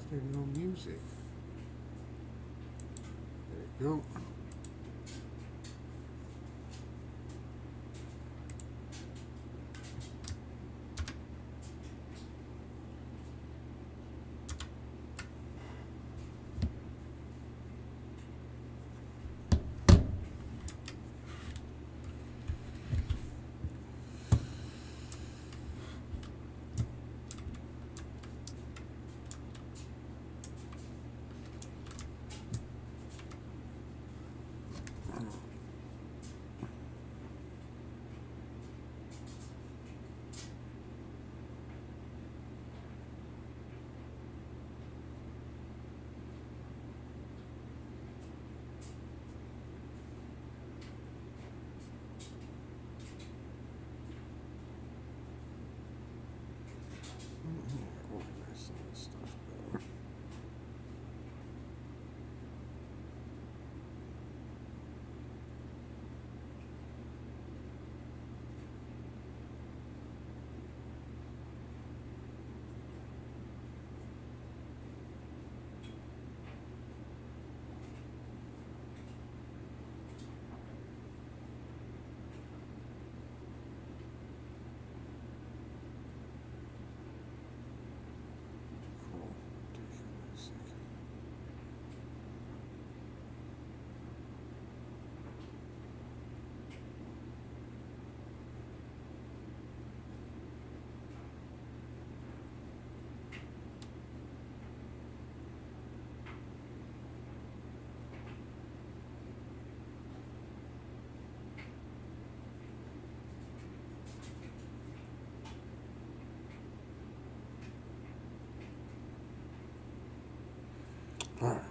is there no music? There you go. Organize some of this stuff better. Cool. Music. All right.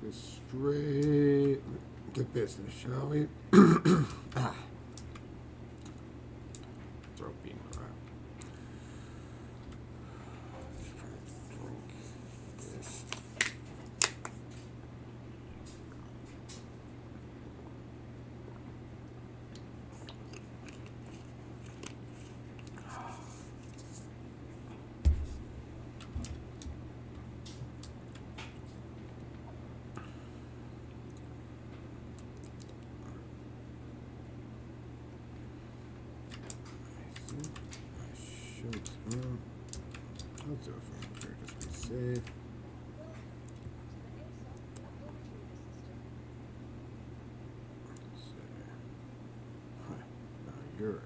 Let's get straight to business, shall we? Ah, throat being around. Let's try to drink this. I think I should. I'll do it from here just to be safe. Let's see. Huh, now you're out.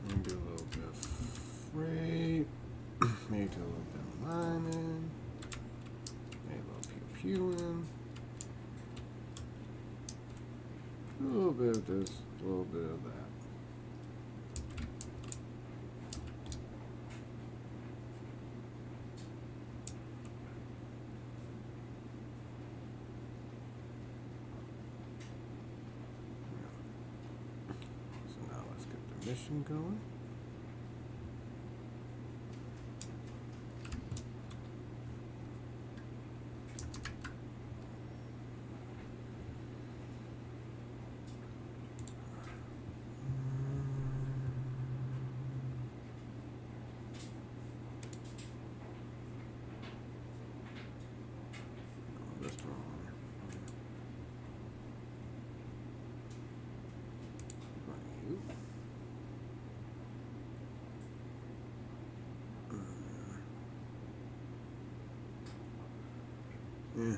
Maybe a little bit of freight. Maybe a little bit of liming. Maybe a little pew-pewing. A little bit of this, a little bit of that. So now let's get the mission going. This one. Right. Yeah.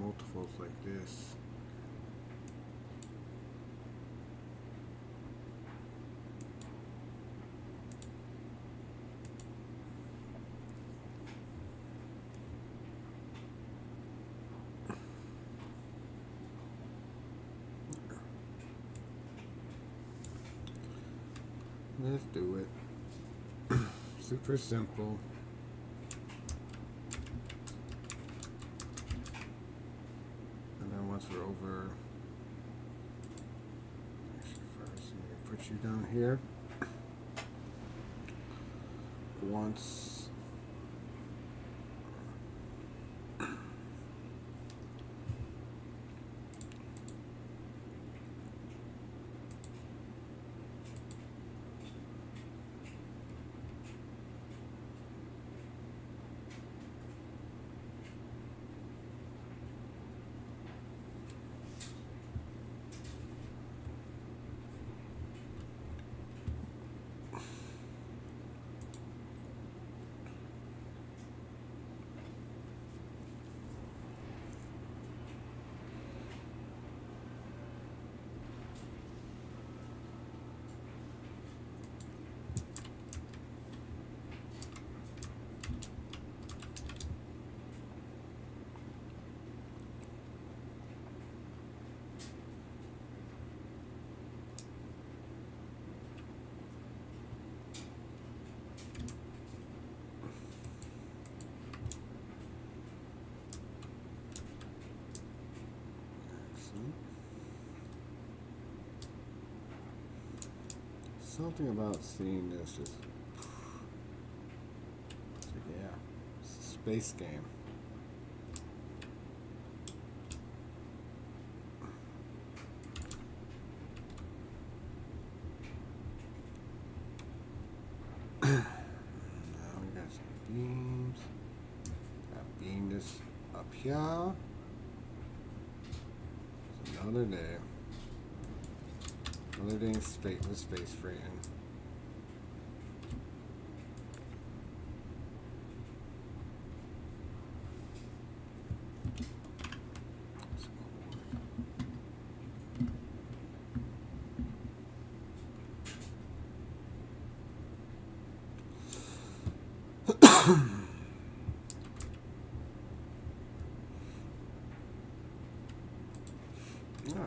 Multiples like this. Let's do it. Super simple. And then once we're over, actually first, I'm gonna put you down here. Once something about seeing this just, yeah, it's a space game. Now we got some beams. Got beam this up here. It's another day. Another day in space with space freighting. Yeah.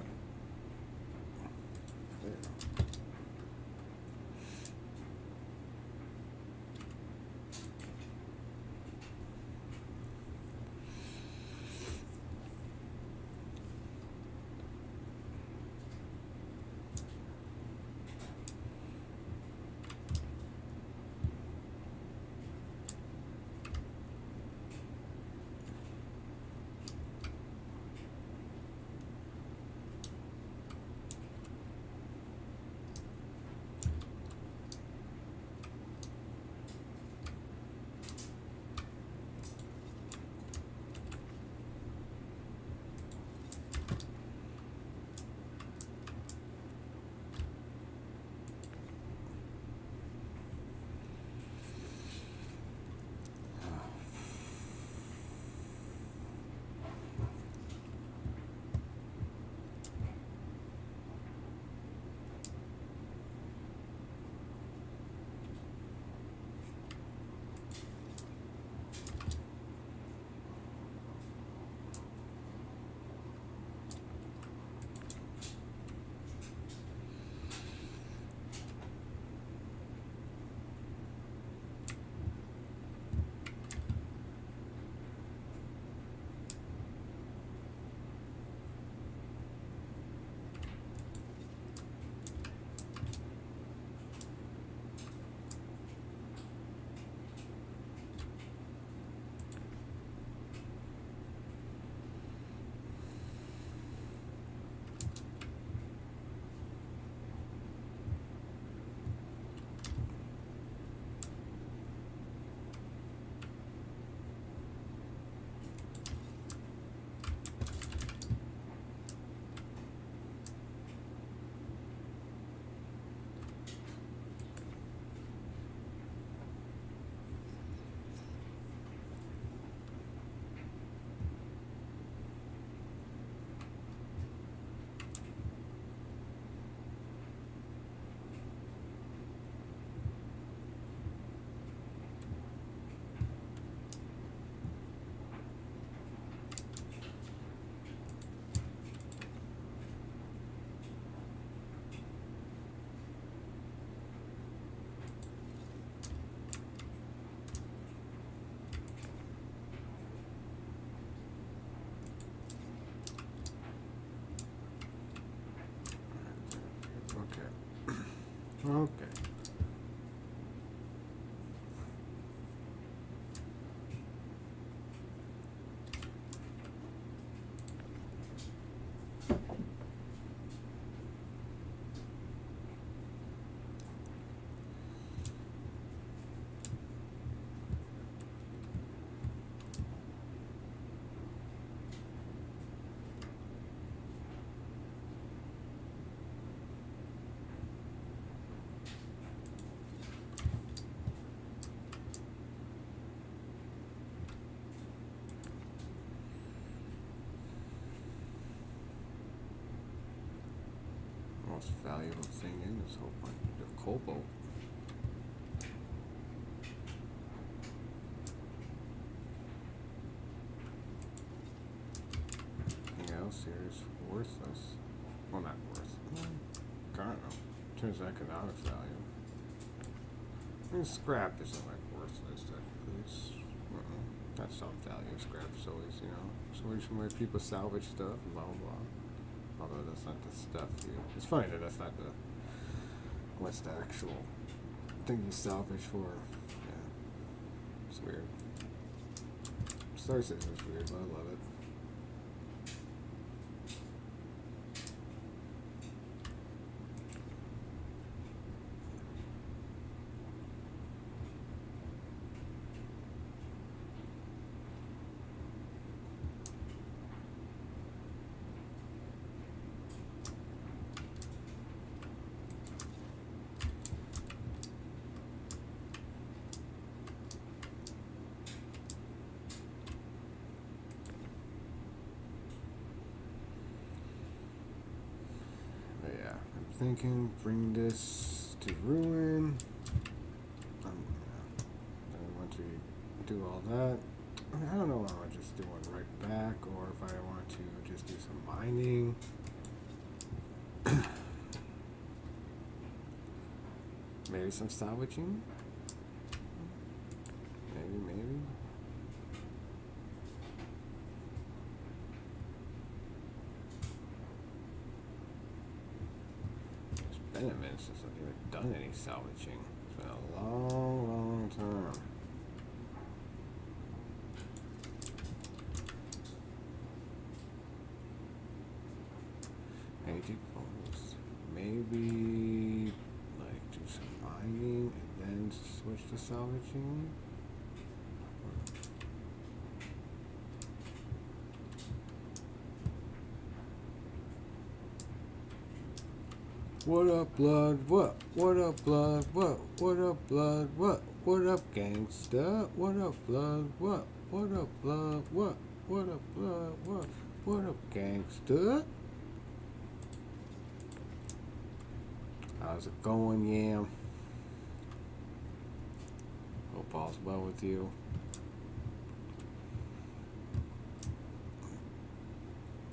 Okay. Most valuable thing in this whole bunch, the cobalt. Anything else here is worthless. Well, not worthless. I don't know. In terms of economic value. I mean, scrap isn't like worthless technically. It's, not some value. Scrap is always, it's always from where people salvage stuff and blah blah blah. Although that's not the stuff you. It's funny that that's not the. What's the actual thing you salvage for? Yeah, it's weird. Star Citizen is weird, but I love it. Thinking, bring this to ruin. I want to do all that. I don't know if I want to just do one right back or if I want to just do some mining. Maybe some salvaging. Maybe. It's been a minute since I've even done any salvaging. It's been a long time. Maybe like do some mining and then switch to salvaging. What up, blood? What? What up, blood? What? What up, blood? What? What up, gangsta? What up, blood? What? What up, blood? What? What up, blood? What? What up, gangsta? How's it going, Yam? Hope all's well with you.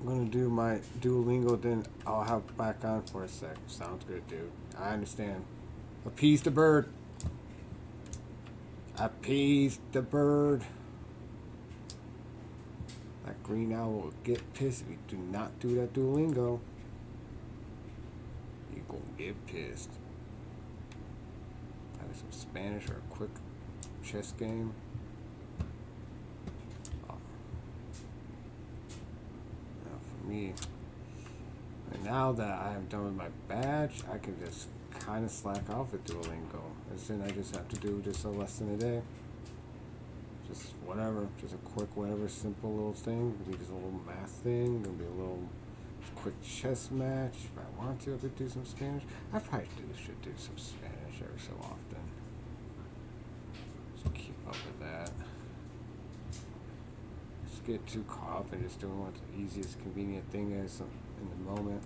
I'm gonna do my Duolingo, then I'll hop back on for a sec. Sounds good, dude. I understand. Appease the bird. Appease the bird. That green owl will get pissed if you do not do that Duolingo. You gonna get pissed. Have some Spanish or a quick chess game. Me. And now that I am done with my badge, I can just kind of slack off at Duolingo. And then I just have to do just a lesson a day. Just whatever, just a quick, whatever, simple little thing. Maybe just a little math thing. Maybe a little quick chess match. If I want to, I could do some Spanish. I probably should do some Spanish every so often. Just keep up with that. Get too caught up in just doing what the easiest convenient thing is in the moment.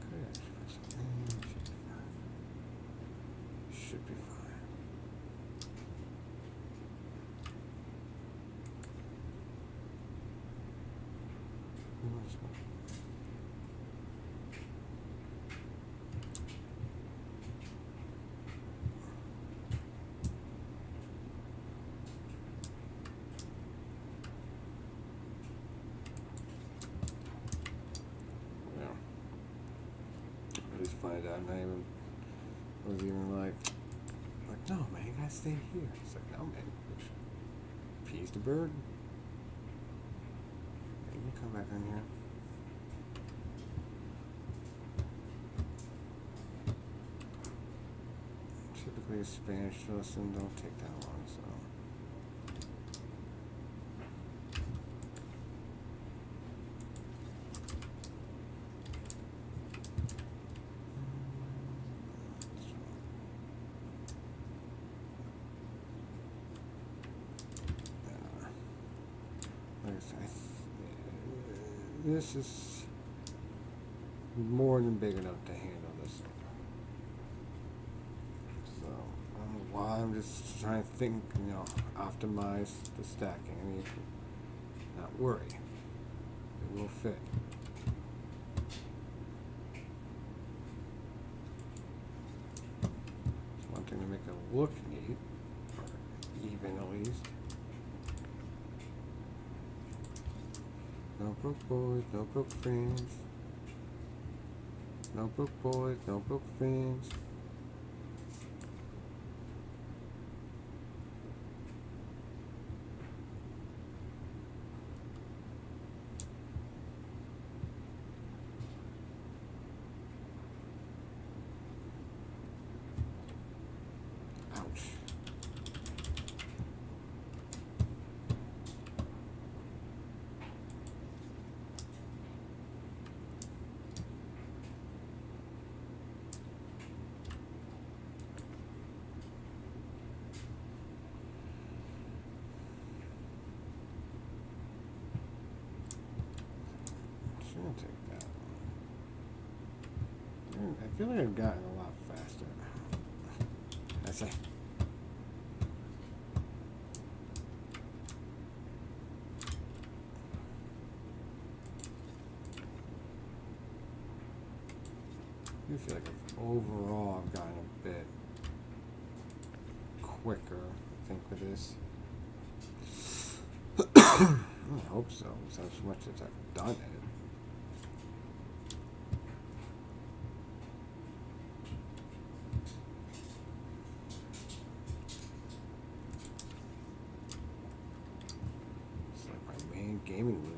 Okay, should be fine. pointed out, and I even was even like, no, man, you gotta stay here. It's like, no, man, appease the bird. You can come back in here. Typically, a Spanish lesson don't take that long, so. This is more than big enough to handle this. So, I don't know why, I'm just trying to think, optimize the stacking. I mean, not worry. It will fit. It's one thing to make it look neat, or even at least. No broke boys, no broke friends. No broke boys, no broke friends. Ouch. Shouldn't take that. I feel like I've gotten a lot faster. I say. I feel like overall I've gotten a bit quicker, I think, with this. I hope so. It's as much as I've done it. It's like my main gaming loop.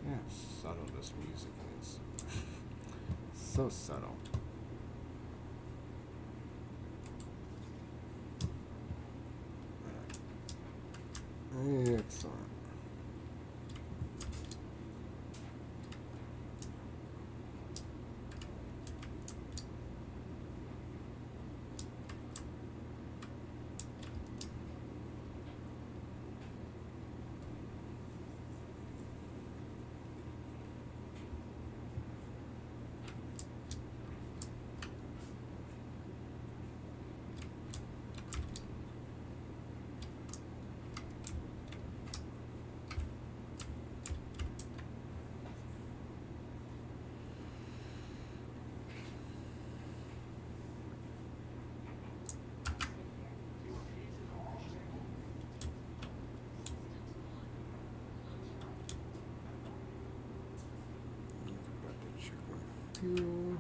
Yeah, subtle this music is. So subtle. Excellent. Pew.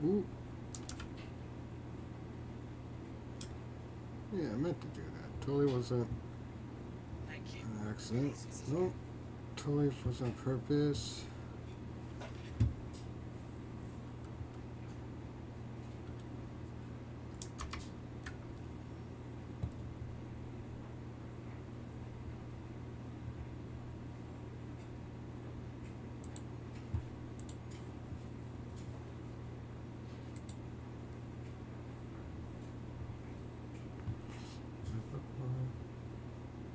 Ooh. Yeah, I meant to do that. Totally wasn't an accident. Nope. Totally was on purpose.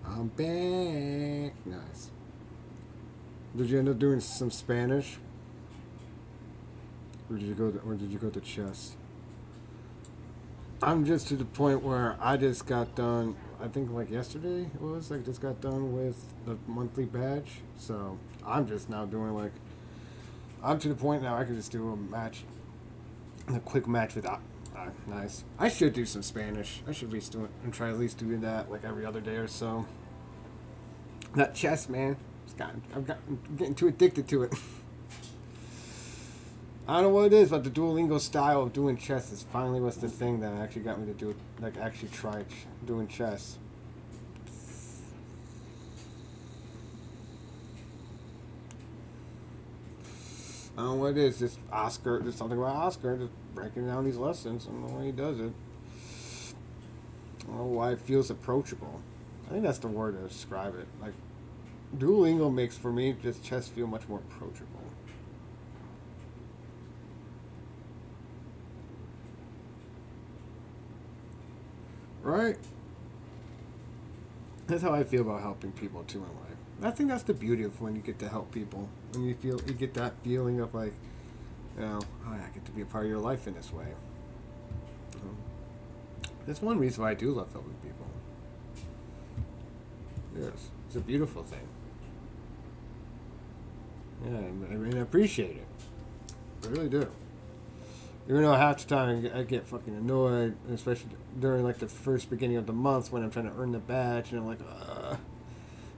I'm back. Nice. Did you end up doing some Spanish? Or did you go to chess? I'm just to the point where I just got done. I think like yesterday it was. I just got done with the monthly badge, so I'm just now doing like. I'm to the point now I can just do a match, a quick match with. Nice. I should do some Spanish. I should at least do it and try at least doing that like every other day or so. That chess, man. I'm getting too addicted to it. I don't know what it is, but the Duolingo style of doing chess is finally what's the thing that actually got me to do it, like actually try doing chess. I don't know what it is, just Oscar, there's something about Oscar, just breaking down these lessons and the way he does it. I don't know why it feels approachable. I think that's the word to describe it. Like, Duolingo makes, for me, just chess feel much more approachable. Right? That's how I feel about helping people too in life. I think that's the beauty of when you get to help people. When you get that feeling of like, oh, I get to be a part of your life in this way. That's one reason why I do love helping people. Yes, it's a beautiful thing. Yeah, I appreciate it. I really do. Even though half the time I get fucking annoyed, especially during like the first beginning of the month when I'm trying to earn the badge, and I'm like,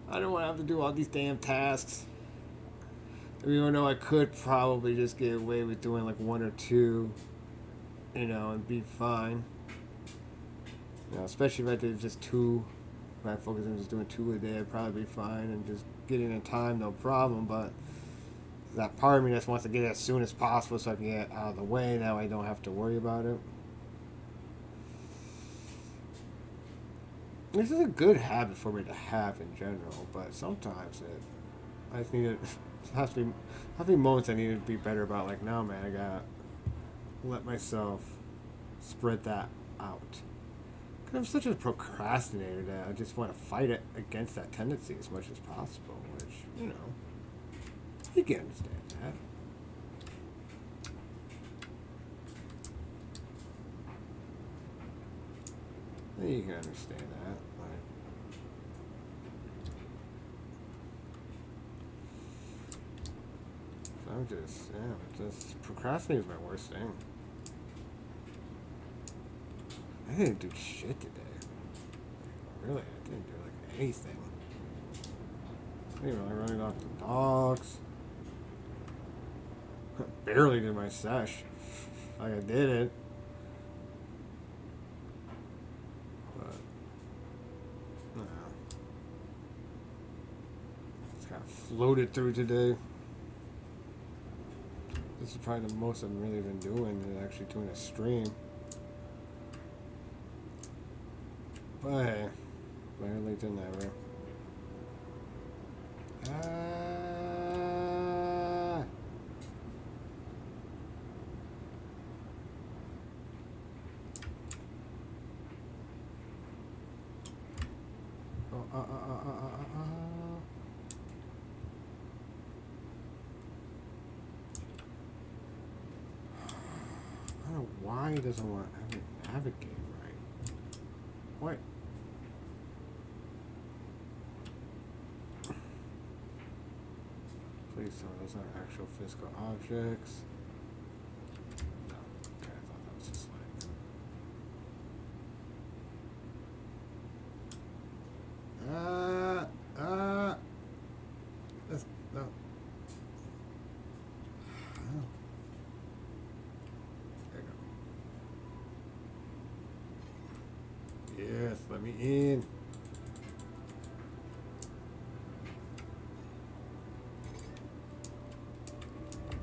I don't want to have to do all these damn tasks. Even though I could probably just get away with doing like one or two, and be fine. Especially if I did just two. If I focus on just doing two a day, I'd probably be fine and just getting in time, no problem. But that part of me just wants to get it as soon as possible so I can get out of the way. Now I don't have to worry about it. This is a good habit for me to have in general, but sometimes I just need it. Has to be moments I need to be better about. Like, no, man, I gotta let myself spread that out. Cause I'm such a procrastinator that I just want to fight it against that tendency as much as possible. Which, you can understand that. You can understand that. I'm just procrastinating is my worst thing. I didn't do shit today. Really, I didn't do like anything. I didn't really run off the dogs. Barely did my sesh. Like I did it. But no. Just kind of floated through today. This is probably the most I've really been doing, is actually doing a stream. But hey, better late than never. I don't know why he doesn't want to navigate right. What? Please tell me those aren't actual physical objects. No. Okay, I thought that was just like... That's, no. Oh. There you go. Yes, let me in.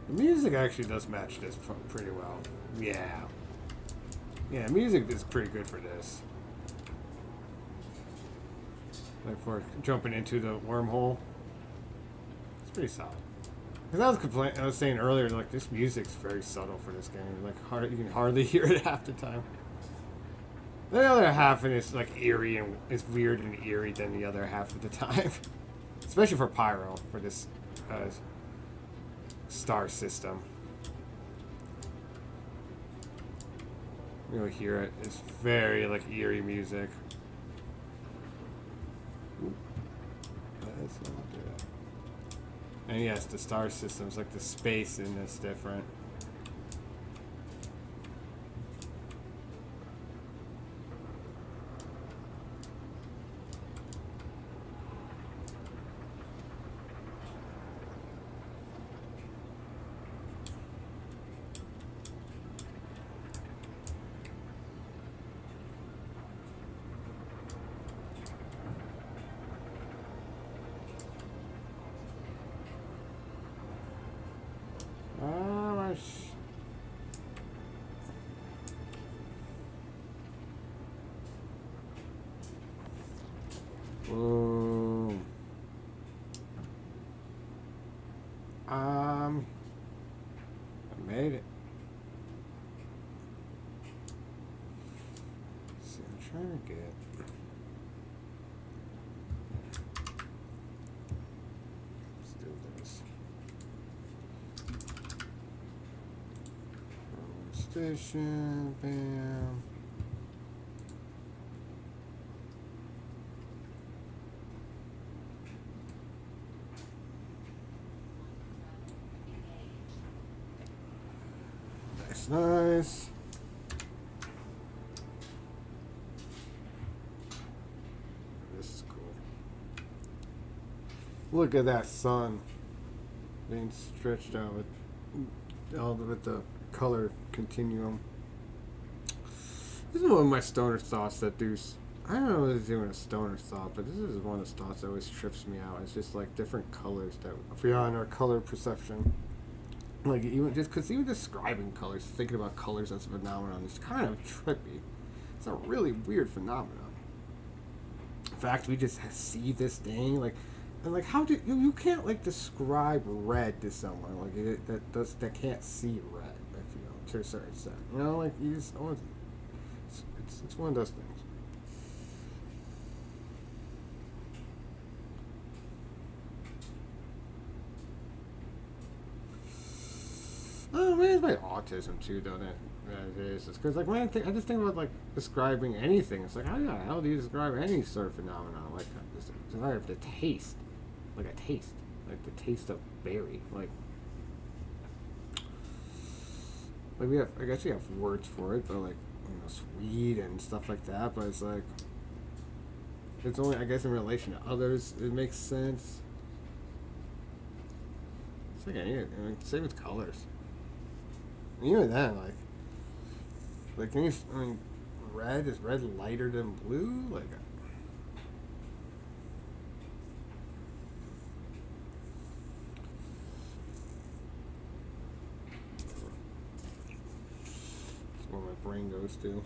The music actually does match this pretty well. Yeah. Yeah, music is pretty good for this. Like for jumping into the wormhole. It's pretty solid. Because I was saying earlier, like this music's very subtle for this game. Like you can hardly hear it half the time. The other half of it's like eerie and it's weird and eerie than the other half of the time. Especially for Pyro, for this star system. You'll hear it. It's very like eerie music. That's not good. And yes, the star system's like the space in this different. Boom. I made it. Let's see, I'm trying to get. Let's do this. Station, bam. Nice. This is cool. Look at that sun being stretched out with the color continuum. This is one of my stoner thoughts that I don't know if it's even a stoner thought, but this is one of the thoughts that always trips me out. It's just like different colors that beyond our color perception. Like even describing colors, thinking about colors as a phenomenon is kind of trippy. It's a really weird phenomenon. In fact, we just see this thing and how do you can't like describe red to someone like that can't see red. I feel to a certain extent, like you just it's one of those things. Oh, maybe it's my autism too, though. That it is. It's because when I just think about like describing anything. It's like how the hell do you describe any sort of phenomenon? Like describe the taste, like a taste, like the taste of berry. Like we have, I guess we have words for it, but like sweet and stuff like that. But it's like it's only I guess in relation to others it makes sense. It's like same with colors. Even then, red is red lighter than blue? Like, that's where my brain goes to.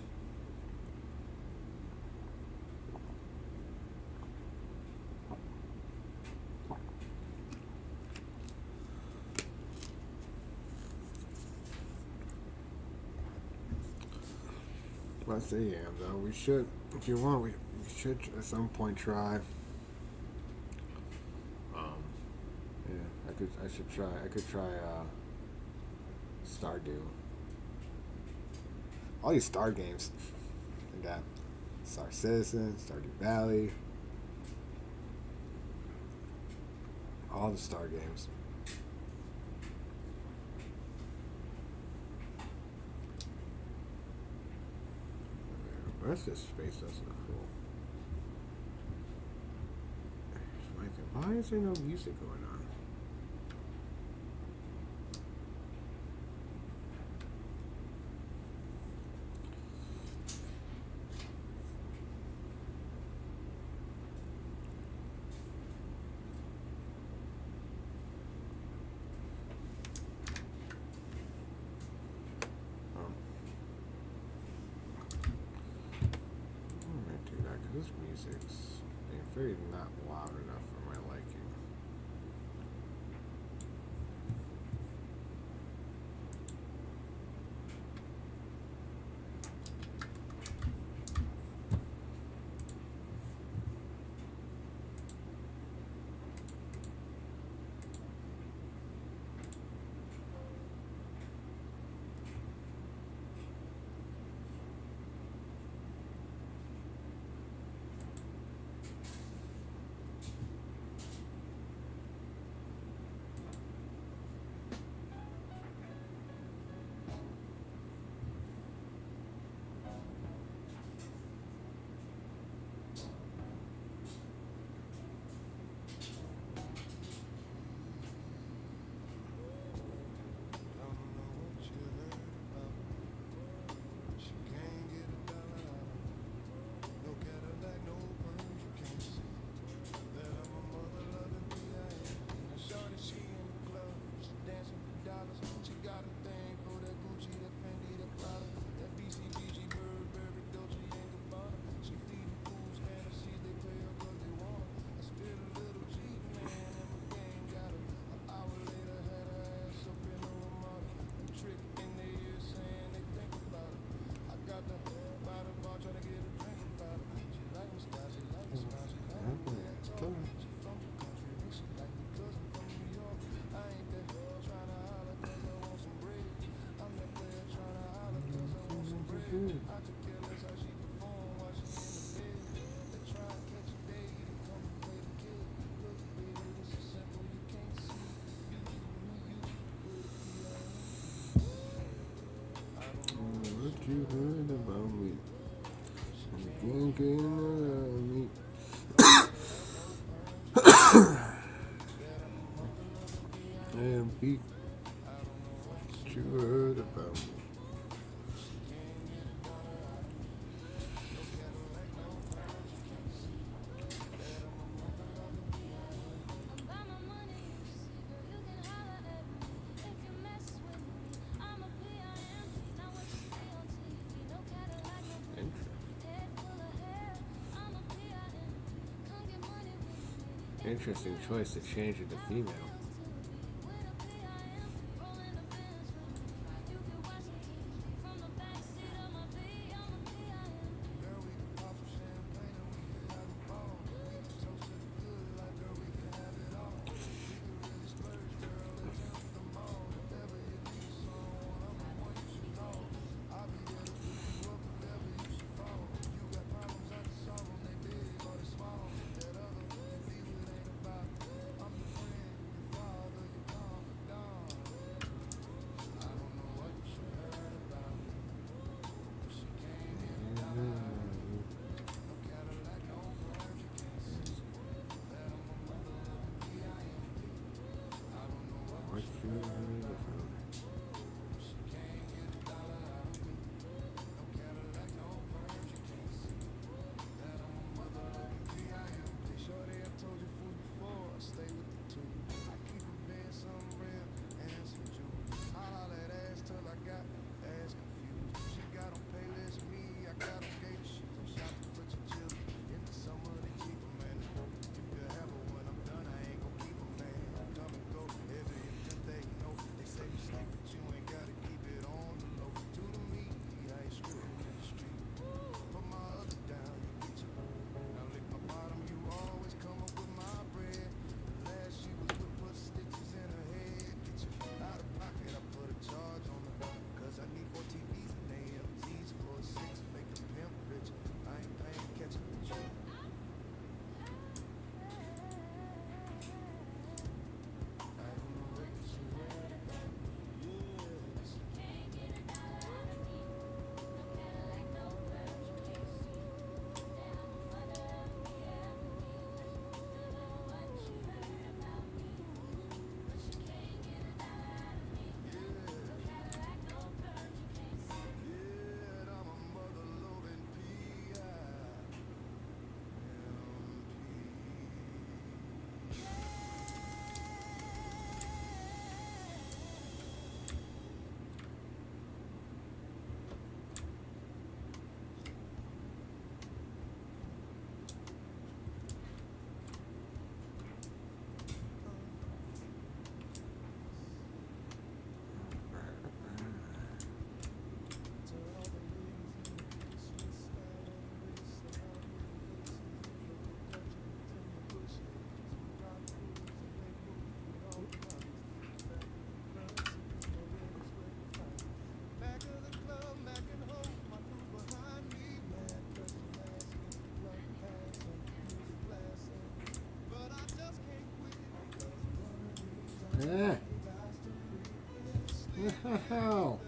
Let's see, yeah, though. We should, if you want, we should at some point try. Yeah, I could try Stardew. All these Star games. I got Star Citizen, Stardew Valley. All the Star games. rest of this space does look cool. Why is there no music going on? This music's very not loud enough for my liking. What you heard about me? You can't get around me. And Pete, what you heard about me? Interesting choice to change it to female. Eh. Wow.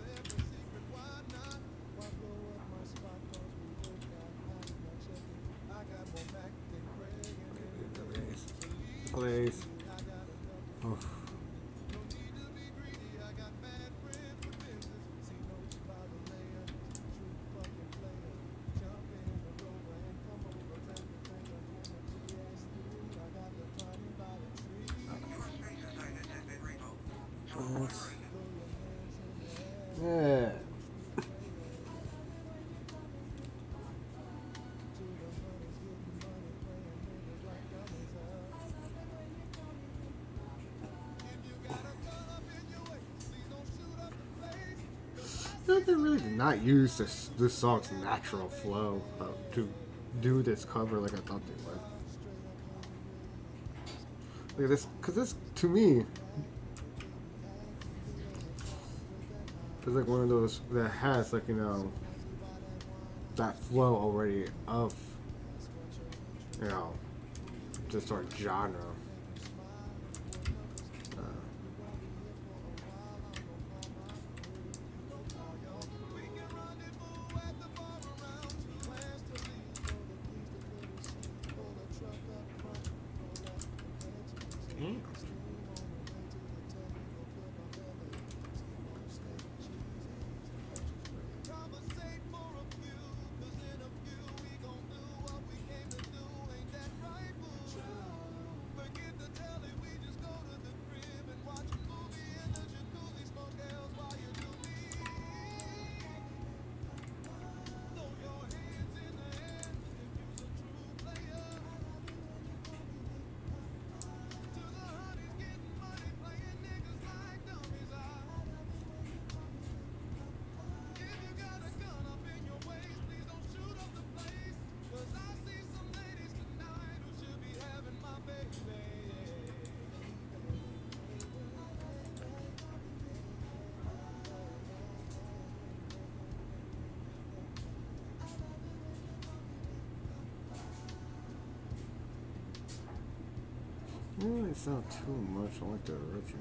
Please. Oh. Yeah. They really did not use this song's natural flow to do this cover like I thought they would. Like this, because this to me is like one of those that has like that flow already of you know this sort of genre. Damn. It doesn't really sound too much like the original.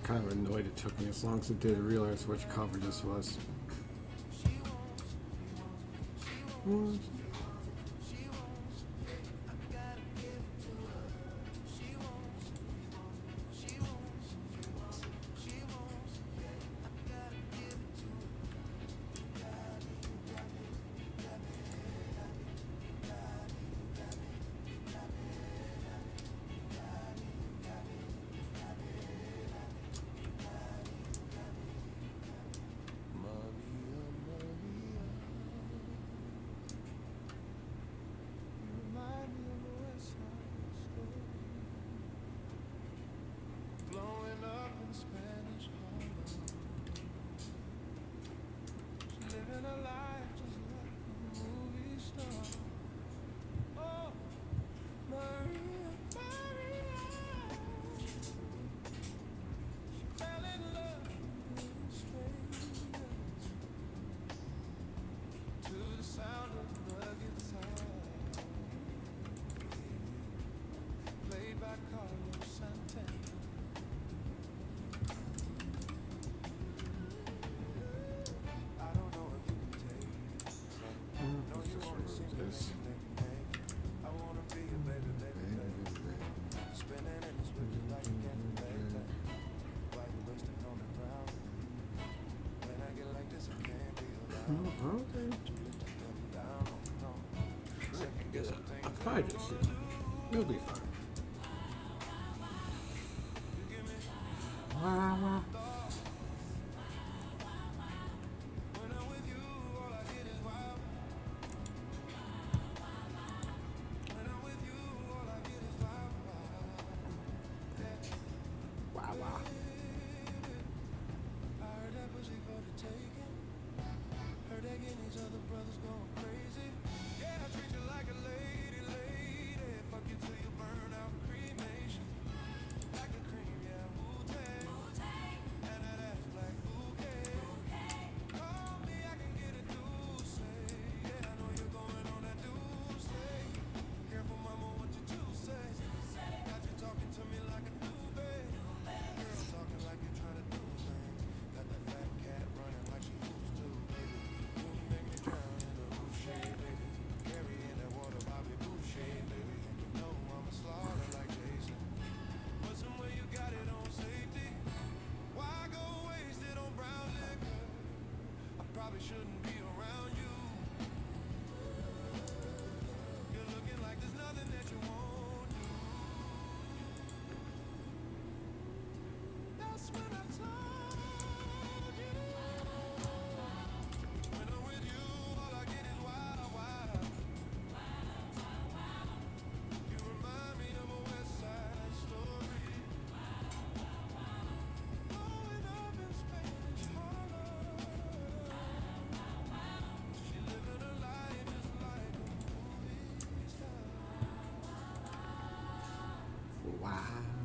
Kind of annoyed it took me as long as it did to realize which cover this was. Okay. I'll probably just do it. You'll be fine. Wow. Wow.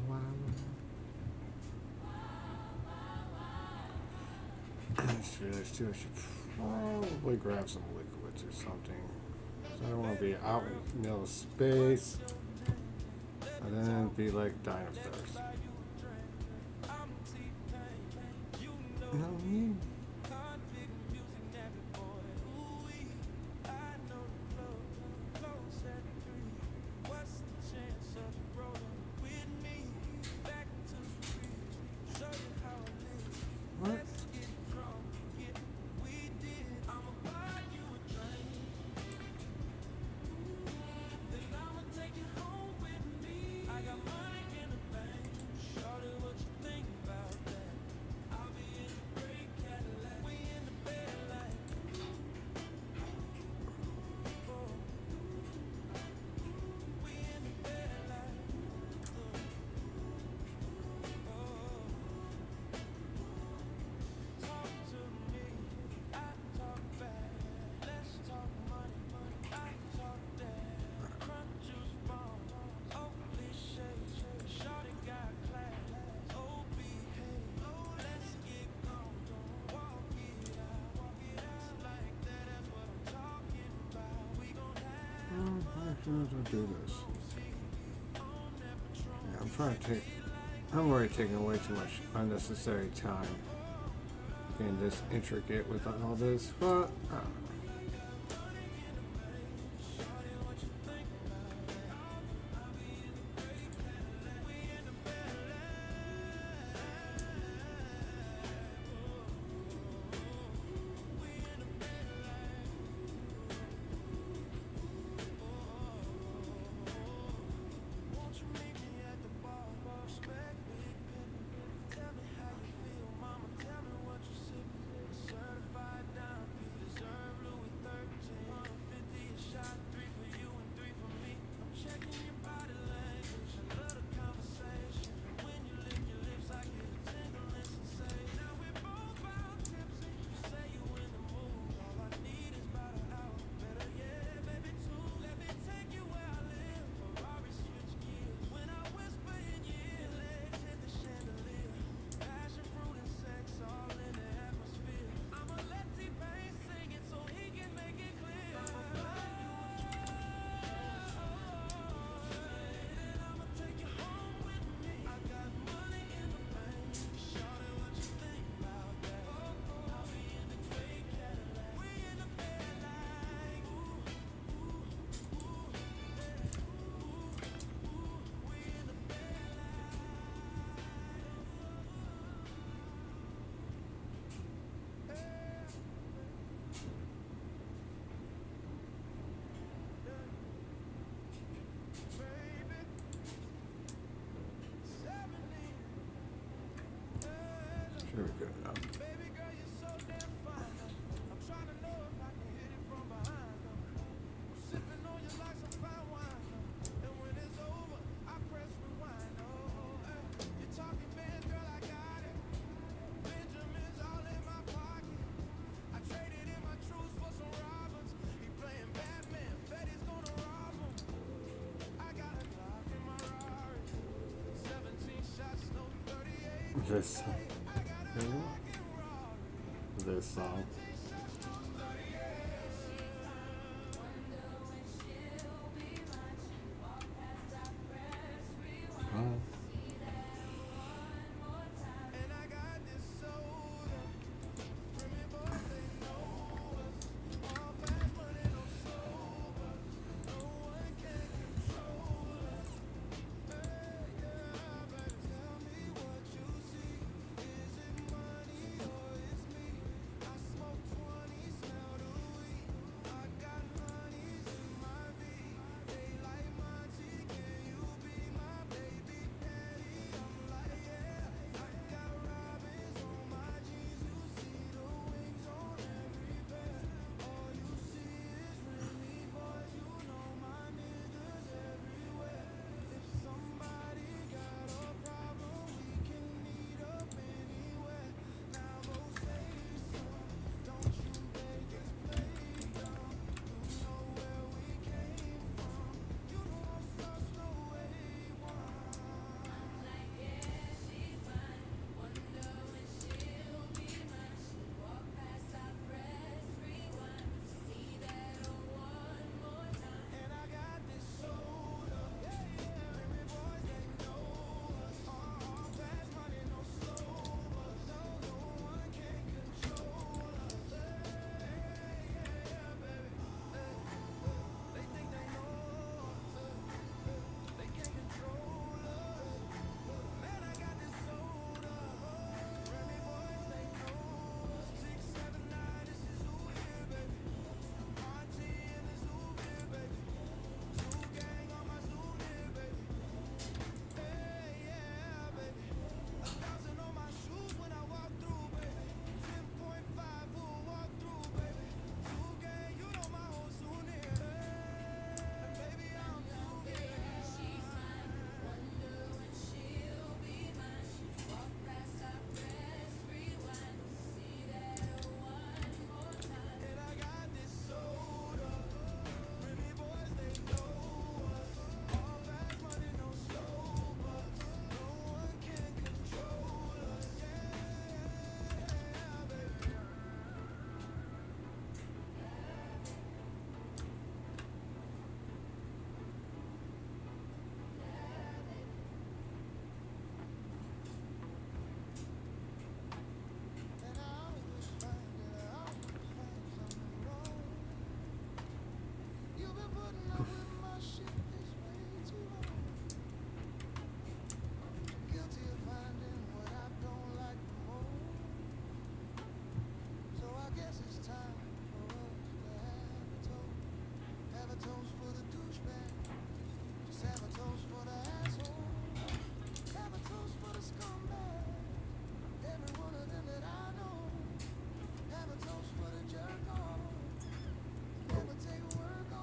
Wow. Let's realize too, I should probably grab some liquids or something. So I don't want to be out in the middle of space and then be like dying of thirst. No. What? I'll do this. Yeah, I'm already taking way too much unnecessary time being this intricate with all this, but Very good enough. This, this song. Oh.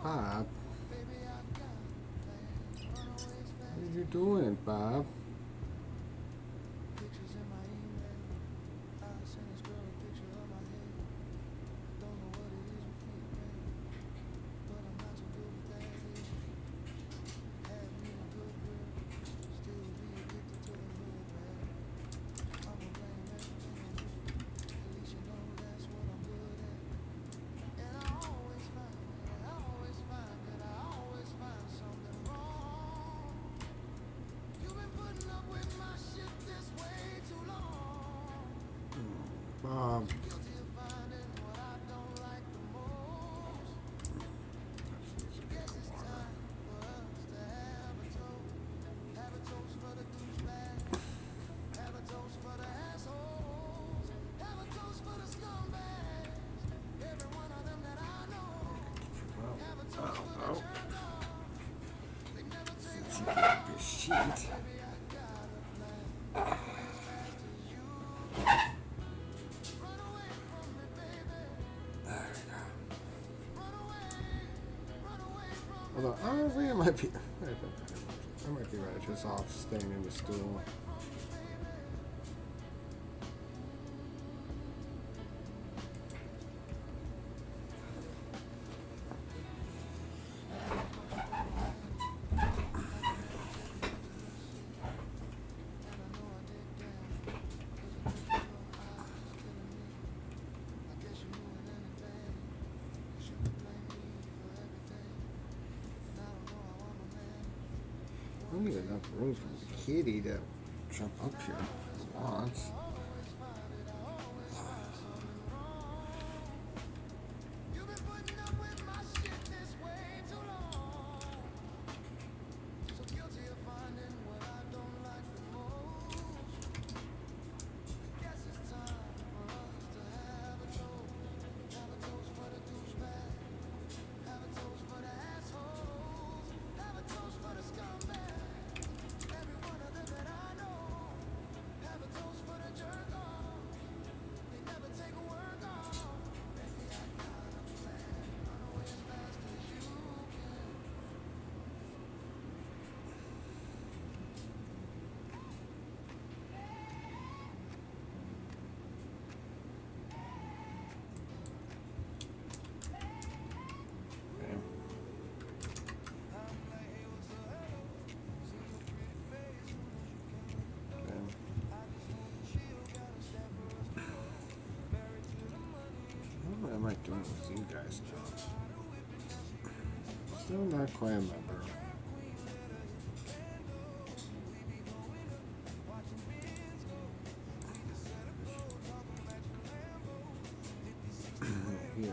Bob, what are you doing, Bob? Bob. Oh, since you got this sheet. Although, honestly, I might be. I might be right just off staying in the stool. I need enough room for the kitty to jump up here if he wants. What am I doing with you guys now? Still not quite a member. Yeah.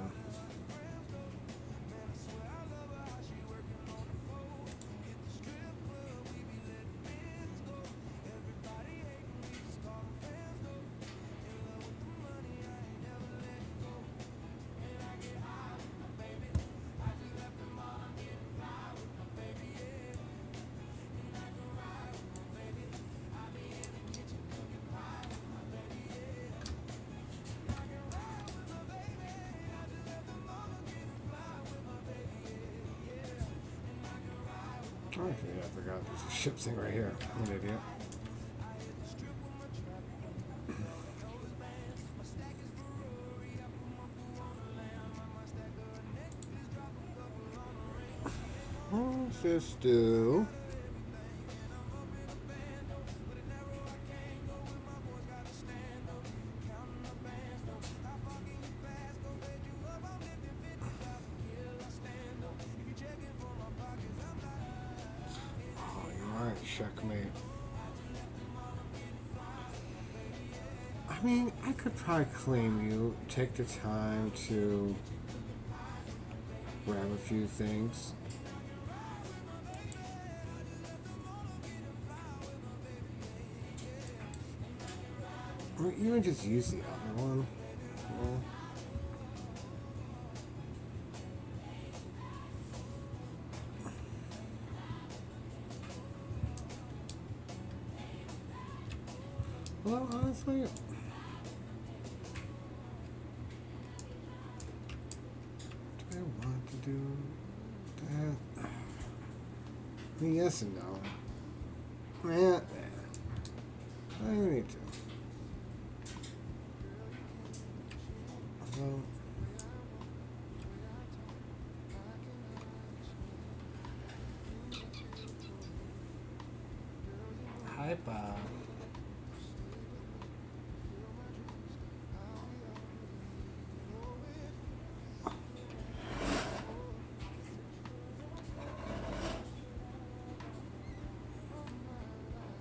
Oh, yeah, I forgot there's a ship thing right here. I'm an idiot. What's this do? Oh, you might checkmate. I mean, I could probably claim you, take the time to grab a few things. Or even just use the other one. Well, honestly, do I want to do that? I mean, yes and no. Man, I don't need to. Well, hi, Bob.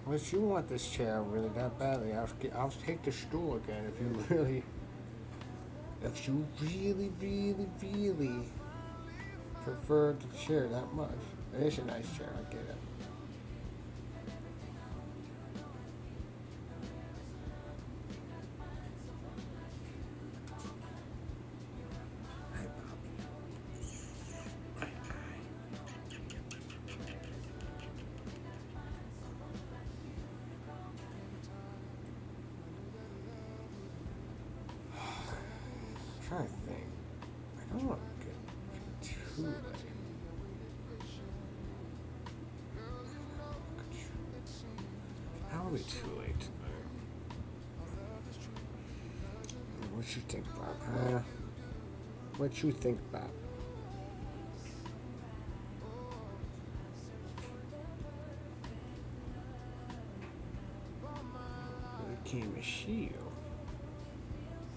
Unless you want this chair really that badly, I'll take the stool again if you really, really prefer the chair that much. It is a nice chair, I get it. I'm trying to think. I don't want to get too late. What you think, Bob? Huh? What you think, Bob? I can't see you.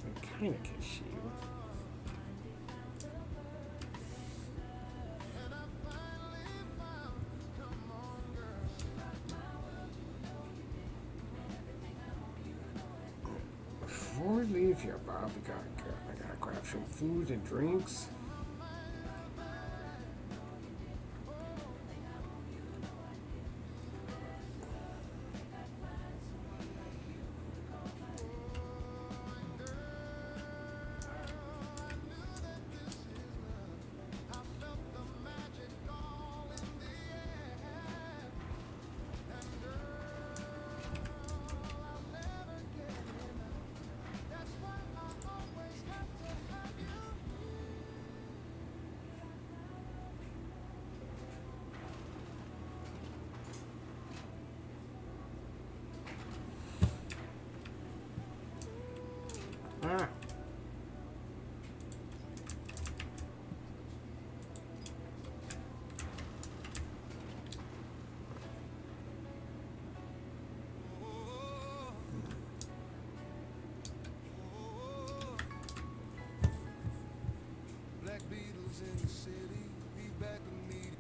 I kind of can see you. Before we leave here, Bob, I gotta grab some food and drinks. Ah. Black Beatles in the city, be back immediately.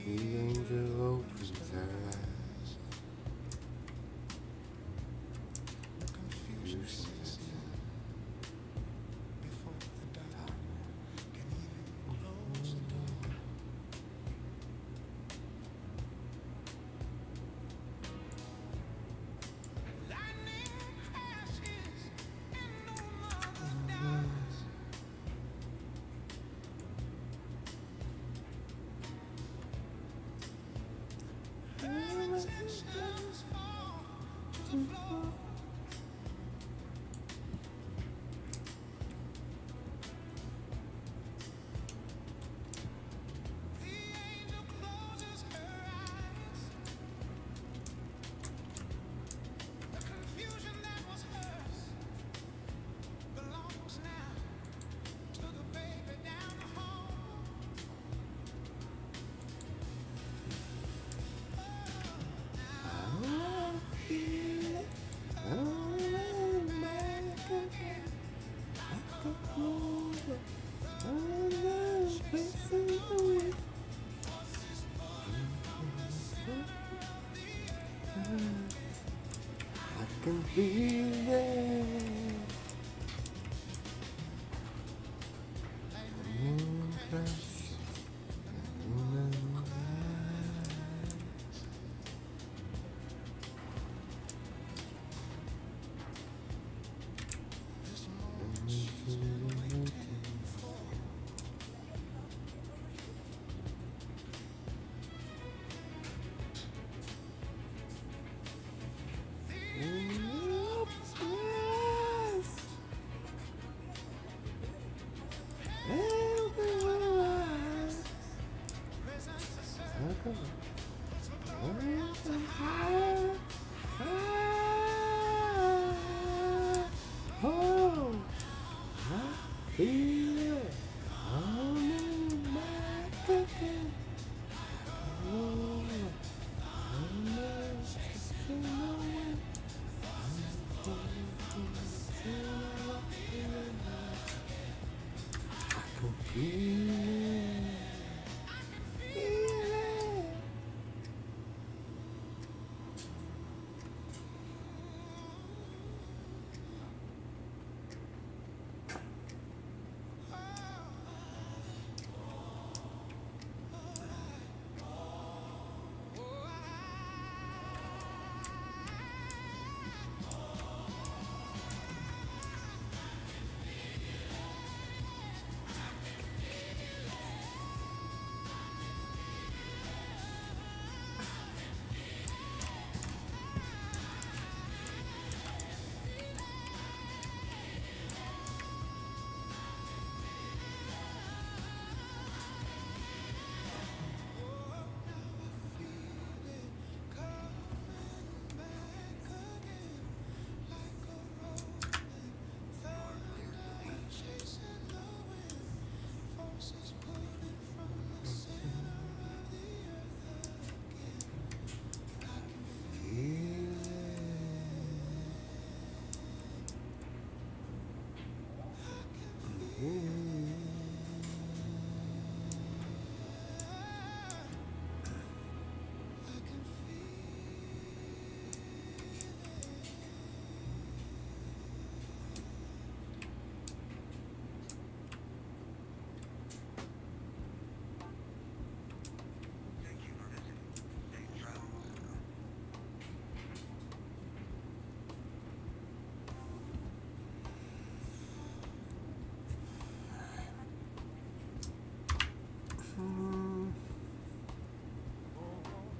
The angel opens her eyes. Confusion. Before the dark can even close the door. Lightning crashes and no mother dies. Her intentions fall to the floor. The angel closes her eyes. The confusion that was hers belongs now to the baby down the hall. I can feel it. Moon crash. Oh, I feel it. I'm in my cooking. Oh, I'm I can feel it.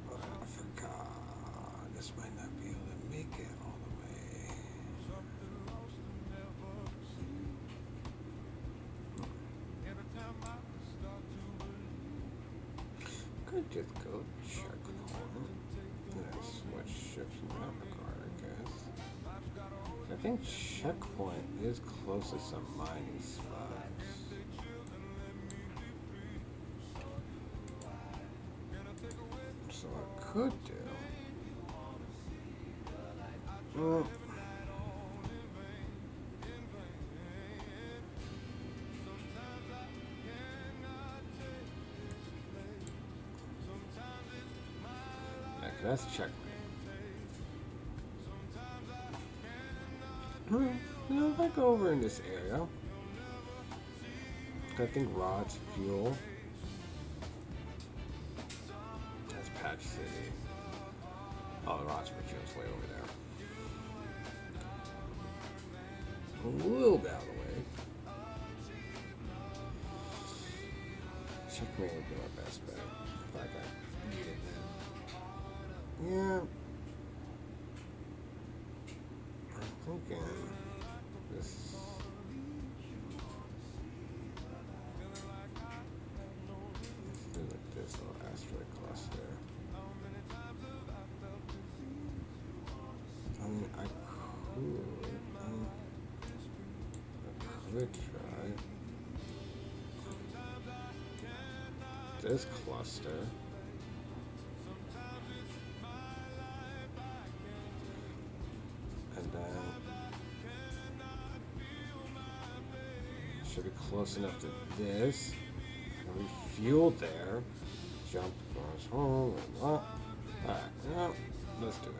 I forgot. This might not be able to make it all the way. Could just go checkpoint. Yeah, switch ships in that regard, I guess. I think checkpoint is closest to mining spots. So I could do. Well, yeah, 'cause that's checkpoint. If I go over in this area, I think Rod's fuel. That's Patch City. Oh, the Rochford fuel's way over there. A little bit out of the way. Checkmate would be my best bet. If I got needed then. Yeah. I'm thinking this. Let's do like this little asteroid cluster. I mean, I could try this cluster. And then should be close enough to this. And refuel there. Jump across home and what? Alright, yeah, let's do it.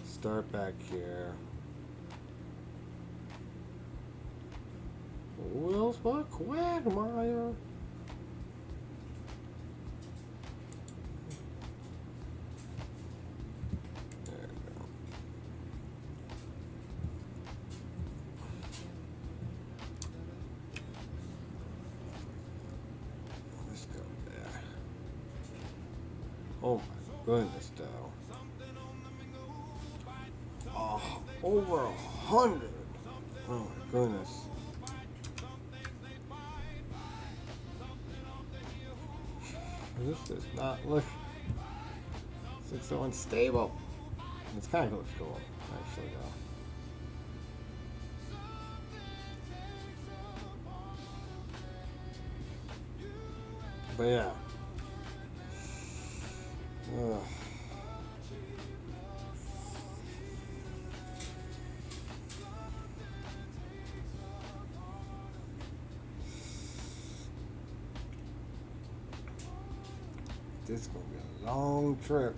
Start back here. Will's what? Quagmire. There we go. Let's go there. Oh my goodness, though. Oh, over 100. Oh my goodness. This does not look. This looks so unstable. It's kind of looks cool, actually, though. But yeah. Ugh. This is gonna be a long trip.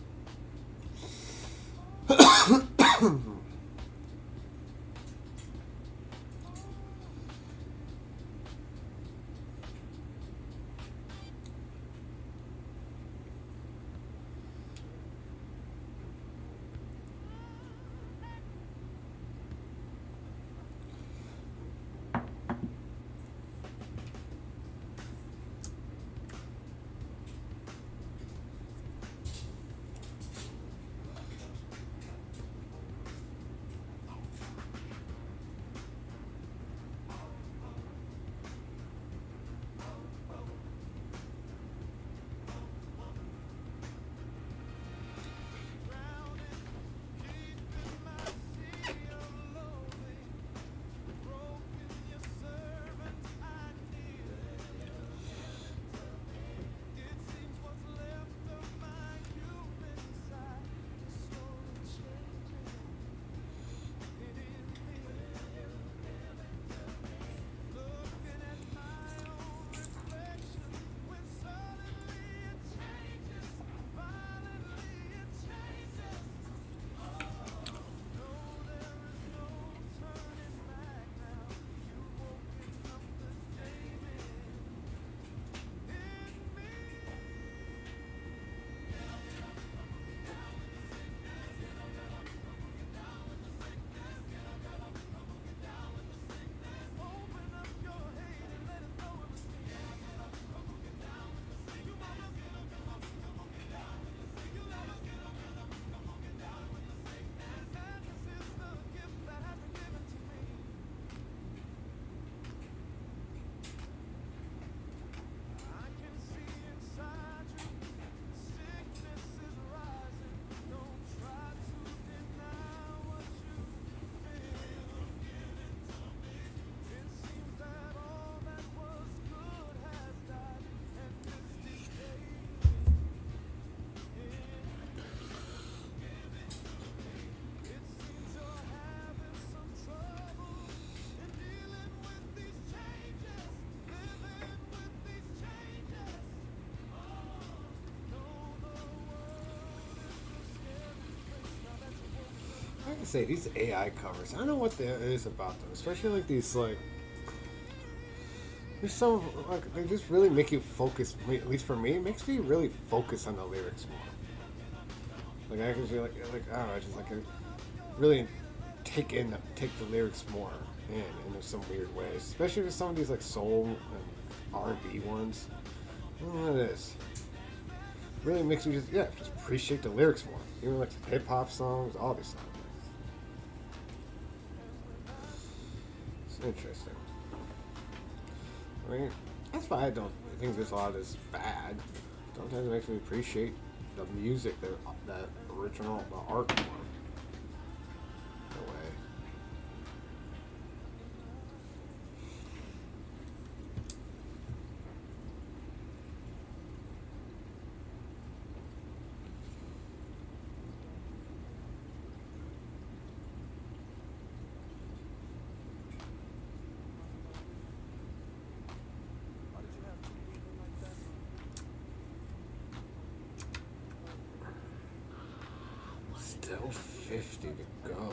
I have to say, these AI covers, I don't know what there is about them, especially like these, like, there's some, like, they just really make you focus, at least for me, it makes me really focus on the lyrics more. Like, I can feel like, I don't know, just like, I really take the lyrics more in some weird ways, especially with some of these, like, soul and R&B ones. I don't know what it is. Really makes me just appreciate the lyrics more. Even like hip hop songs, all these songs. It's interesting. I mean, that's why I don't think there's a lot of this bad. Sometimes it makes me appreciate the music, that original, the art more. In a way. Still 50 to go.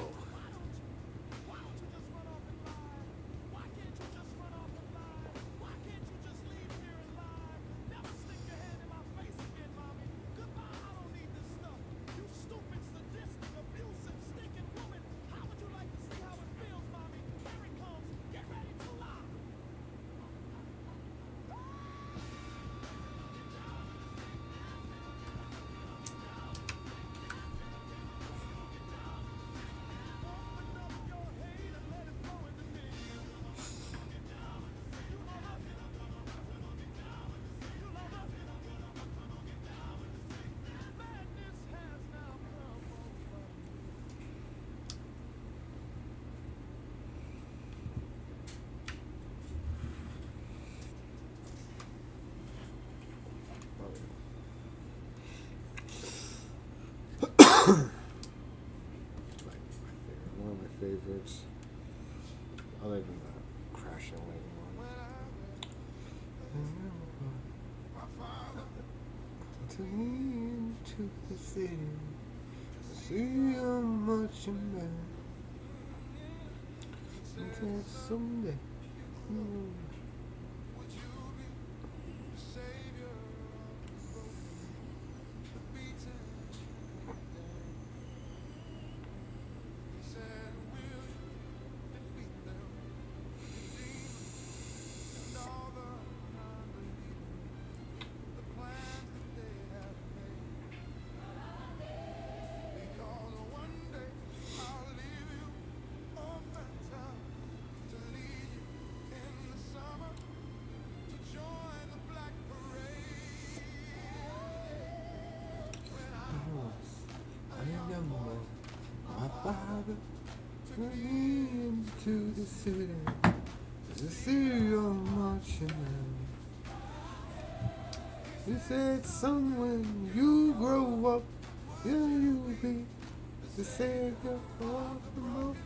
to me into the city. See how much you meant until someday. Mm. I remember my father took me into the city to see how much you meant. He said, son, when you grow up, yeah, you'll be the savior of the world.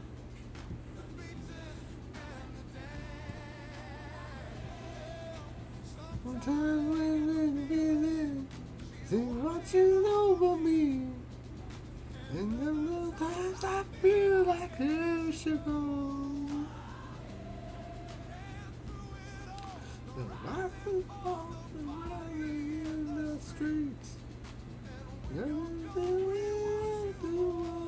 Sometimes when you get in, see what you know about me. And then times I feel like I should go. The life is walking in the streets. And the way to water.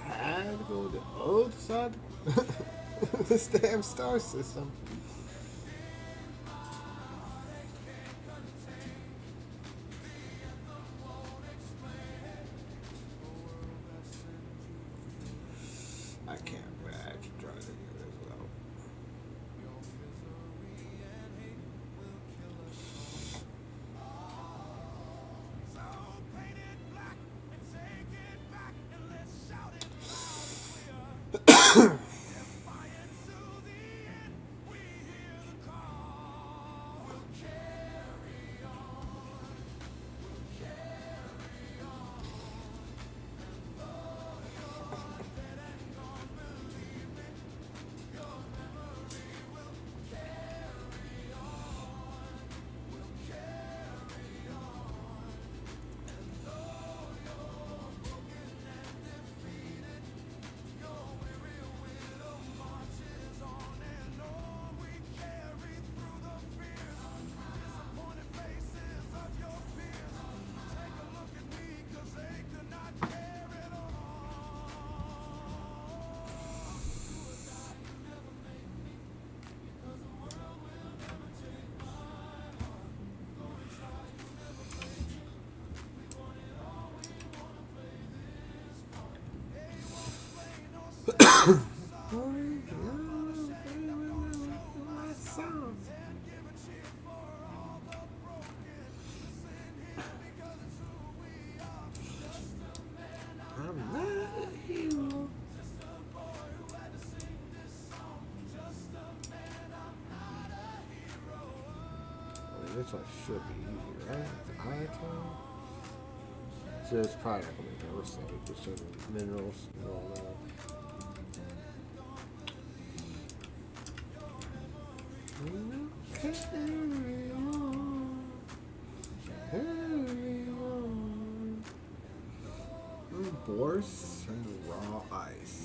I had to go to the other side of this damn star system. I can't, but I actually try to do it as well. I'm not a hero. This one should be easy, right? It's iTunes. So it's probably not gonna make it worse than just certain minerals and all that. Carry on, carry on. Boris and raw ice.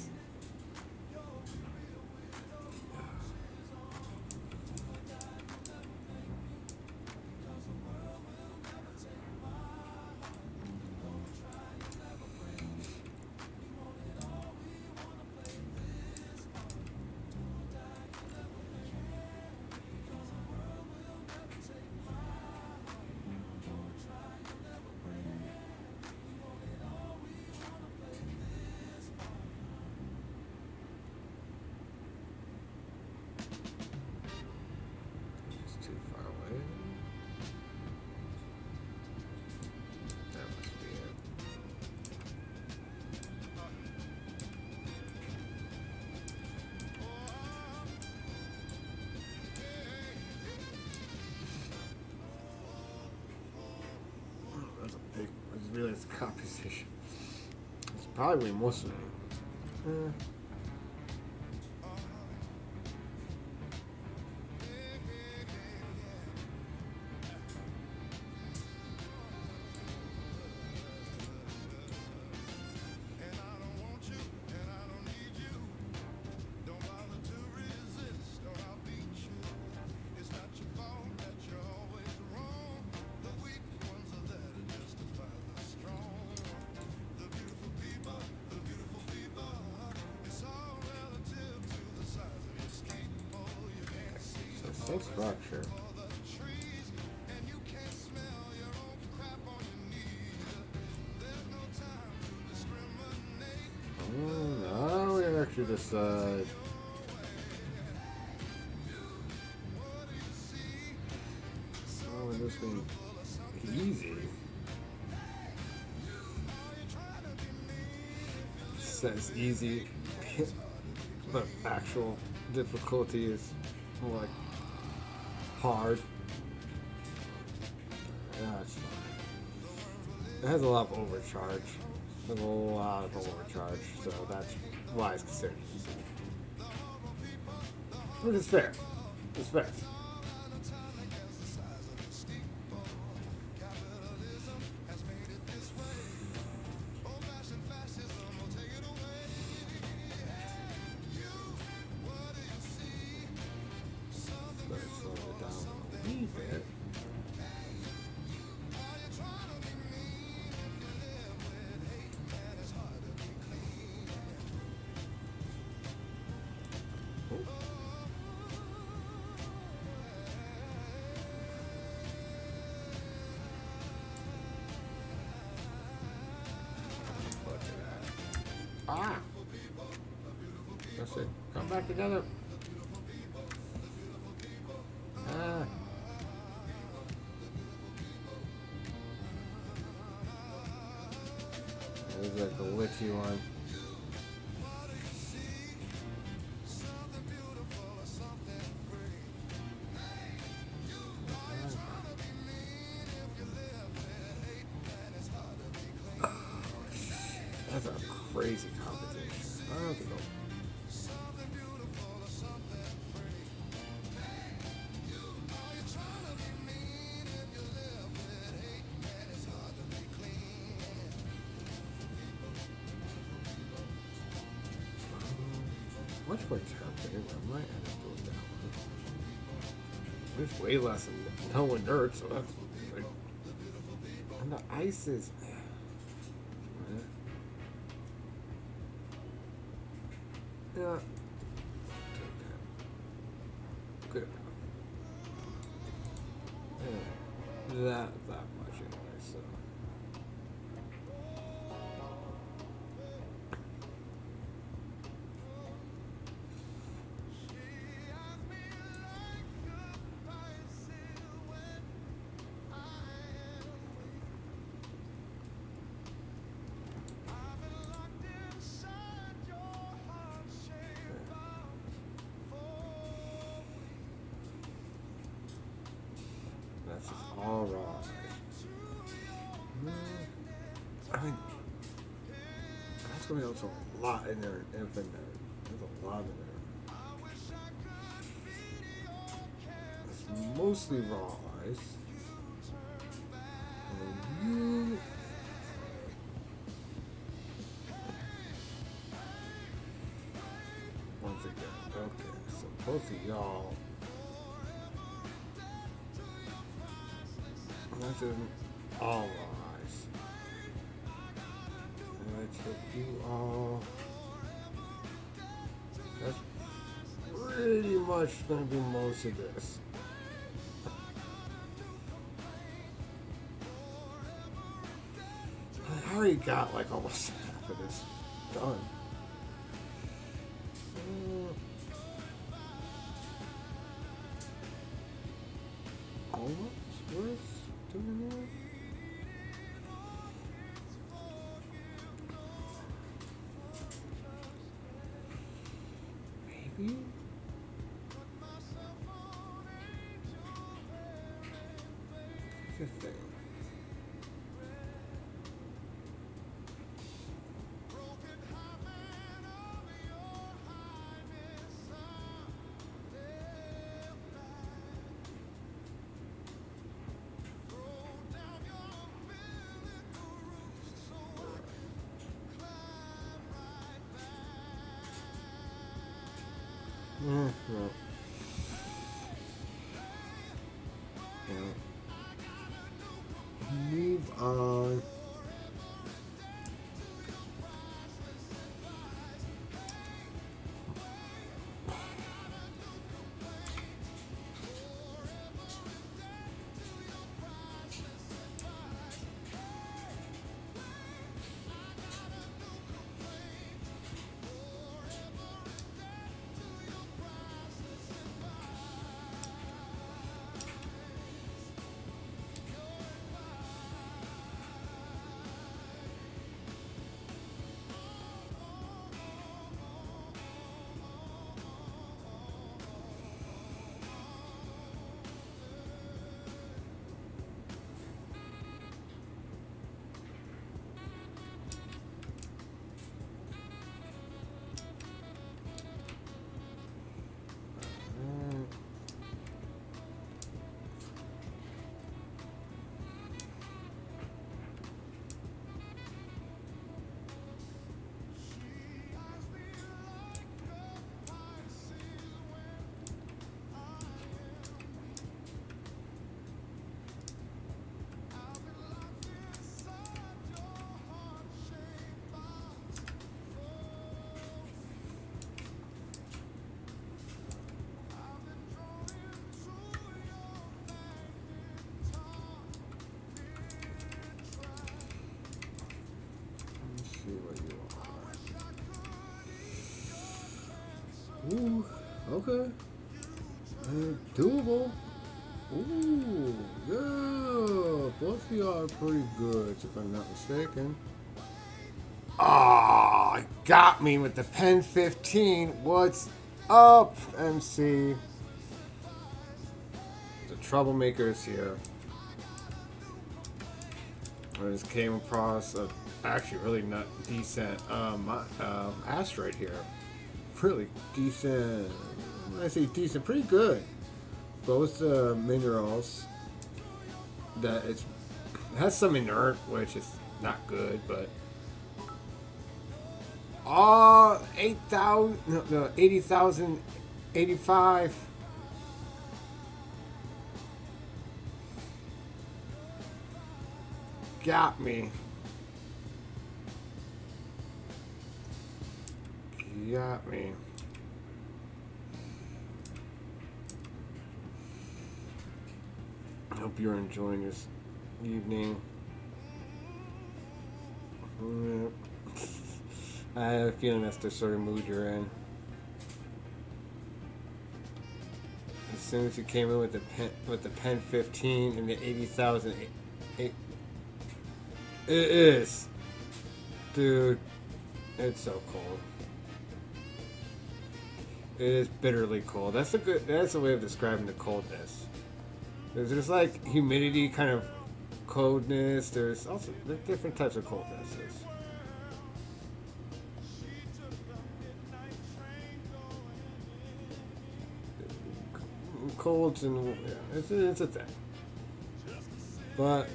It's too far away. That must be it. Oh, there's a realize the composition. It's probably most of it. So structure. Now we actually decide. Oh, and this being easy. It says easy. The actual difficulty is like hard. Yeah, it's fine. It has a lot of overcharge. There's a lot of overcharge, so that's why it's considered easy. Which is fair. It's fair. Let's slow it down a wee bit. Ah! That's it. Come back together. Ah. There's like a glitchy one. That's a crazy competition. I don't know. Much more tempting. I might end up doing that one. It's way less than no one dirt, so that's like. And the ice is. Yeah. Good. Yeah. That much anyway, so. That's just all wrong. I mean, that's going to be also a lot in there, infinite. There's a lot in there. It's mostly raw ice. And you. Once again, okay, so both of y'all. That's in all raw ice. And I took you all. That's pretty much gonna be most of this. I already got like almost half of this done. Almost worth doing that. Maybe. Good thing. Well, you know, move on. Let's see what you are. Ooh, okay. Doable. Ooh, yeah. Both of you are pretty good, if I'm not mistaken. Ah, got me with the Pen 15. What's up, MC? The troublemakers here. I just came across a actually really not decent asteroid here. Really decent. When I say decent, pretty good. Both minerals. That it has some inert, which is not good, but 8,000, no, 80,000, 85. Got me. Got me. I hope you're enjoying this evening. I have a feeling that's the sort of mood you're in. As soon as you came in with the pen 15 and the 80,000, it is, dude. It's so cold. It is bitterly cold. That's a way of describing the coldness. There's like humidity, kind of coldness. There's also different types of coldnesses. Colds and yeah, it's a thing. But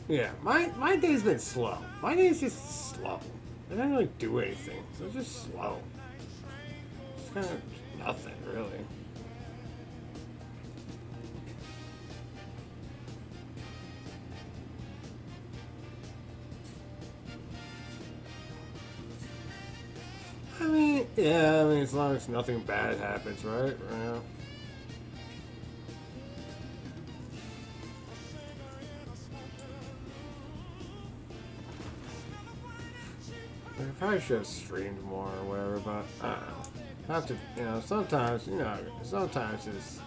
yeah, my day's been slow. My day's just slow. I didn't really do anything. It was just slow. It's kind of nothing really. Yeah, as long as nothing bad happens, right? Yeah. I probably should have streamed more or whatever, but I don't know. Have to, sometimes, sometimes it's,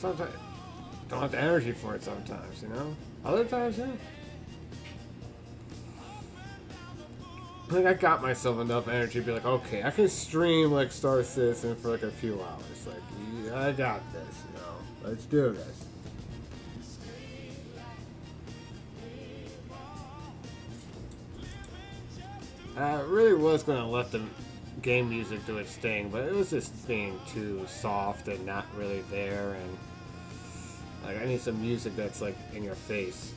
sometimes don't have the energy for it sometimes, Other times, yeah. Like, I got myself enough energy to be like, okay, I can stream, like, Star Citizen for, like, a few hours. Like, yeah, I got this, Let's do this. I really was going to let the game music do its thing, but it was just being too soft and not really there, and, like, I need some music that's, like, in your face.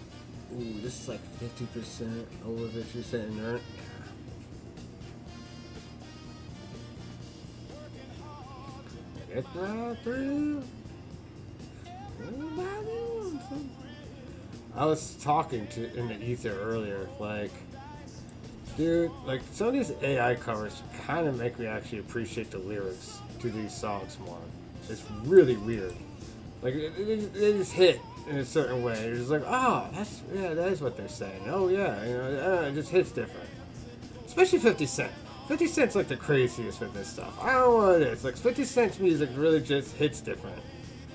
Ooh, this is, like, 50%, over 50% inert. It's not true. I was talking to in the ether earlier, like, dude, like some of these AI covers kind of make me actually appreciate the lyrics to these songs more. It's really weird. Like they just hit in a certain way. It's just like, oh, that is what they're saying. Oh yeah, it just hits different. Especially 50 Cent. 50 Cent's like the craziest with this stuff. I don't know what it is. Like 50 Cent's music really just hits different.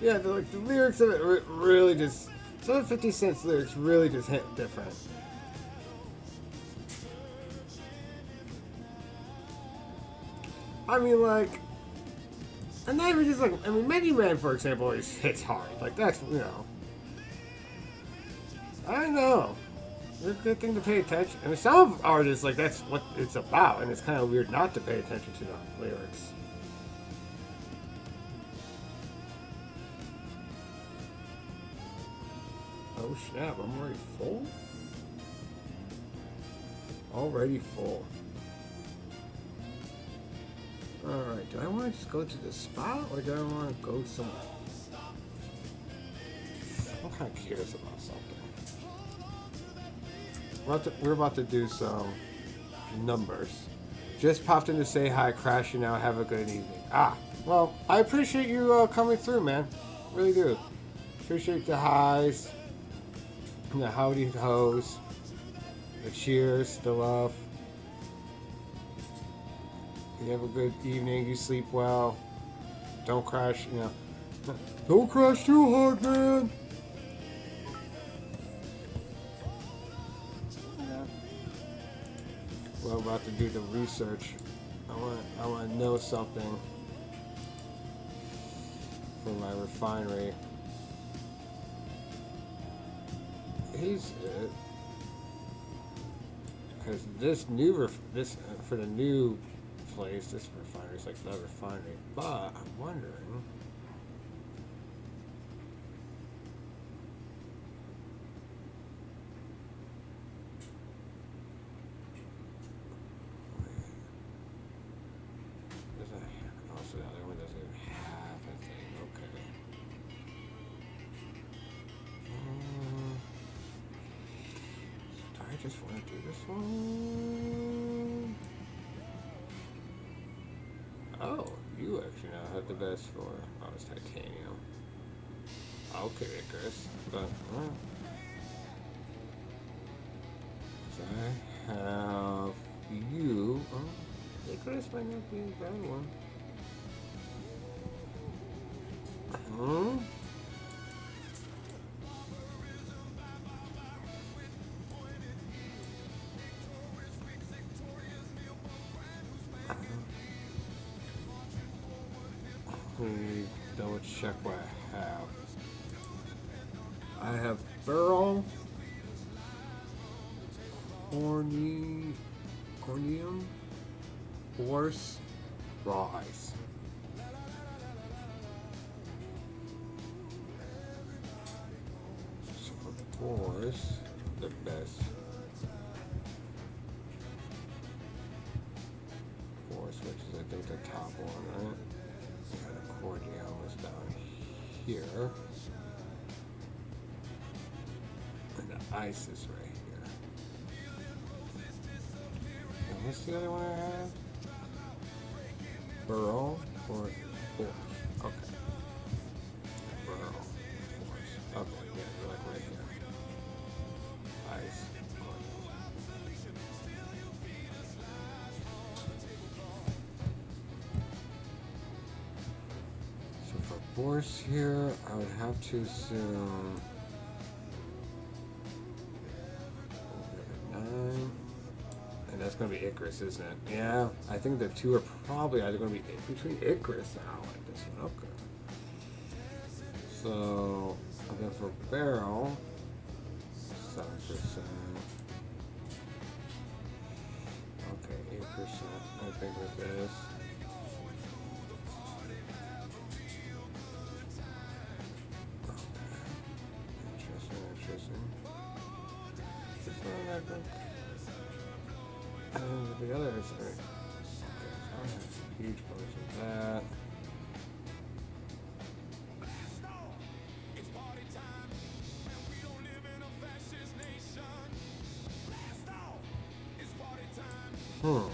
Yeah, the lyrics of it really just. Some of 50 Cent's lyrics really just hit different. I mean, like. And not even just like. I mean, Many Men, for example, hits hard. Like, that's, I know. It's a good thing to pay attention. I mean, some artists, like, that's what it's about, and it's kind of weird not to pay attention to the lyrics. Oh snap, I'm already full? Already full. Alright, do I want to just go to the spot, or do I want to go somewhere? I'm kind of curious about something. We're about to do some numbers. Just popped in to say hi, Crash, you now have a good evening. Well, I appreciate you coming through, man. Really do. Appreciate the highs, the howdy hoes, the cheers, the love. You have a good evening, you sleep well. Don't crash, Don't crash too hard, man. We're about to do the research. I want to know something for my refinery. He's it. Because this for the new place, this refinery is like the refinery. But I'm wondering. Also, the other one doesn't even have a thing. Okay. Do I just want to do this one? Oh, you actually now have the best for. Oh, it's titanium. Okay, Chris. But, so I have you. Oh, Icarus might not be a bad one. Let me double check what I have. I have Burl, Cornium, Horse, Raw Ice. So of course, the best. Force, which is I think the top one, right? The accordion is down here. And the ice is right here. And what's the other one I have? Burrow or Force? Okay. Burrow. Force. Okay, yeah, they're like right here. Ice. So for Force here, I would have to assume 9. And that's going to be Icarus, isn't it? Yeah, I think the two are probably either going to be between Icarus and Allied, this one. Okay. So, and then for Barrel, 7%. Okay, 8%, I think with this. Okay. Interesting. This one, I think. And the other is right. Okay, so I have a huge portion of that. Hmm.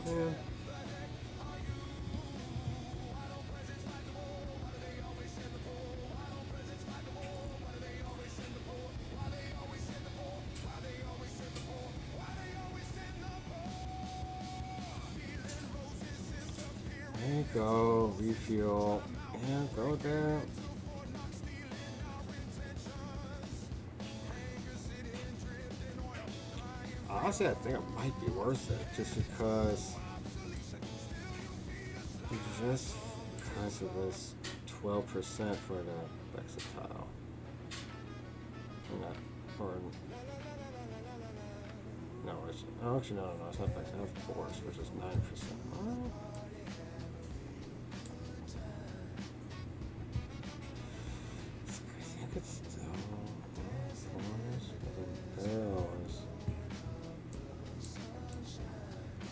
Yeah. There you go. Refuel. Yeah, go there. Honestly, I think it might be worth it just because of this 12% for the Vexatile. Not, or no, it's oh, actually no, it's not Vexatile. It's Force, which is 9%. I think it's still Force, but then Barrels.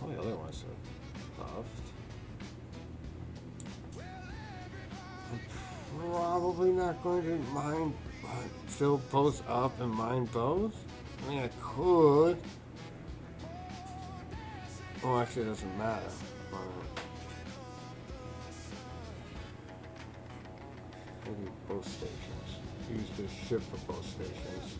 All the other ones are buffed. I'm probably not going to mind fill both up and mine both. I mean, I could. Well, actually, it doesn't matter. Maybe both stations. Use this ship for both stations.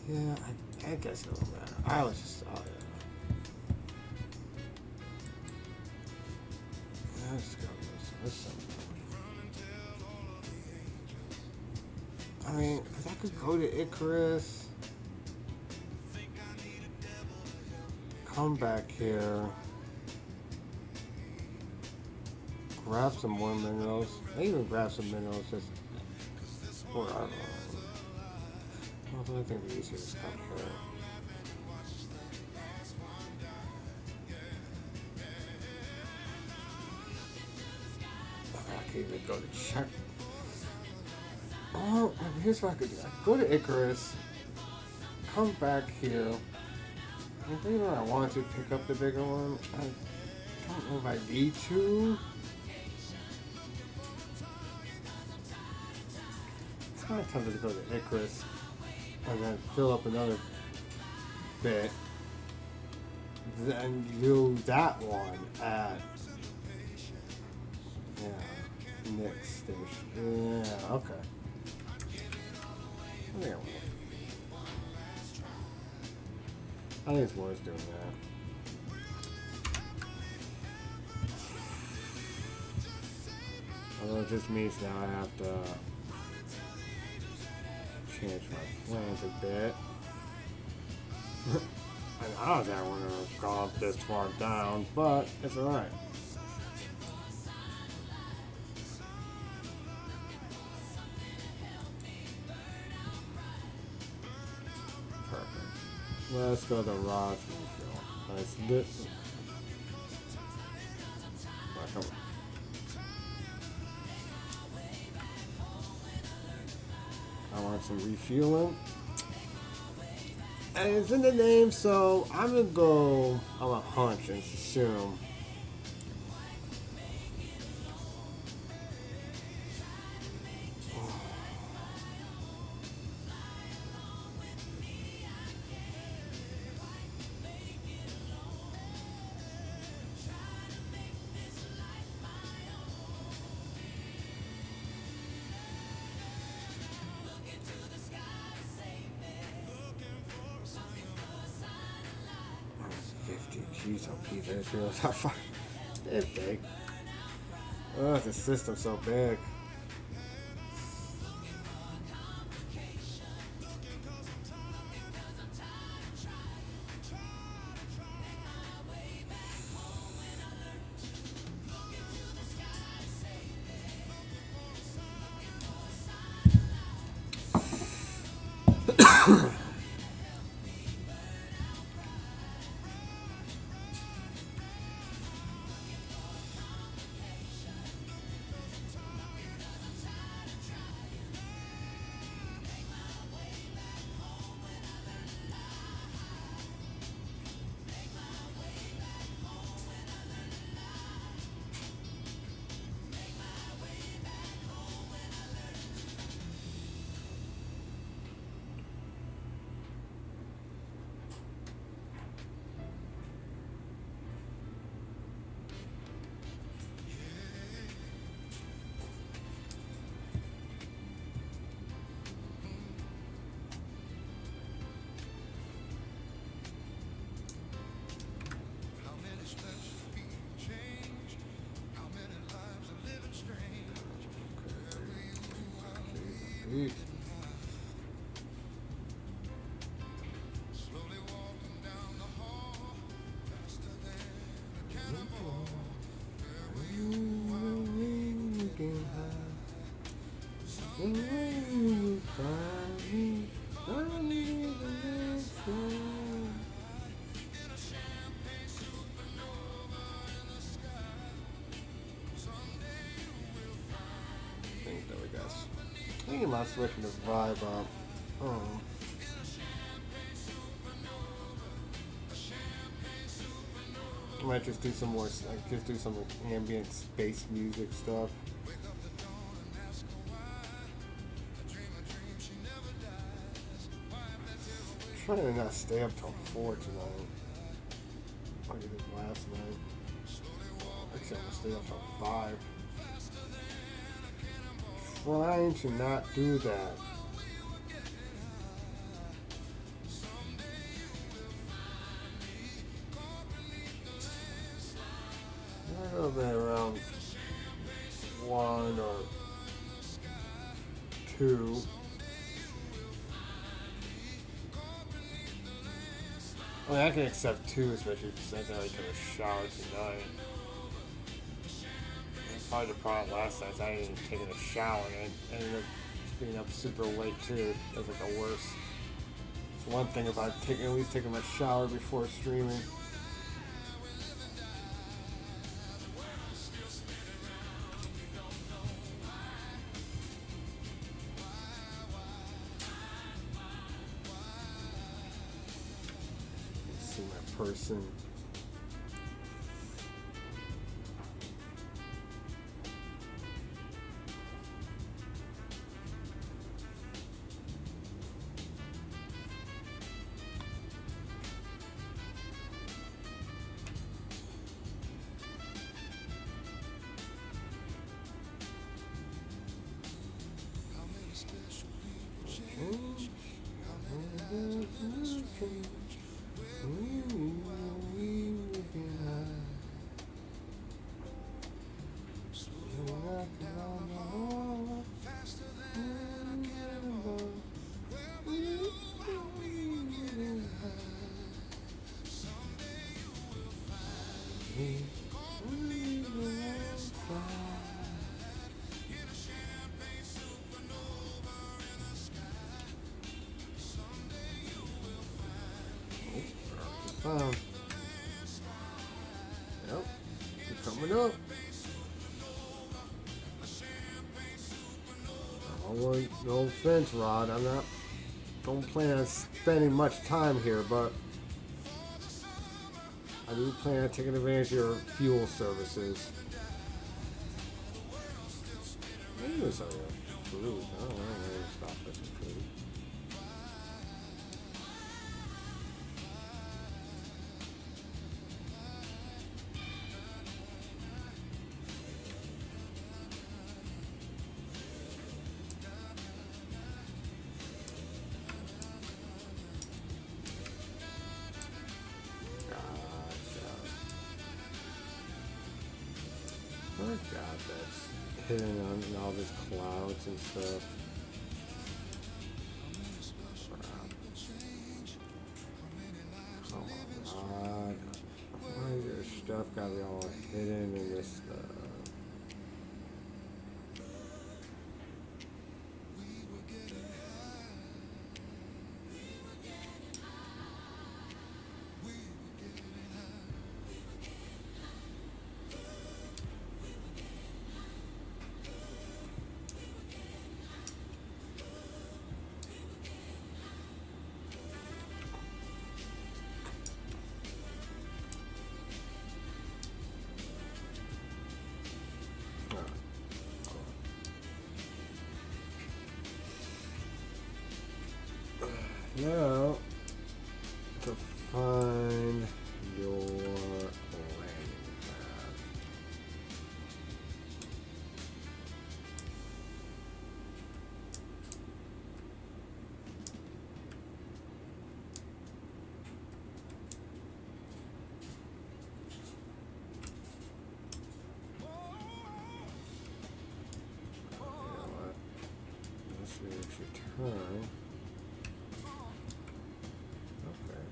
Yeah, I guess it don't matter. I was just, oh yeah. Let's go. Listen. I mean, because I could go to Icarus, come back here, grab some more minerals. I even grab some minerals just, or I don't know. Although I think the easiest is come here. I could even go to check. Oh, here's what I could do. I could go to Icarus, come back here. I think I want to pick up the bigger one. I don't know if I need to. It's kind of tempted to go to Icarus and then fill up another bit. Then do that one at next station. Yeah, okay. There we go. I think it's worth doing that. Although it just means now I have to change my plans a bit. And I don't think I want to have gone this far down, but it's alright. Let's go to Raj refill. Nice lit. Come on. I want some refueling. And it's in the name, so I'm gonna go on a hunch and assume. Jeez, oh, Pete, it feels how far. It's big. Oh, the system's so big. How many special people change? How many lives are living strange? Wherever you are Eat. slowly walking down the hall, faster than a cannonball. Wherever you in a champagne supernova in the sky. Someday you will I think that we got. I think you might switching the vibe up. Oh. I might just do some more, like, just do some ambient space music stuff. wake up the dawn and ask her why. A dream she never dies. Wipe that tear away. I'm trying to not stay up till 4 tonight. Like I did last night. Actually, I'm gonna stay up till 5. Trying to not do that. I don't know, around 1 or 2. I mean, I can accept 2, especially since I took a shower tonight. Probably the problem last night is I didn't even take a shower and I ended up being up super late too. That was like the worst. It's one thing about at least taking my shower before streaming. Let's see my person. How many special people change? How many lives are living strange? Wherever you are, slowly walking down the hall, faster than a cannonball. Wherever you are, we will get high. Someday you will find me caught beneath the landslide in a champagne supernova in the sky. Someday you will find Found. Yep. It's coming up. Oh, no offense, Rod. Don't plan on spending much time here, but I do plan on taking advantage of your fuel services. Maybe there's some food. I don't know. I'm gonna stop at some food. Oh my god, that's hidden on all these clouds and stuff. Oh my god. Why is your stuff gotta be all hidden in this stuff? now to find your landing pad. You know what? This is your turn. Okay.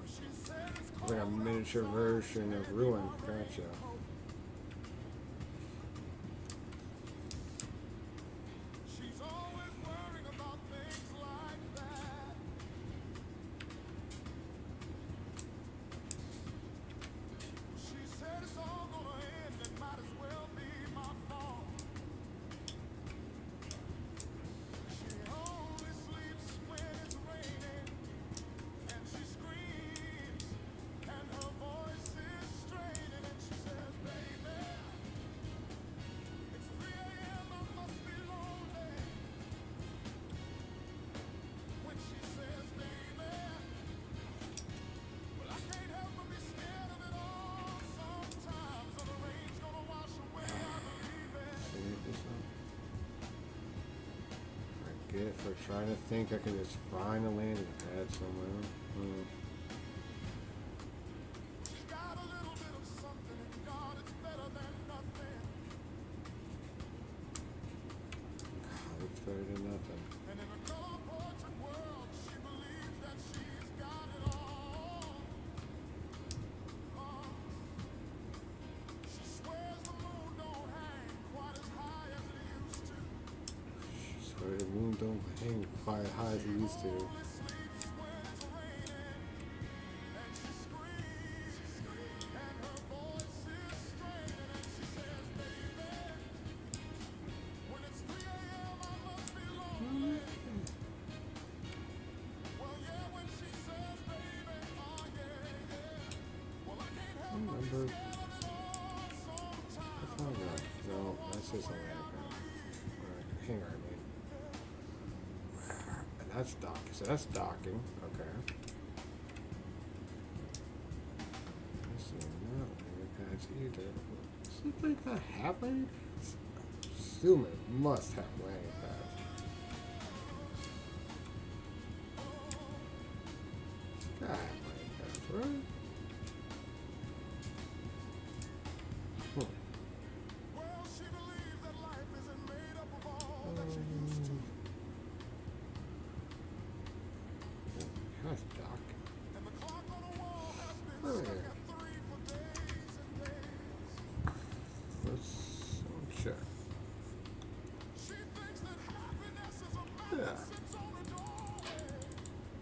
It's like a miniature version of Ruin. Gotcha. She's always worrying about things like that. She said it's all gonna end and might as well be my fault. She only sleeps when it's raining, and she screams, and her voice is straining, and she says, baby, it's 3 a.m., I must be lonely. When she says, baby, well, I can't help but be scared of it all sometimes. And the rain's gonna wash away, I believe it. See this one? I get it for trying to think I can just find a landing pad somewhere. She's got a little bit of something, and God, it's better than nothing. God, it's better than nothing. And in a color portrait world, she believes that she's got it all. She swears the moon don't hang quite as high as it used to. Swear the moon don't hang quite high as it used to. Only sleeps when it's raining, and she screams, and her voice is straining, and she says, baby, when it's 3 a.m., I must be lonely. Well, yeah, when she says, baby, oh, yeah. Well, I can't help but be Remember? scared of it all sometimes. Oh no, no, that's just a landing pad. Alright, hang on, man. And that's docking. So that's docking. Okay. Let's see, not landing pads either. Does it like not have landing pads? I assume it must have landing pads. It's gotta have landing pads, right? Well, she believes that life isn't made up of all that she used to. That's docking. And the clock on the wall has been Oh, stuck yeah. at 3 for days and days. Let's check. She thinks that happiness is a man Yeah. that sits on a doorway.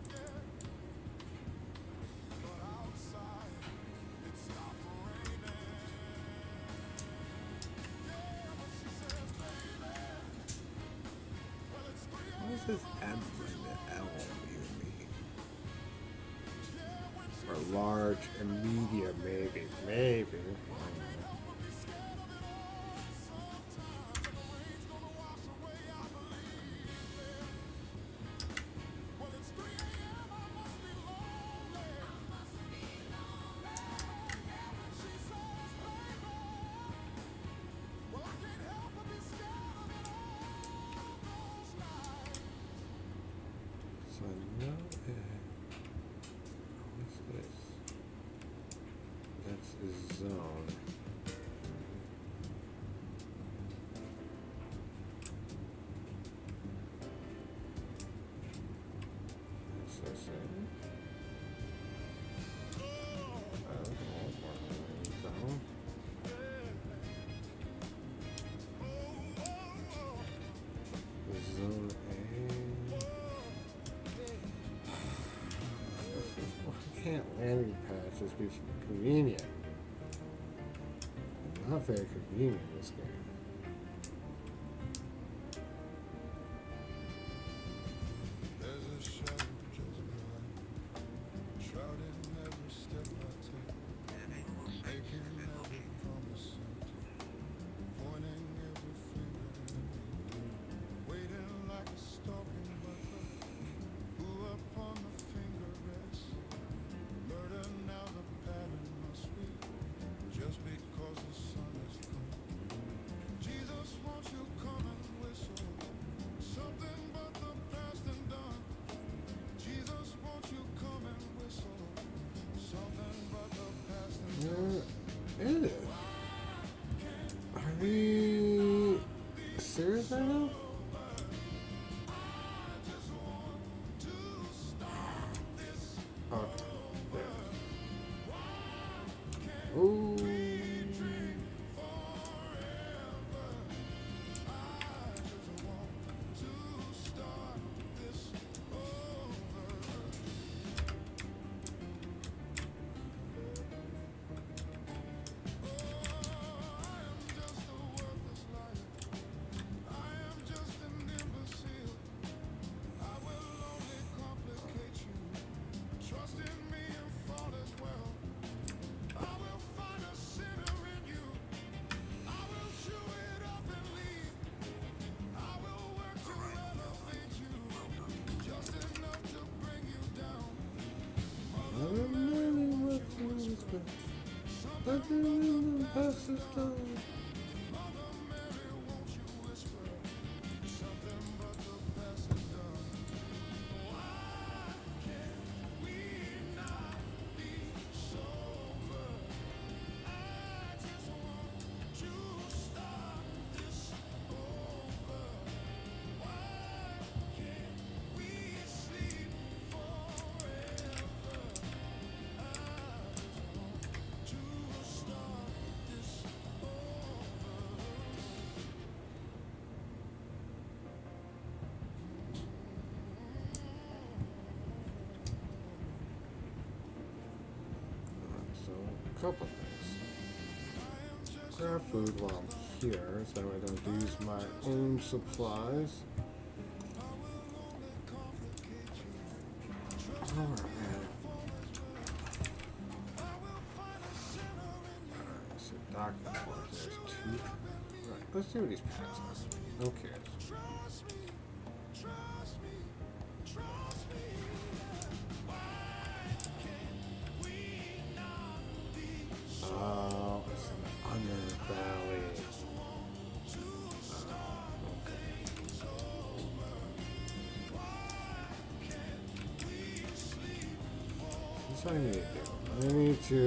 Yeah. But outside, it stopped raining. Yeah, but she says, baby, well, it's 3 What does this M and the L even mean? yeah, when she Or large and medium, maybe. Maybe. I don't know. help but be scared of it all sometimes. And the rain's gonna wash away, I believe it. Well, it's 3 a.m., I must be lonely. Yeah, when she says, baby, well, I can't help but be scared of it all those nights. So no, what's this? That's a zone. What's this? Zone. Zone A. Why can't landing pads just be convenient? Not very convenient in this game. There's a shadow just behind, shrouding every step I take, making every promise empty, pointing every finger at me, waiting like a stalking butler, this right now? Okay. There. Ooh. So, a couple things. Grab food while I'm here, so I don't use my own supplies. Alright. So doctor forms, there's two. Right, let's see what these packs are. Who cares? Oh, it's an underbelly. That's what I need to do. I need to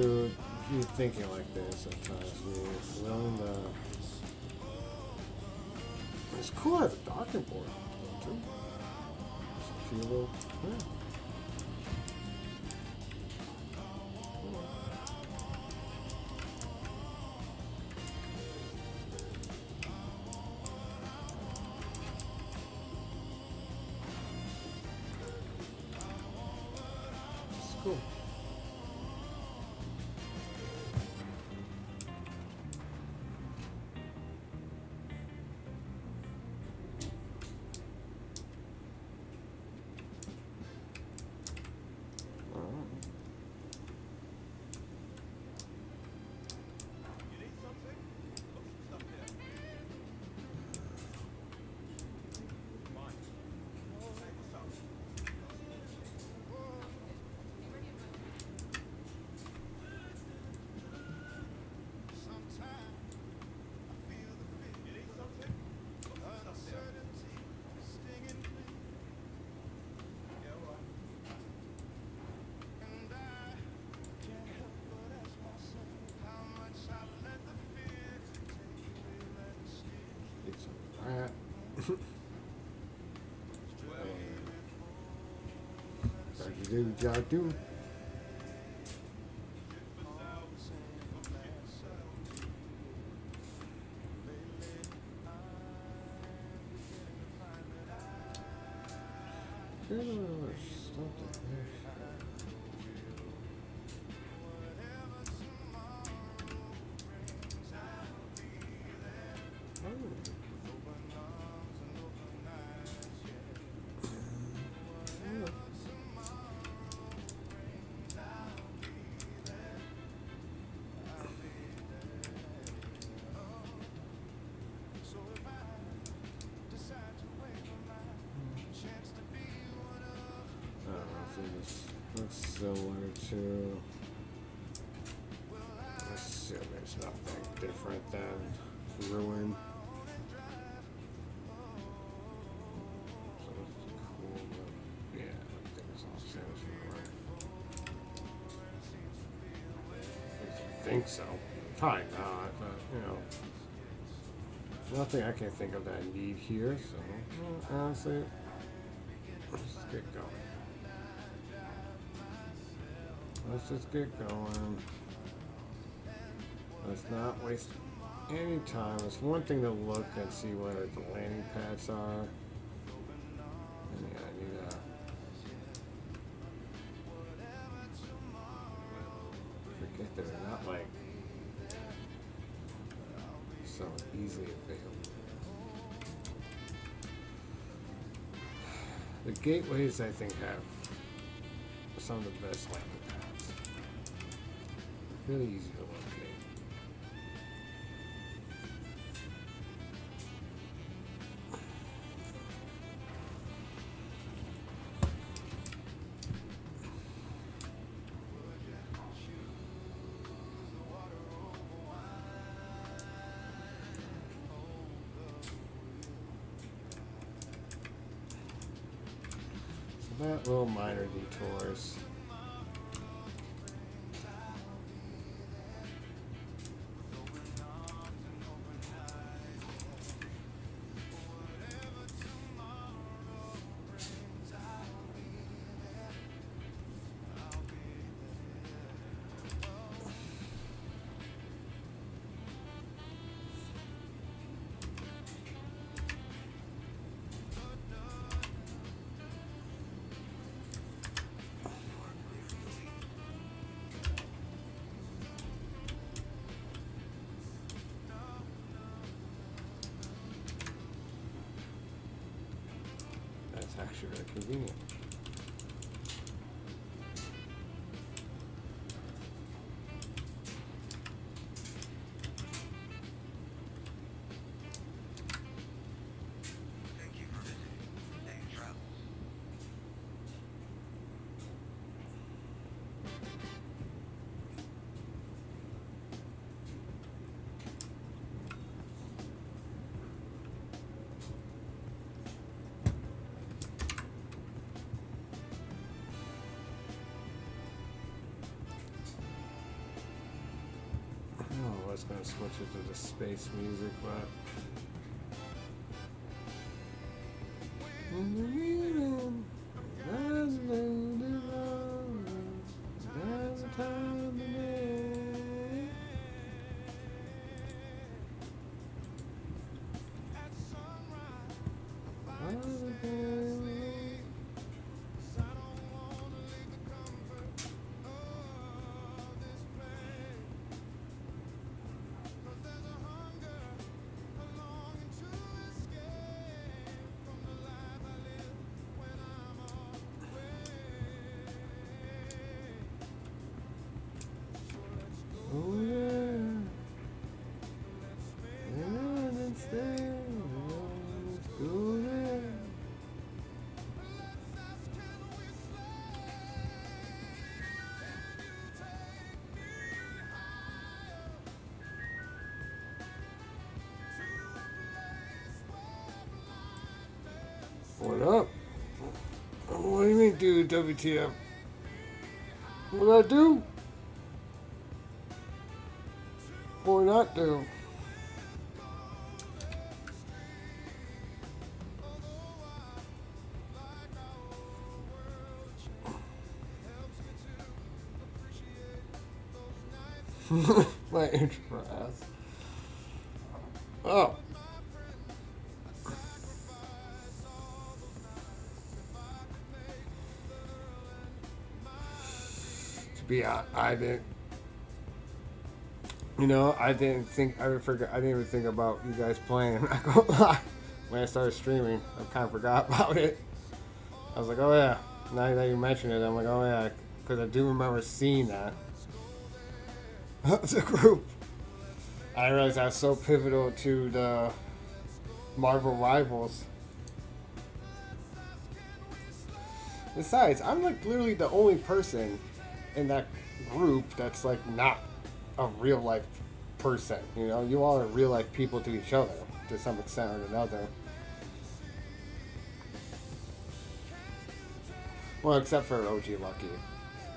be thinking like this at times. We're willing to. It's cool to have a docking board, too. Just a few little. Yeah. It's cool. Get some of that. Gotta do what you gotta do. Something there. This looks similar to. I assume there's nothing different than Ruin. So it's cool, but yeah, I think it's all the same as Ruin. I think so. Probably not, but you know. Nothing I can think of that I need here, so honestly, let's just get going. Let's just get going. Let's not waste any time. It's one thing to look and see where the landing pads are. And yeah, I need to forget that they're not like so easily available. The gateways, I think, have some of the best landing pads. Really easy to locate. So that little minor detours. That's actually really convenient. Thank you for visiting Dave Travels. Oh, I was gonna switch it to the space music, but oh yeah, and instead, let's go there. What up? What do you mean, dude? WTF? What I do? Or not do? My intro ass. Oh. To be honest, I didn't. You know, I didn't think I would forget. I didn't even think about you guys playing. I'm not gonna lie. When I started streaming, I kind of forgot about it. I was like, oh yeah. Now that you mention it, I'm like, oh yeah, because I do remember seeing that. The group. I realized I was so pivotal to the Marvel Rivals. Besides, I'm like literally the only person in that group that's like not a real life person. You know, you all are real life people to each other to some extent or another. Well, except for OG Lucky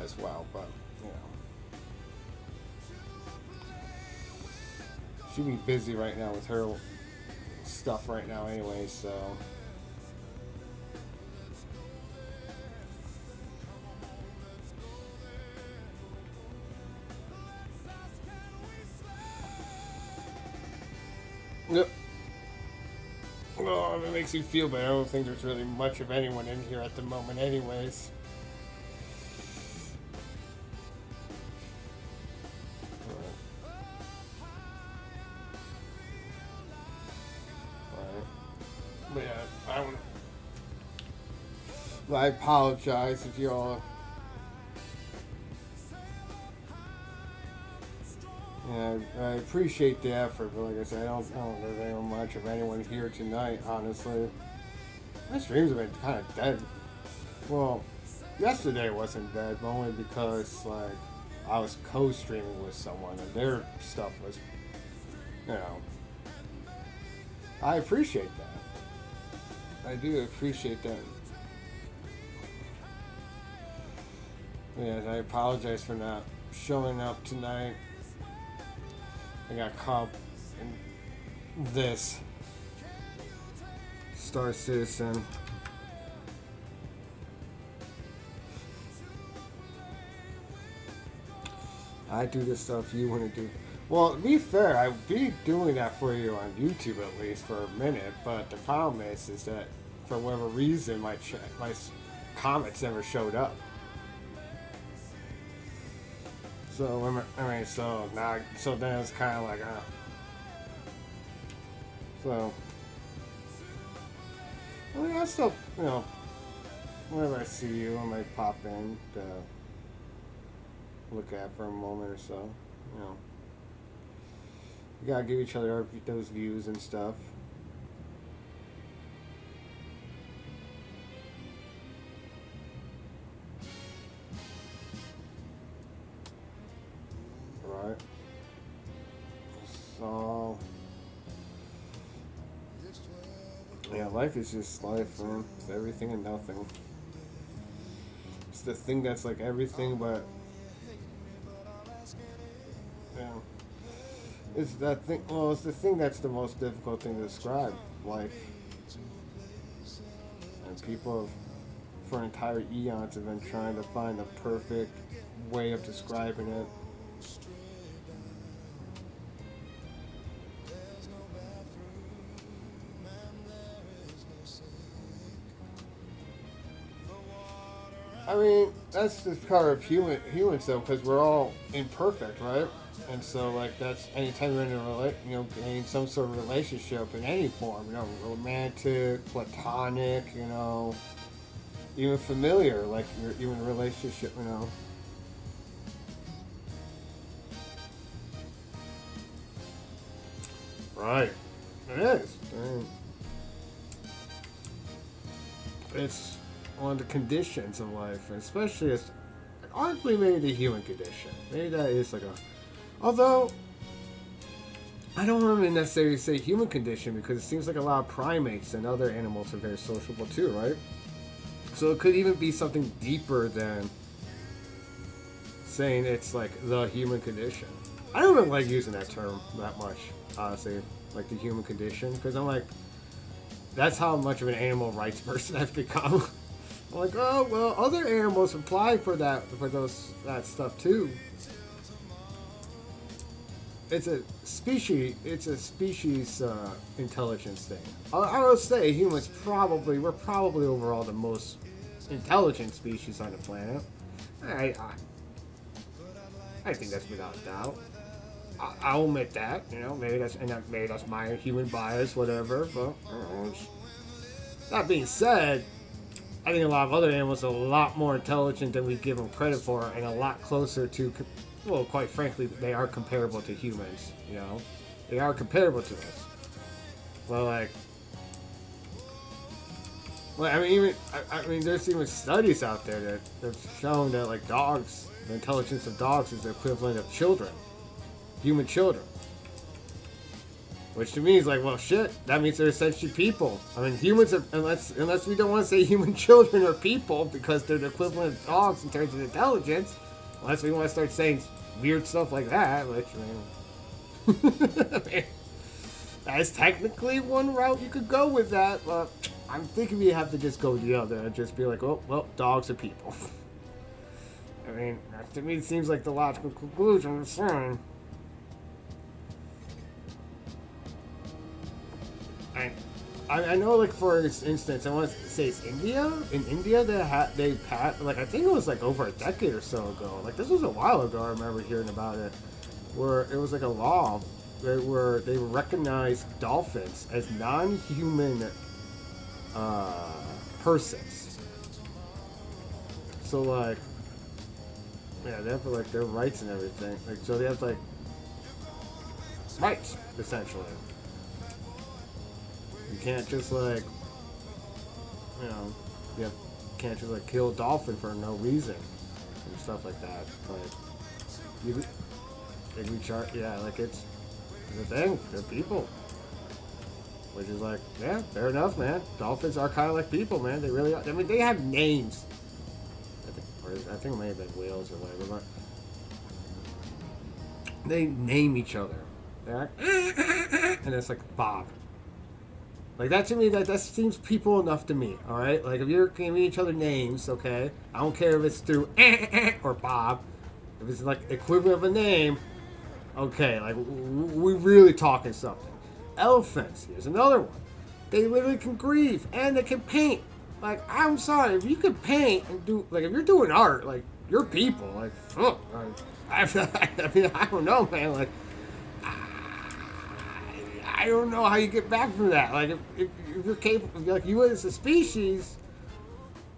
as well, but you know. She'd be busy right now with her stuff right now anyway, so. Yep. Well, if it makes you feel better, I don't think there's really much of anyone in here at the moment anyways. But yeah, I don't. I apologize if y'all. Yeah, I appreciate the effort, but like I said, I don't know very much of anyone here tonight, honestly. My streams have been kind of dead. Well, yesterday wasn't dead, but only because, like, I was co-streaming with someone and their stuff was, you know. I appreciate that. I do appreciate that. Yes, I apologize for not showing up tonight. I got caught in this. Star Citizen. I do the stuff you want to do. Well, to be fair, I'd be doing that for you on YouTube at least for a minute, but the problem is that for whatever reason my comments never showed up. So I mean, so now, so then it's kind of like, so. I mean, I still, you know, whenever I see you, I might pop in to look at for a moment or so. You know, we gotta give each other those views and stuff. Right. So, yeah, life is just life, man. It's everything and nothing. It's the thing that's like everything, but yeah, it's that thing. Well, it's the thing that's the most difficult thing to describe. Life, and people for entire eons have been trying to find the perfect way of describing it. I mean, that's the power of humans though, because we're all imperfect, right? And so, like, that's anytime you're in a in some sort of relationship in any form, romantic, platonic, even familiar, like you're even a relationship, Right. It is. I mean, it's one of the conditions of life, and especially it's arguably maybe the human condition. Maybe that is like a. Although I don't want to necessarily say human condition because it seems like a lot of primates and other animals are very sociable too, right? So it could even be something deeper than saying it's like the human condition. I don't really like using that term that much, honestly, like the human condition, because I'm like, that's how much of an animal rights person I've become. I'm like, oh well, other animals apply for that stuff too. It's a species intelligence thing. I would say humans we're probably overall the most intelligent species on the planet. I think that's without a doubt. I'll admit that, maybe that's my human bias, whatever. But that being said, I think a lot of other animals are a lot more intelligent than we give them credit for, and a lot closer to. Well, quite frankly, they are comparable to humans. They are comparable to us. Well, I mean, there's even studies out there that have shown that like dogs, the intelligence of dogs is the equivalent of children. Human children. Which to me is like, well, shit. That means they're essentially people. I mean, humans are, unless we don't want to say human children are people because they're the equivalent of dogs in terms of intelligence. Unless we want to start saying weird stuff like that, which That's technically one route you could go with that, but I'm thinking we have to just go the other and just be like, oh, well, dogs are people. I mean, that to me it seems like the logical conclusion of the saying. I know, like, for instance, I want to say it's India. In India, like, I think it was like over a decade or so ago. Like, this was a while ago. I remember hearing about it, where it was like a law where they recognized dolphins as non-human persons. So, like, yeah, they have like their rights and everything. Like, so they have like rights essentially. You can't just like, you know, you can't just like kill a dolphin for no reason and stuff like that. Like, yeah, like it's a thing. They're people, which is like, yeah, fair enough, man. Dolphins are kind of like people, man. They really are. I mean, they have names. I think it may have been whales or whatever, but they name each other. They're like, and it's like Bob. Like, that to me, that seems people enough to me, alright? Like, if you're giving each other names, okay? I don't care if it's through or Bob. If it's, like, equivalent of a name, okay, like, we're really talking something. Elephants, here's another one. They literally can grieve, and they can paint. Like, I'm sorry, if you could paint and do, like, if you're doing art, like, you're people. Like, fuck. I mean, I don't know, man. Like, I don't know how you get back from that. Like, if you're capable, like, you as a species,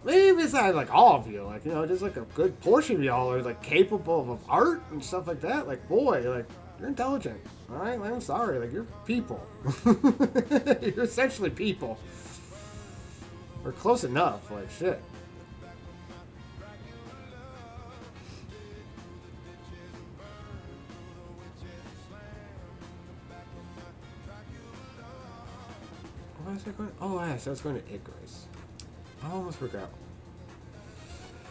maybe it's not like all of you, like, you know, just like a good portion of y'all are like capable of art and stuff like that. Like, boy, like, you're intelligent. All right, like, I'm sorry, like, you're people. You're essentially people. Or close enough, like, shit. Where was I going? Oh, yes, I was going to Icarus. I almost forgot.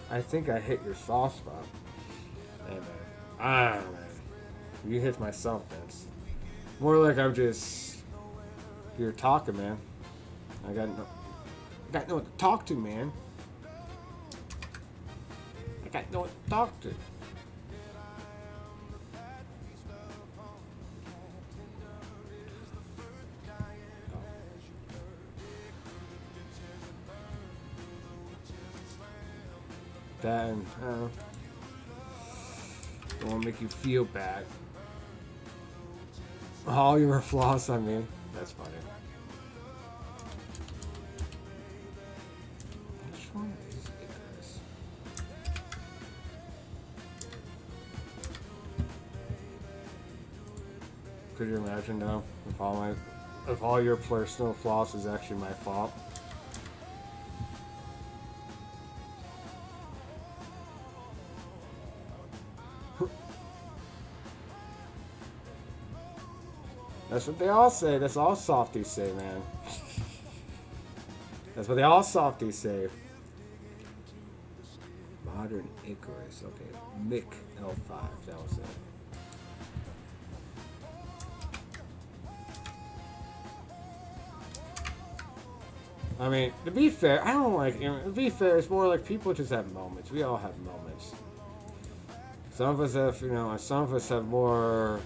I think I hit your soft spot. Hey, man. Man. You hit my soft dance. More like I'm just... You're talking, man. I got no one to talk to, man. I got no one to talk to. That and don't want to make you feel bad. All your flaws, I mean. That's funny. Which one is Icarus? Could you imagine though if all your personal flaws is actually my fault? That's what they all say. That's all softies say, man. That's what they all softies say. Modern Icarus. Okay. Mick L5. That was it. I mean, to be fair, I don't like... You know, to be fair, it's more like people just have moments. We all have moments. Some of us have, you know, some of us have more...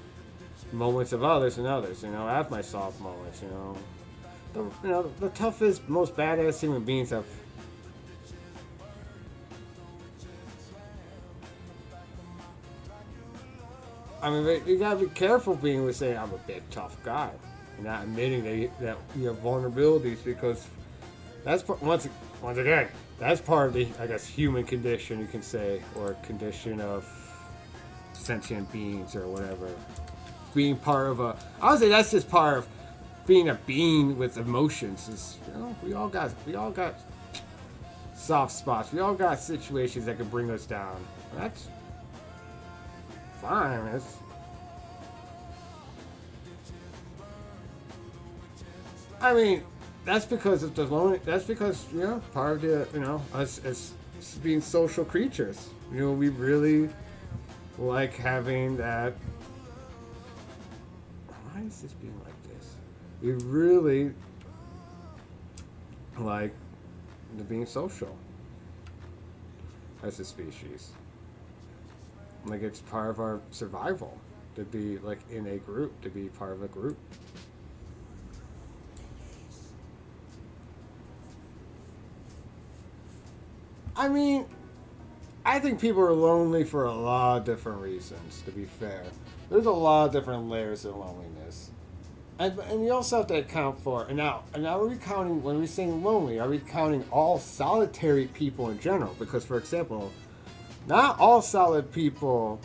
moments of others and others, you know. I have my soft moments, you know. The toughest, most badass human beings have. I mean, you gotta be careful being with saying I'm a big tough guy, and not admitting that you have vulnerabilities, because that's once again that's part of the, I guess, human condition, you can say, or condition of sentient beings or whatever. Being part of a, I would say that's just part of being a being with emotions. Is, you know, we all got soft spots. We all got situations that can bring us down. That's fine. I mean, that's because of the lonely. That's because, you know, part of the, you know, us as being social creatures. You know, we really like having that. Why is this being like this? We really like being social as a species. Like it's part of our survival to be like in a group, to be part of a group. I mean, I think people are lonely for a lot of different reasons, to be fair. There's a lot of different layers of loneliness. And you also have to account for, and now are we counting, when we say lonely, are we counting all solitary people in general? Because, for example, not all solid people,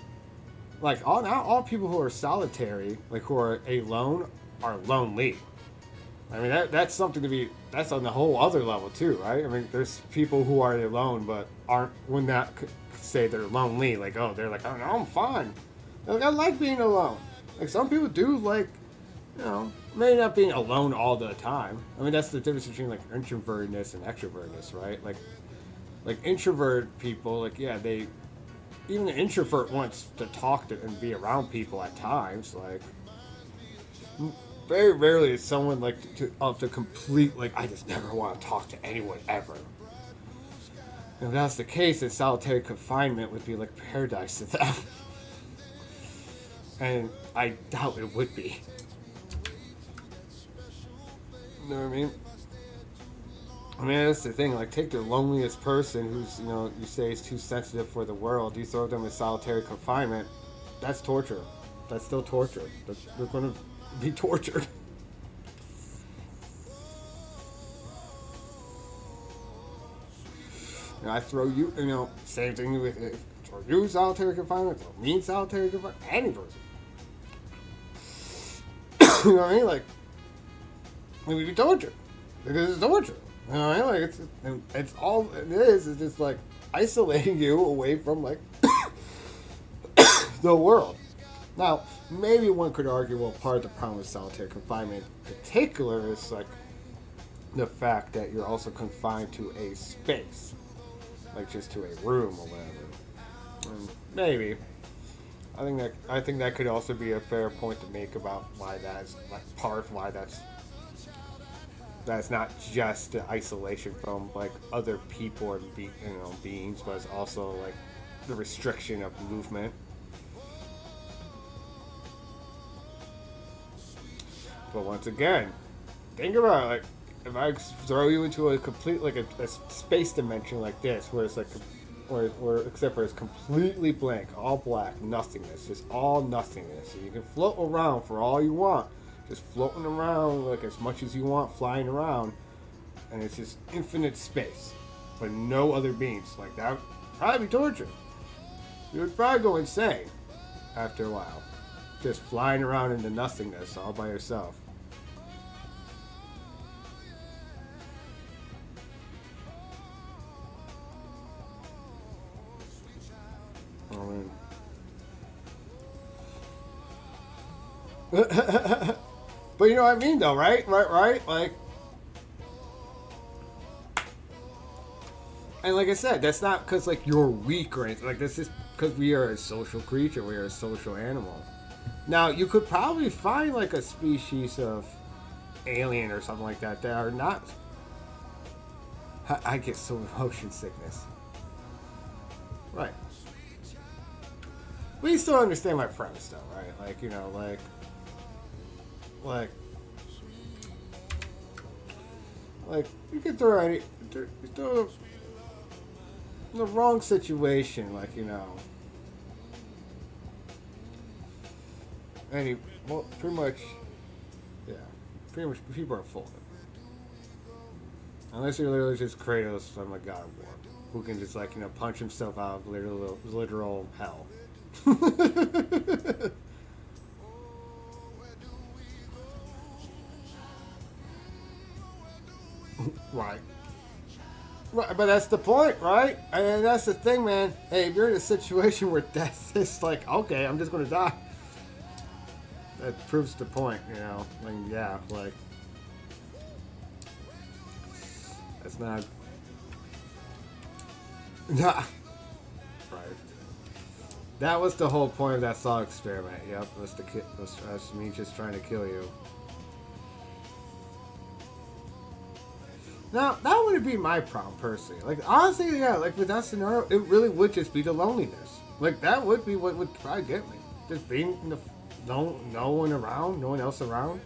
not all people who are solitary, like who are alone, are lonely. I mean, that's something to be, that's on the whole other level too, right? I mean, there's people who are alone but would not say they're lonely. Like, oh, they're like, oh no, I'm fine. They're like, I like being alone. Like, some people do like, maybe not being alone all the time. I mean, that's the difference between like introvertedness and extrovertedness, right? Like introvert people, like, yeah, even an introvert wants to talk to and be around people at times. Like, very rarely is someone like to complete, like, I just never want to talk to anyone ever. And if that's the case, then solitary confinement would be like paradise to them. And I doubt it would be. You know what I mean? I mean, that's the thing. Like, take the loneliest person who's, you say is too sensitive for the world. You throw them in solitary confinement. That's torture. That's still torture. They're going to be tortured. I throw you, same thing with, throw you solitary confinement, throw me solitary confinement, any person. You know what I mean? Like, we'd be tortured. Because it's torture. You know what I mean? Like, it's all it is just like isolating you away from, like, the world. Now, maybe one could argue, well, part of the problem with solitary confinement in particular is, like, the fact that you're also confined to a space. Like, just to a room or whatever. And maybe. I think that could also be a fair point to make about why that's, like, part of why that's not just the isolation from, like, other people or beings, but it's also, like, the restriction of movement. But once again, think about it, like, if I throw you into a complete, like, a space dimension like this, where it's like, where except for it's completely blank, all black, nothingness, just all nothingness. So you can float around for all you want, just floating around like as much as you want, flying around, and it's just infinite space, but no other beings. Like, that would probably be torture. You would probably go insane after a while, just flying around into nothingness all by yourself. I mean, but you know what I mean, though, right? Right? Like, and like I said, that's not because, like, you're weak or anything. Like, that's just because we are a social creature. We are a social animal. Now, you could probably find, like, a species of alien or something like that are not. I get so motion sickness. Right. But you still understand my premise, though, right? Like, like you can throw in the wrong situation, like, pretty much people are full. Unless you're literally just Kratos from a God of War, who can just, like, punch himself out of literal hell. Right. Right, but that's the point, right? And that's the thing, man. Hey, if you're in a situation where death is like, okay, I'm just gonna die, that proves the point, Like, yeah, like, that's not. Nah. Right. That was the whole point of that thought experiment. Yep, was me just trying to kill you. Now, that wouldn't be my problem, personally. Like, honestly, yeah, like, with that scenario, it really would just be the loneliness. Like, that would be what would probably get me. Just being in the, no one around, no one else around.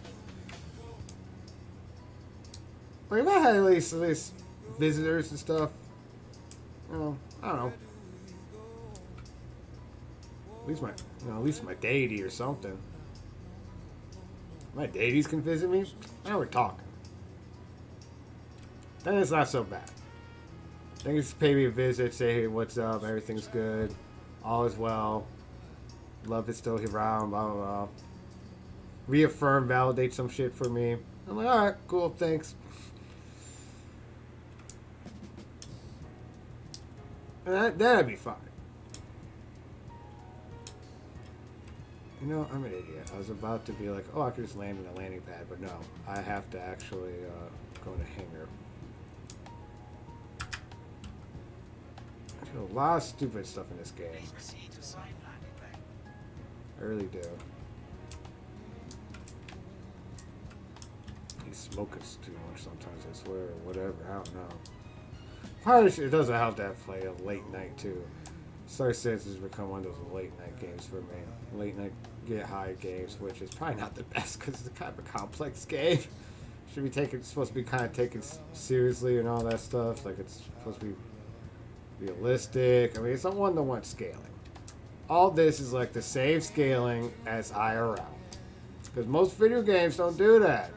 Like, if I had at least visitors and stuff, you know, I don't know. At least my deity or something. My deities can visit me. Now we're talking. Then it's not so bad. They can just pay me a visit, say, hey, what's up? Everything's good. All is well. Love is still around, blah, blah, blah. Reaffirm, validate some shit for me. I'm like, alright, cool, thanks. And that'd be fine. You know, I'm an idiot. I was about to be like, oh, I could just land in a landing pad, but no. I have to actually go in a hangar. I do a lot of stupid stuff in this game. Please proceed to sign landing bay. I really do. He's smoking too much sometimes, I swear, or whatever. I don't know. Probably it doesn't help to play a late night, too. Star Citizen has become one of those late night games for me. Late night get high games, which is probably not the best because it's kind of a complex game. Should be taken, it's supposed to be kind of taken seriously and all that stuff. Like it's supposed to be realistic. I mean, it's not one-to-one scaling. All this is like the same scaling as IRL. Because most video games don't do that.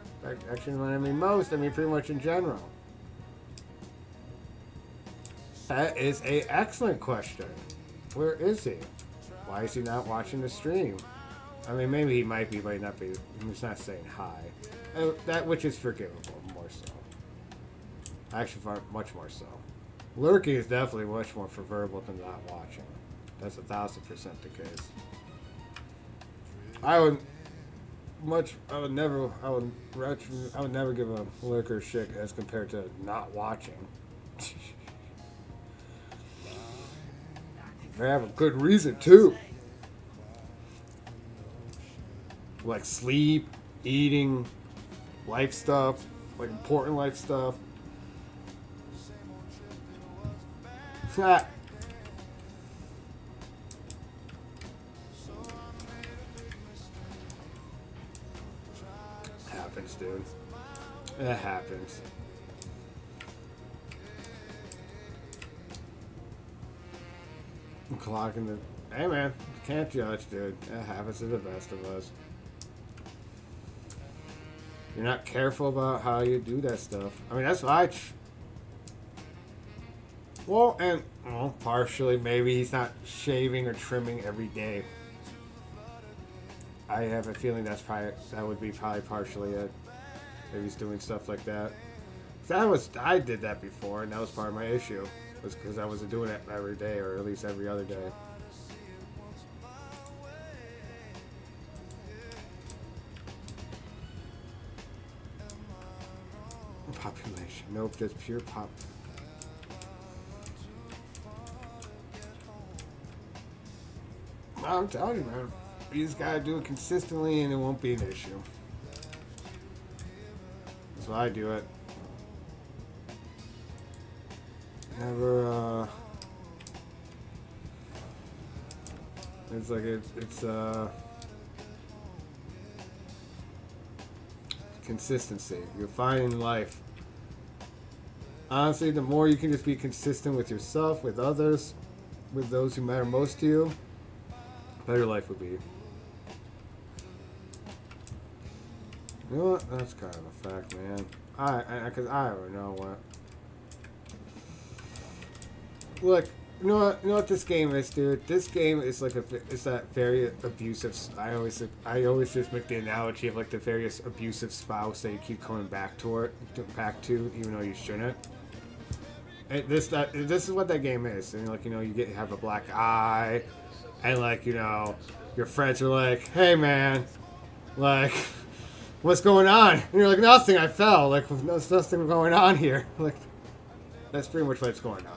Actually, when I mean most, I mean pretty much in general. That is an excellent question. Where is he? Why is he not watching the stream? I mean, maybe he might be, might not be. He's not saying hi. That which is forgivable, more so. Actually, much more so. Lurking is definitely much more preferable than not watching. That's 1000% the case. I would never give a lurker shit as compared to not watching. They have a good reason too. Like sleep, eating, life stuff, like important life stuff. Happens, dude. It happens. I'm clocking the... Hey, man. Can't judge, dude. It happens to the best of us. You're not careful about how you do that stuff. I mean, that's why well, and... Well, partially, maybe he's not shaving or trimming every day. I have a feeling that would be probably partially it. Maybe he's doing stuff like that. I did that before, and that was part of my issue. Was because I wasn't doing it every day, or at least every other day. Population. Nope, just pure pop. I'm telling you, man. You just gotta do it consistently and it won't be an issue. That's why I do it. Never, it's like, it's consistency. You're finding life. Honestly, the more you can just be consistent with yourself, with others, with those who matter most to you, better life would be. You know what? That's kind of a fact, man. Cause I don't know what. Look, you know what this game is, dude. This game is like it's that very abusive. I always just make the analogy of like the various abusive spouse that you keep coming back to, even though you shouldn't. This is what that game is, and like you have a black eye, and like your friends are like, hey man, like what's going on? And you're like, nothing. I fell. Like there's nothing going on here. Like that's pretty much what's going on.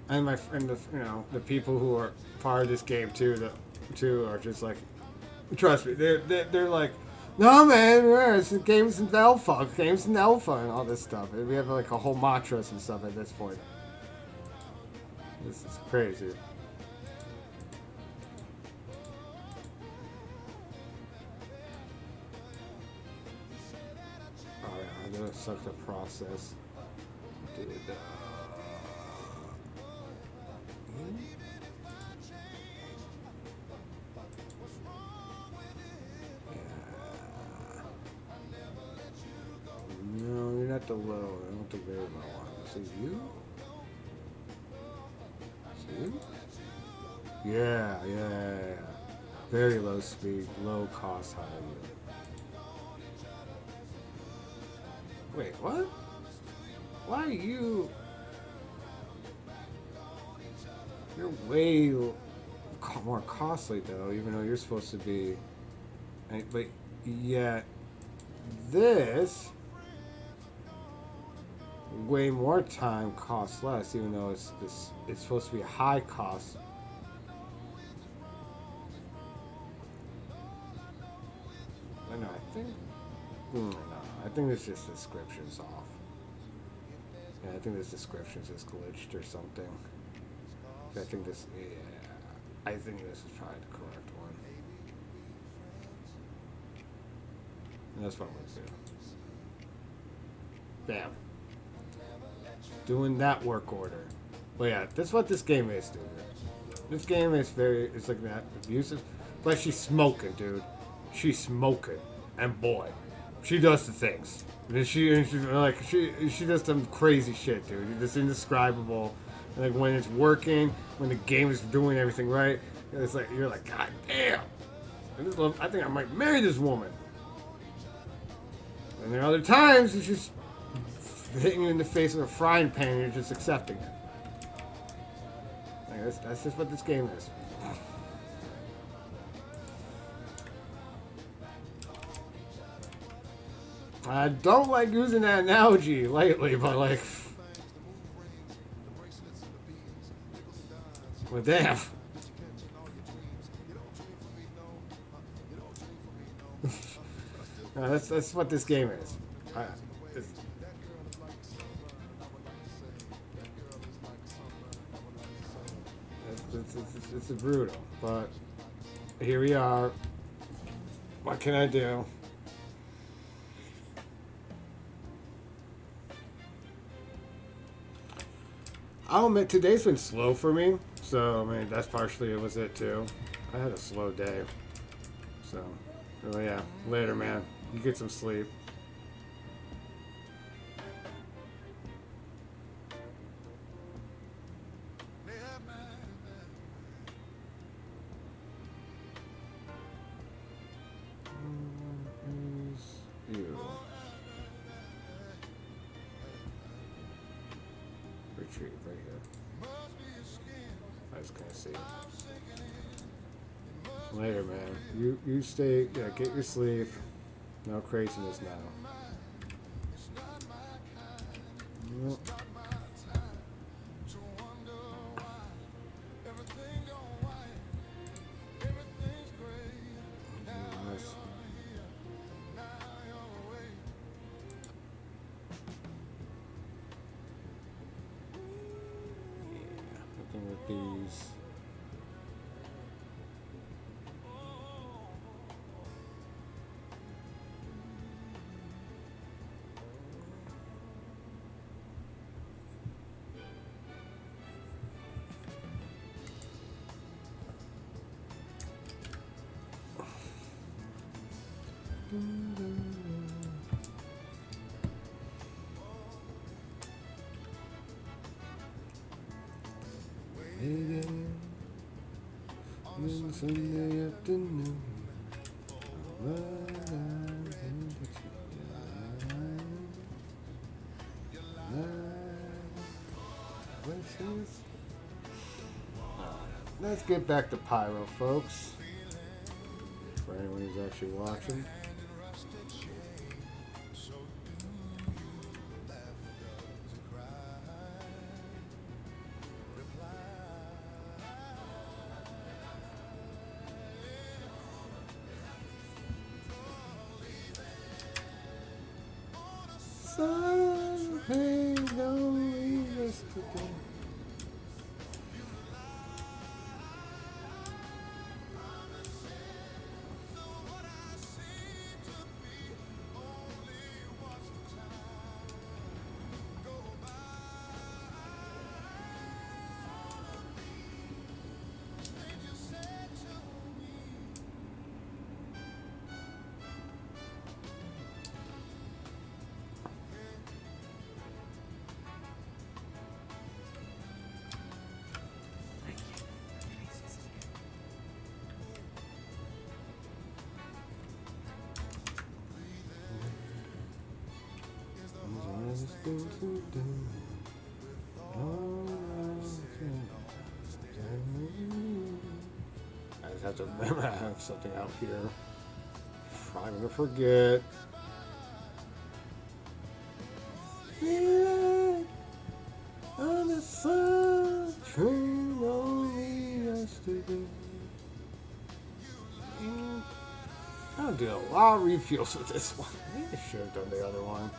And the people who are part of this game too, are just like, trust me, they're like, No, man, it's games in alpha, games in alpha, and all this stuff. We have like a whole mantras and stuff at this point. This is crazy. Oh yeah, I'm gonna suck the process, dude. No, you're not the low. I don't want the very low one. This is you? Is you? Yeah. Very low speed, low cost, high yield. Wait, what? Why are you? You're way more costly though, even though you're supposed to be. But yet, this way more time costs less, even though it's supposed to be a high cost. No, I think. No, I think it's just description's off. Yeah, I think this description's just glitched or something. I think this. Yeah, I think this is probably the correct one. And that's what I'm gonna do. Bam. Doing that work order. But yeah, that's what this game is, dude. This game is it's like that abusive. But she's smoking, dude. She's smoking. And boy, she does the things. And she does some crazy shit, dude. It's indescribable. And like when it's working, when the game is doing everything right, it's like you're like, God damn. I think I might marry this woman. And there are other times it's just hitting you in the face with a frying pan and you're just accepting it. Like that's just what this game is. I don't like using that analogy lately, but like, well, damn. No, that's what this game is. It's brutal, but here we are. What can I do? I'll admit today's been slow for me, so I mean that's partially was it too. I had a slow day, so yeah. Later, man. You get some sleep. You. Retreat right here. I just can't see. Later, man. You stay. Yeah, get your sleep. No craziness now. Yep. Nice. Looking at these. Sunday afternoon. Let's get back to Pyro, folks. For anyone who's actually watching. sun paid no yesterday. I just have to remember I have something out here. I'm gonna forget. Yeah, on the sun train only yesterday. I'll do a lot of refills with this one. I should have done the other one.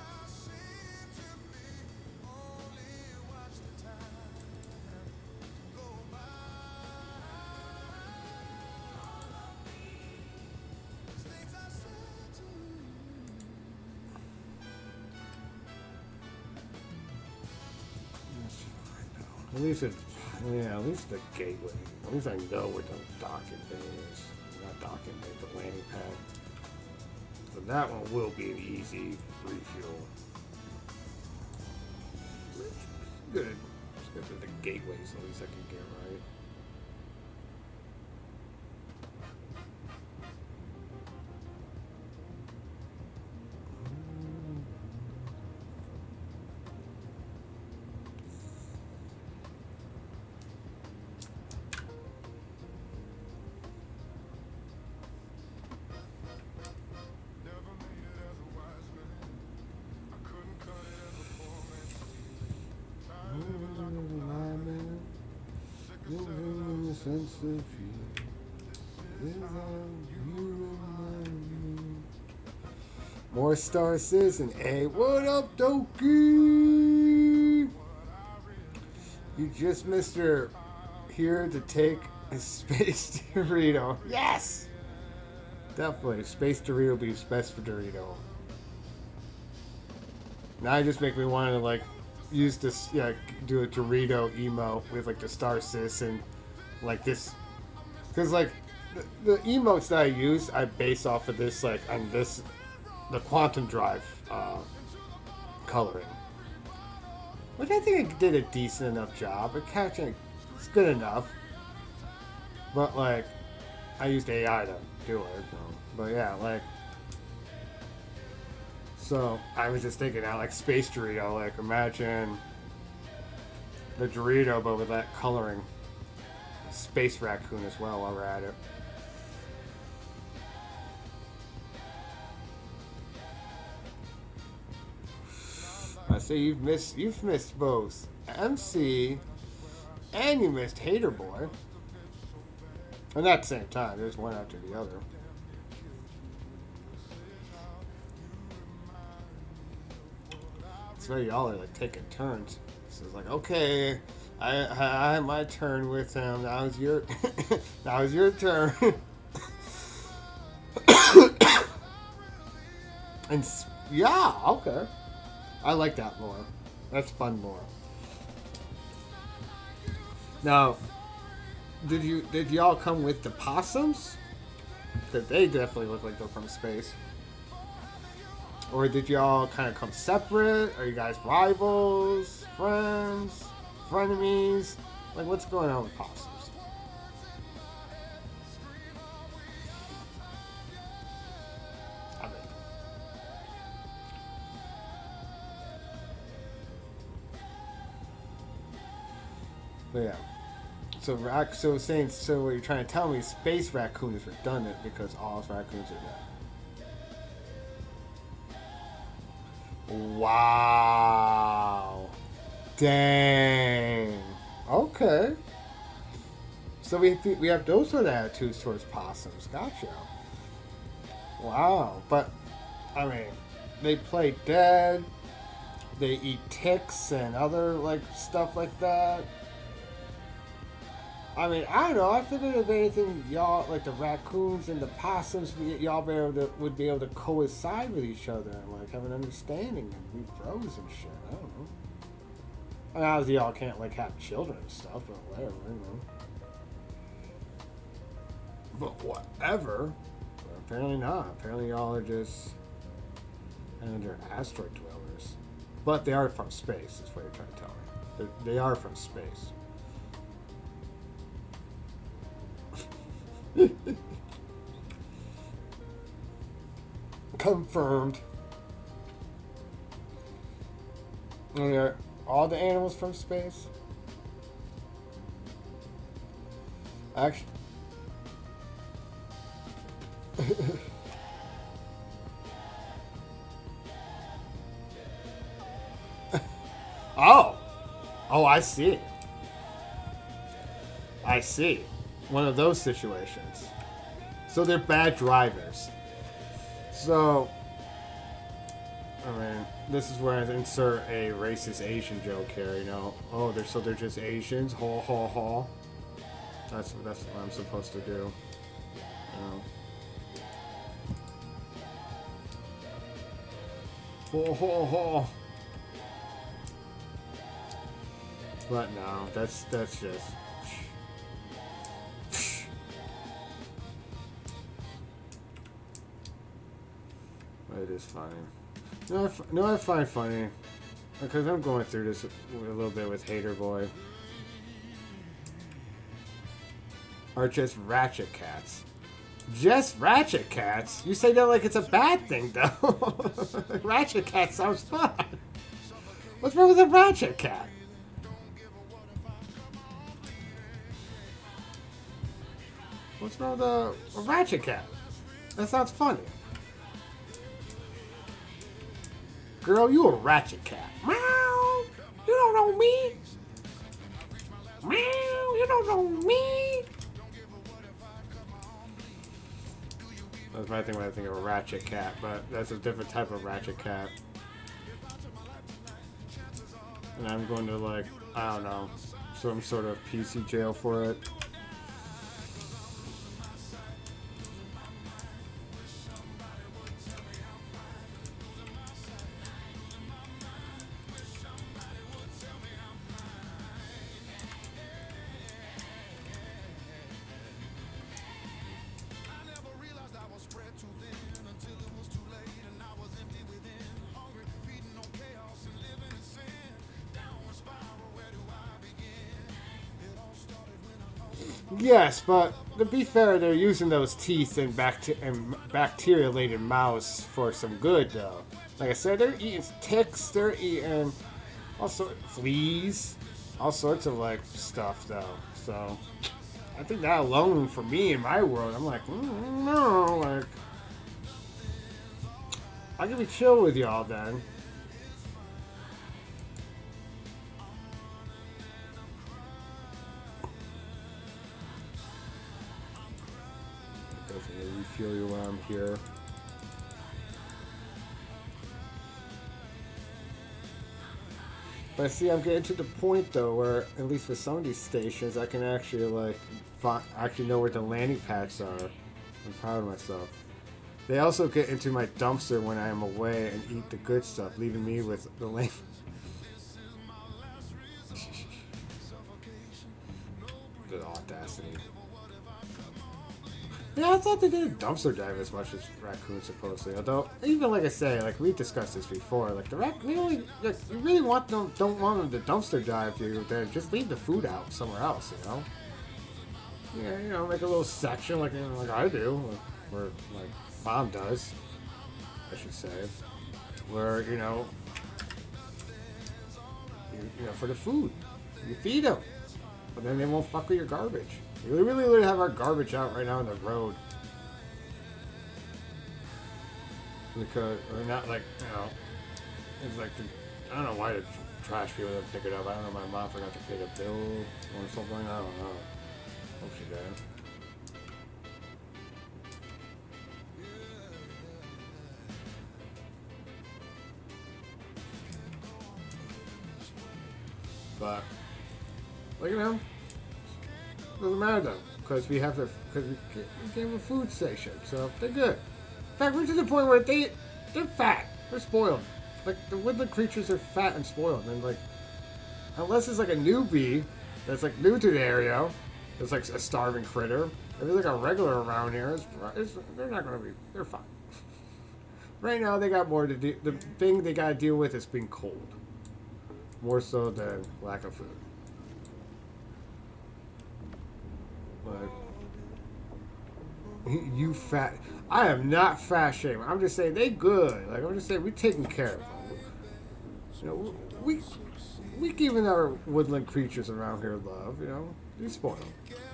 At least it's, yeah, at least the gateway. At least I know where the docking bay is. Not docking bay, but landing pad. So that one will be an easy refuel. Good. Just go to the gateways, at least I can get right. Never made it as a wise man. I couldn't cut it as a poor man. Tired of living like a blind man. Sick of settling The sense of you, without you remind me. More Star Citizen. Hey, what up, Doki? You just missed her here to take a Space Dorito. Yes! Definitely. Space Dorito be best for Dorito. Now you just make me want to, like, use this, yeah, do a Dorito emo with, like, the Star Citizen, like this. Because, like, the emotes that I use, I base off of this, like, on this, the Quantum Drive coloring. Which I think it did a decent enough job. It catching, it's good enough. But, like, I used AI to do it. So. But, yeah, like, so I was just thinking now, like, Space Dorito, like, imagine the Dorito, but with that coloring. Space Raccoon as well while we're at it. I say you've missed both MC and you missed Hater Boy. And at the same time, there's one after the other. So y'all are like taking turns. So it's like, okay, I had my turn with him. That was your that was your turn. And yeah, okay. I like that lore. That's fun lore. Now, did y'all come with the possums? Because they definitely look like they're from space. Or did y'all kind of come separate? Are you guys rivals, friends, frenemies? Like, what's going on with possums? I mean, but yeah. So what you're trying to tell me is Space Raccoon is redundant because all raccoons are dead. Wow. Dang. Okay. So we have those sort of attitudes towards possums. Gotcha. Wow. But, I mean, they play dead. they eat ticks and other like stuff like that. I mean, I don't know. I figured if anything, y'all like the raccoons and the possums, y'all would be able to coincide with each other and like have an understanding and be bros and shit. I don't know. I mean, obviously y'all can't like have children and stuff, but whatever, you know. But whatever. But apparently not. Apparently y'all are just and they're asteroid dwellers. But they are from space. Is what you're trying to tell me. They are from space. Confirmed. And are all the animals from space? Actually. Oh. Oh, I see. I see. One of those situations. So they're bad drivers. So, I mean, this is where I insert a racist Asian joke here, you know. Oh, they're just Asians. Ho ho ho. That's what I'm supposed to do. You know. Ho ho ho. But no, that's just. It is funny. No, I find funny because I'm going through this a little bit with Hater Boy. Are just ratchet cats. Just ratchet cats? You say that like it's a bad thing, though. Ratchet cat sounds fun. What's wrong with a ratchet cat? What's wrong with a ratchet cat? That sounds funny. Girl, you a ratchet cat. Meow. You don't know me. Meow. You don't know me. That's my thing when I think of a ratchet cat, but that's a different type of ratchet cat. And I'm going to like, I don't know, some sort of PC jail for it. Yes, but to be fair, they're using those teeth and bacteria-laden mouths for some good, though. Like I said, they're eating ticks, they're eating all sorts of fleas, all sorts of like stuff, though. So I think that alone, for me in my world, I'm like, no, like I can be chill with y'all then. Definitely feel you while I'm here. But see, I'm getting to the point though where, at least for some of these stations, I can actually like actually know where the landing pads are. I'm proud of myself. They also get into my dumpster when I am away and eat the good stuff, leaving me with the lame. The audacity. Yeah, I thought they didn't dumpster dive as much as raccoons supposedly. Although, even like I say, like we discussed this before, like the we only like you really don't want them to dumpster dive you. Then just leave the food out somewhere else, you know. Yeah, you know, make a little section like like I do, or like Mom does, I should say, where you know, for the food, you feed them, but then they won't fuck with your garbage. We really have our garbage out right now on the road. Because we're not like, you know, it's like, I don't know why the trash people didn't pick it up. I don't know, my mom forgot to pay the bill or something. I don't know. Hope she did. But, like, you know, doesn't matter though, because we have because we gave them a food station, so they're good. In fact, we're to the point where they're fat, they're spoiled. Like the woodland creatures are fat and spoiled, and like, unless it's like a newbie that's like new to the area, it's like a starving critter. If it's like a regular around here, they're not gonna be. They're fine. Right now, they got more to do. The thing they gotta deal with is being cold, more so than lack of food. Like, you fat. I am not fat shaming. I'm just saying they good. Like, I'm just saying we taking care of them. You know, we giving our woodland creatures around here love. You know, we spoil them,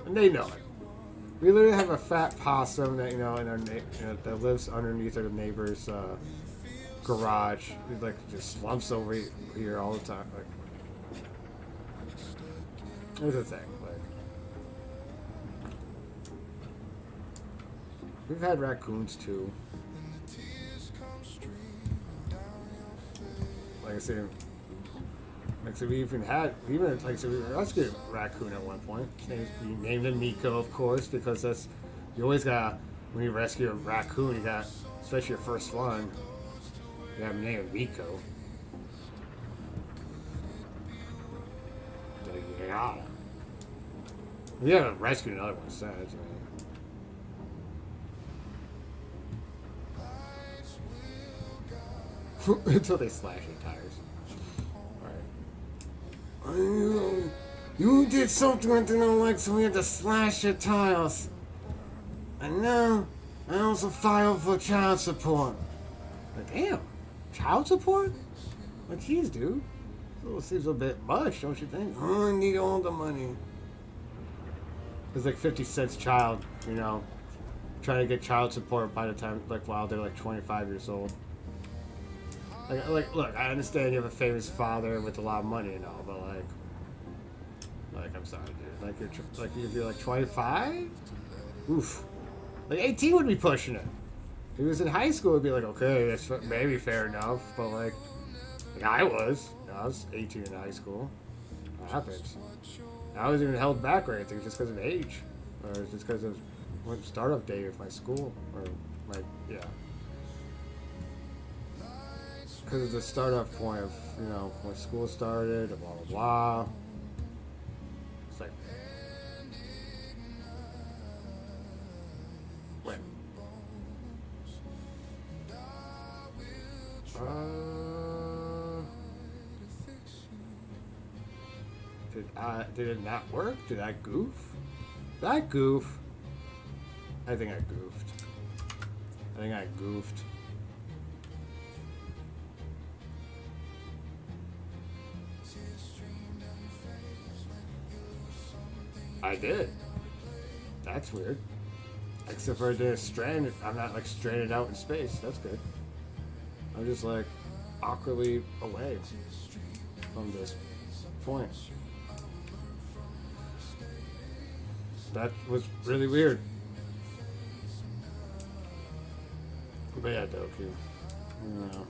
and they know it. We literally have a fat possum that that lives underneath our neighbor's garage. He like just slumps over here all the time. Like, here's the thing. Like, we've had raccoons too. Like I said, we rescued a raccoon at one point. We named him Miko, of course, because you always got, when you rescue a raccoon, you got, especially your first one, you have him named Miko. Yeah. We haven't rescued another one since. Until they slash your tires. You did something I didn't like, so we had to slash your tires. And now, I also filed for child support. Like, damn, child support? Like, geez, dude. It seems a bit much, don't you think? Oh, I need all the money. It's like 50 cents child, you know, trying to get child support by the time, like, while they're like 25 years old. Like, look, I understand you have a famous father with a lot of money and all, but like, I'm sorry, dude. Like, if you're like 25, oof. Like 18 would be pushing it. If he was in high school, it'd be like, okay, that's maybe fair enough. But like I was 18 in high school. What happens? I wasn't even held back or anything, just because of age, or just because of what startup day of my school, or yeah. Because of the startup point of, you know, when school started, blah, blah, blah. It's like, wait. Did it not work? Did I goof? Did I goof? I think I goofed. I did. That's weird. Except for the stranded. I'm not like stranded out in space. That's good. I'm just like awkwardly away from this point. That was really weird. But yeah, Doku. You know,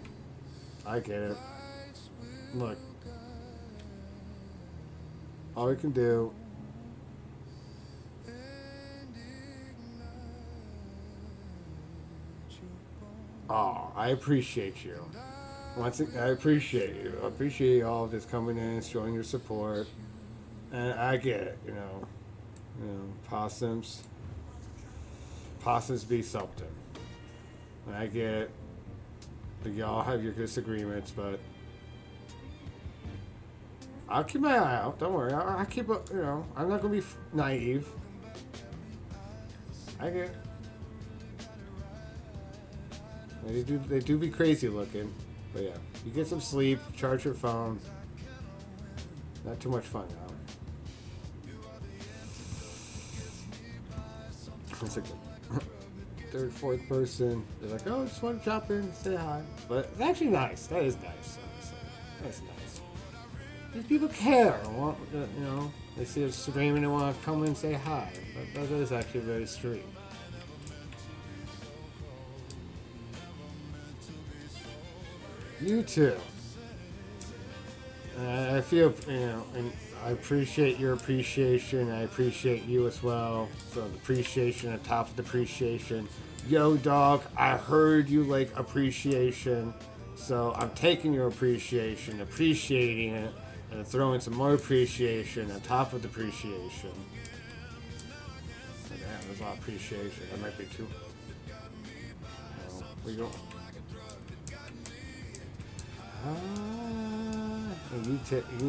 I get it. Look. All we can do. Oh, I appreciate you. I appreciate you. I appreciate all of this coming in, showing your support. And I get it, you know, possums be something. And I get it. Y'all have your disagreements, but I'll keep my eye out. Don't worry. I'll keep up, you know, I'm not going to be naive. I get it. They do be crazy looking, but yeah, you get some sleep, charge your phone. Not too much fun now. It's like third, fourth person. They're like, oh, just want to drop in, say hi. But it's actually nice. That is nice. Honestly. That's nice. These people care. You know, they see us screaming and want to come in and say hi. That is actually very sweet. You too. I feel, and I appreciate your appreciation. I appreciate you as well. So the appreciation on top of the appreciation. Yo, dog, I heard you like appreciation. So I'm taking your appreciation, appreciating it, and throwing some more appreciation on top of the appreciation. Damn, there's a lot of appreciation. That might be too. We go. And you take care.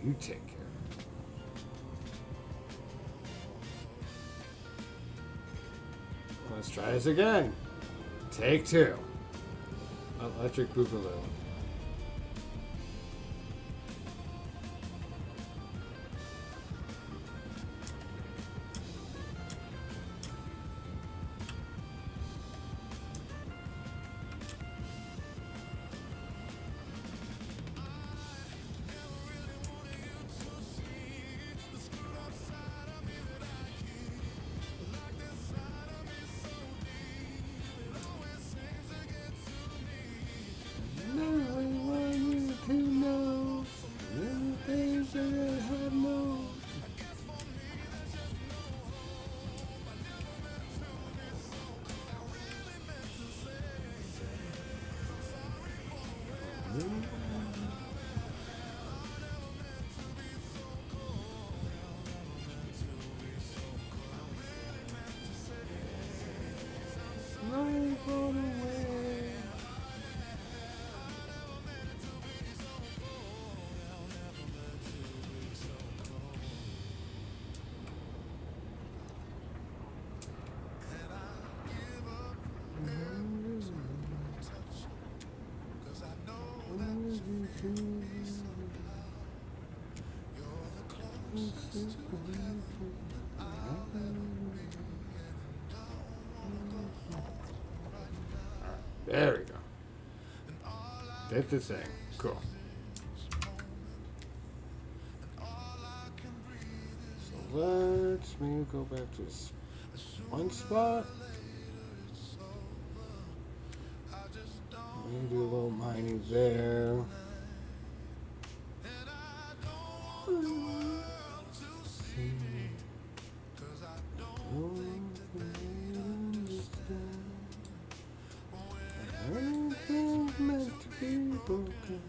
You take care. Let's try this again. Take two. Electric Boogaloo. There we go. Did the thing. Cool. So let's maybe go back to this one spot. Maybe do a little mining there. Everything's meant to be broken.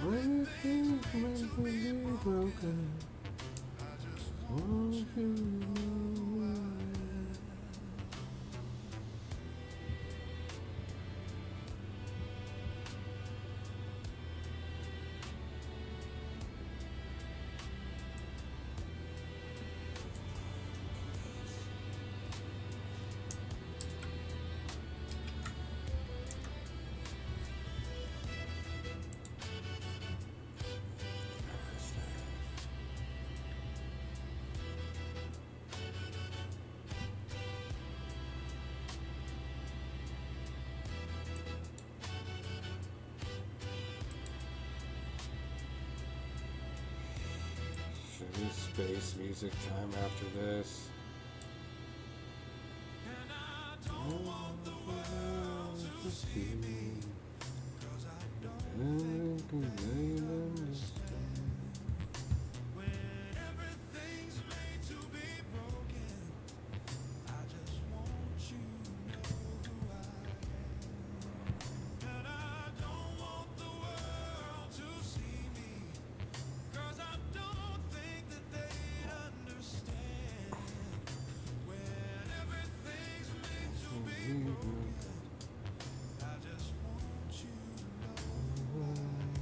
Everything's meant to be broken. Won't you know why? Should we space music time after this? don't want the world to see me, 'cause I don't think they understand. When everything's made to be broken, I just want you to know who I am. And I don't want the world to see me, 'cause I don't think that they'd understand. When everything's made to be broken, I just want you to know who I am.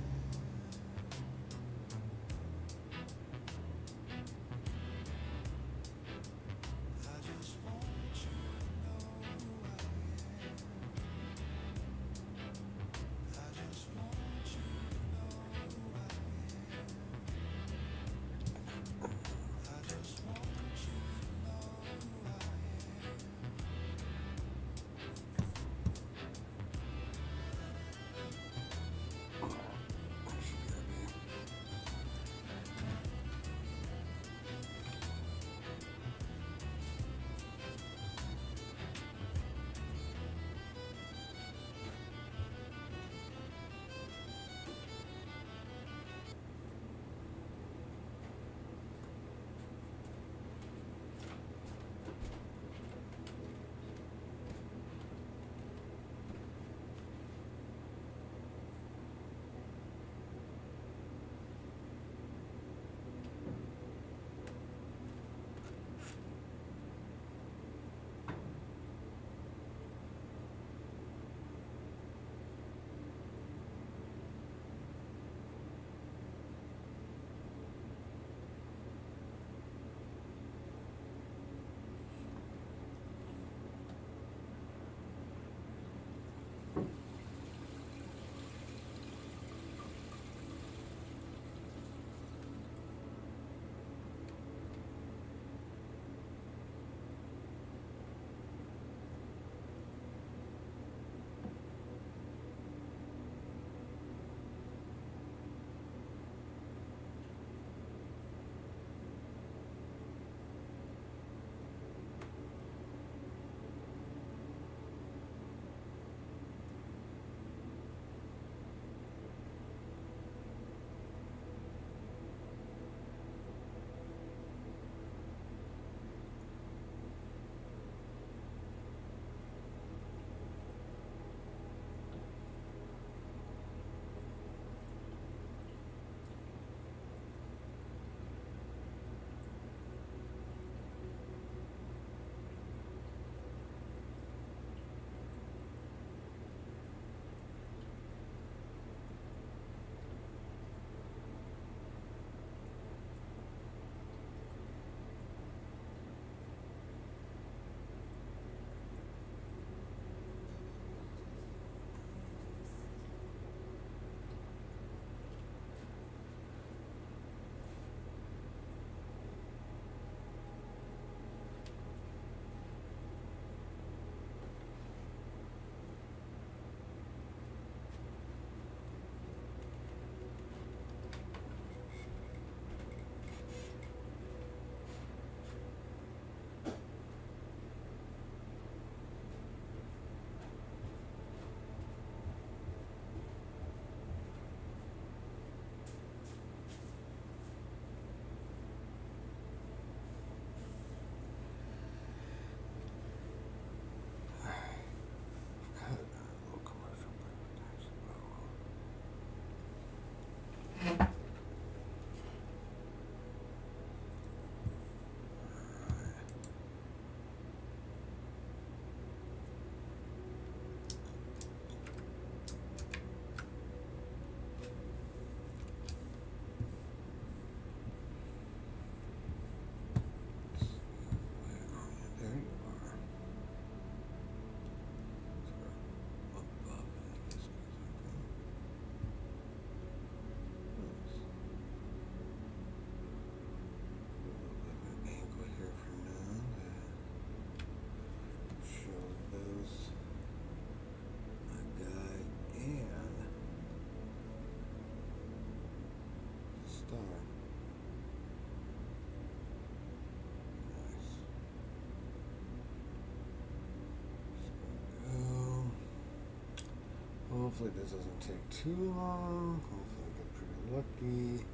Hopefully this doesn't take too long. Hopefully I get pretty lucky.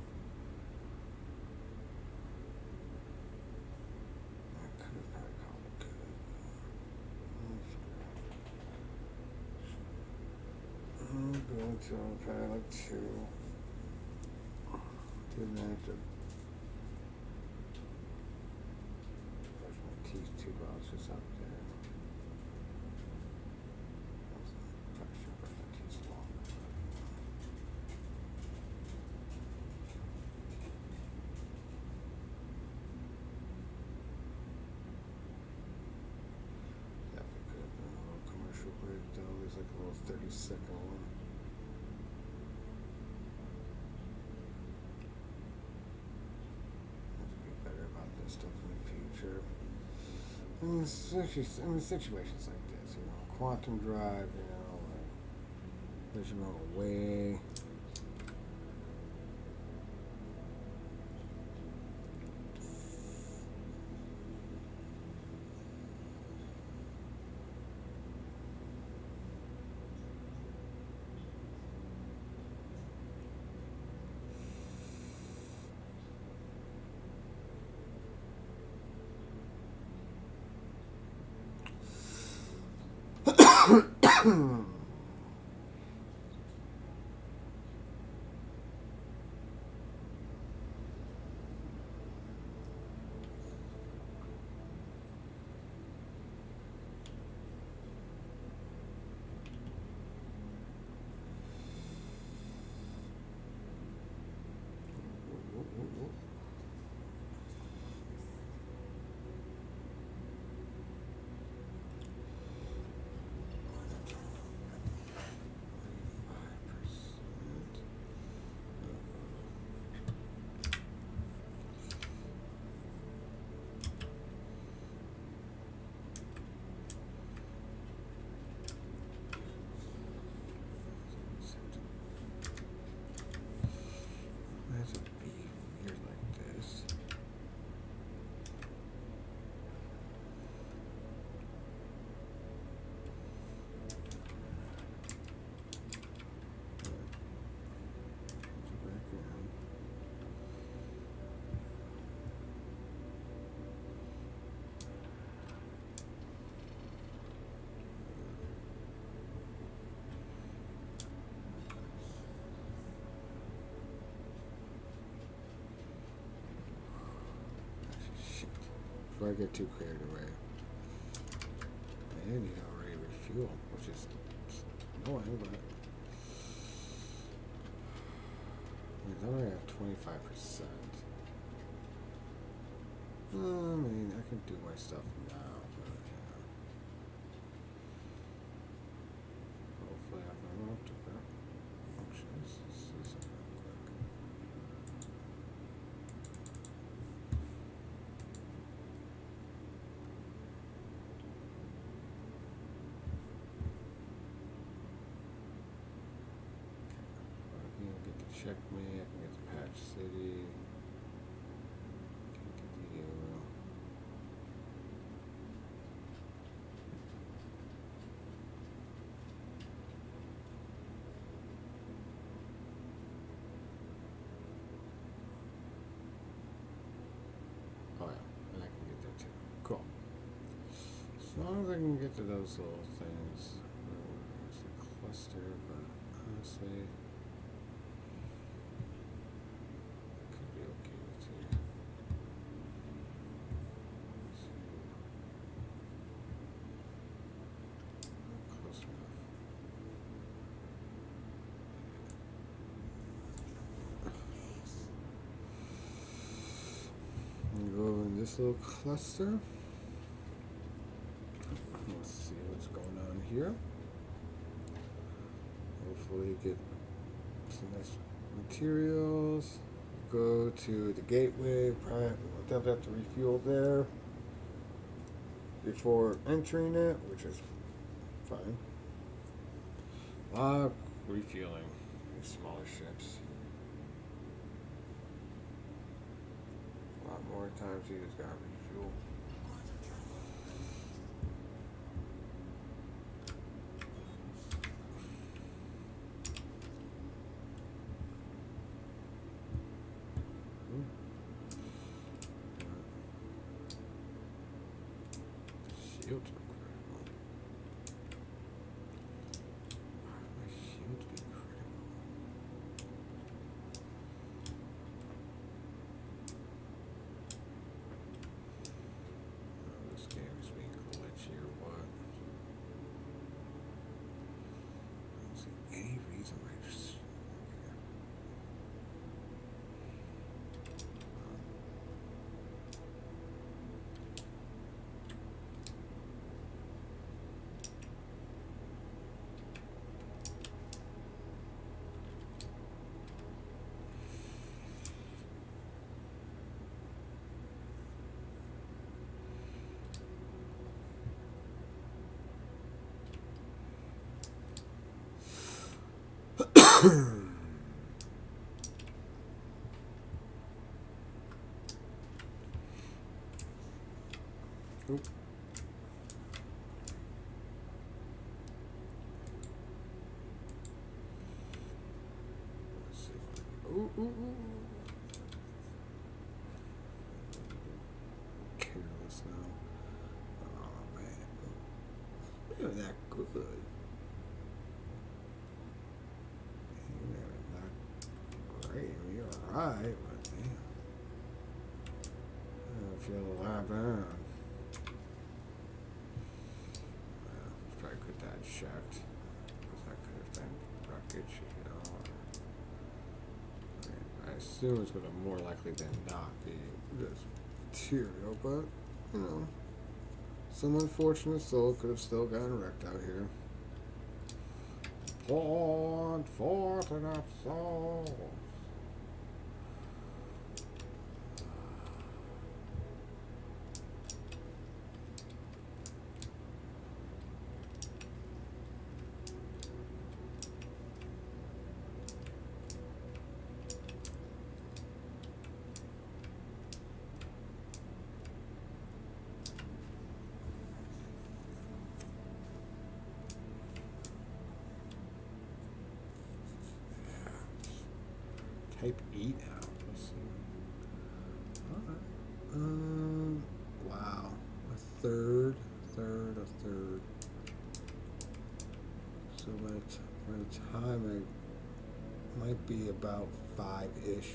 I could have probably called it good. I'm going to probably like two. Didn't have to brush my teeth too well. It's just up there. Probably should brush my teeth longer. Definitely could have been a little commercial break though. There's like a little 30-second one. Have to be better about this stuff in the future. I mean, situations like this, you know, quantum drive, you know, like measurement away. There's a B here like this. Back in. Shit. Before I get too carried away. I need to already refuel, which is annoying, but I'm only at 25%. I mean, I can do my stuff now, but yeah. Hopefully I have enough to go. Actually, this isn't real quick. I can get the checkmate, I can get the patch city. Can't get the euro. Oh yeah, and I can get that too. Cool. As long as I can get to those little things. There's a cluster, but honestly, could be okay with it. Let's see. Close enough. And go in this little cluster. Let's see what's going on here. Hopefully get some nice materials. Go to the gateway. Probably we'll have to refuel there before entering it, which is fine. A lot of refueling these smaller ships. A lot more times you just gotta refuel. shields are critical? Why would my shields be critical? Oh, this game is being glitchy or what? I don't see any reason why I just. Oop. Let's see. Ooh, ooh, ooh. Careless now. Oh man, you're that good. You're not great. I mean, you're alright, but damn, I don't feel that bad. Probably could that checked. Because that could have been wreckage, you know. I assume it's going to more likely than not be this material, but, you know, some unfortunate soul could have still gotten wrecked out here. Poor unfortunate soul. Type 8 out. Let's see. Alright. Wow. A third. So by the time I might be about 5-ish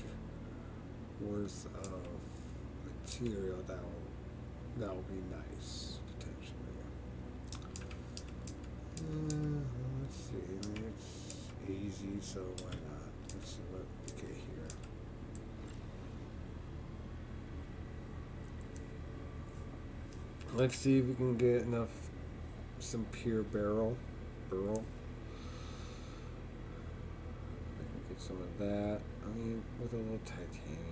worth of material that'll be nice potentially. Let's see. I mean, it's easy, so why not? Let's see what we get here. Let's see if we can get enough, some pure burl. I can get some of that. I mean, with a little titanium.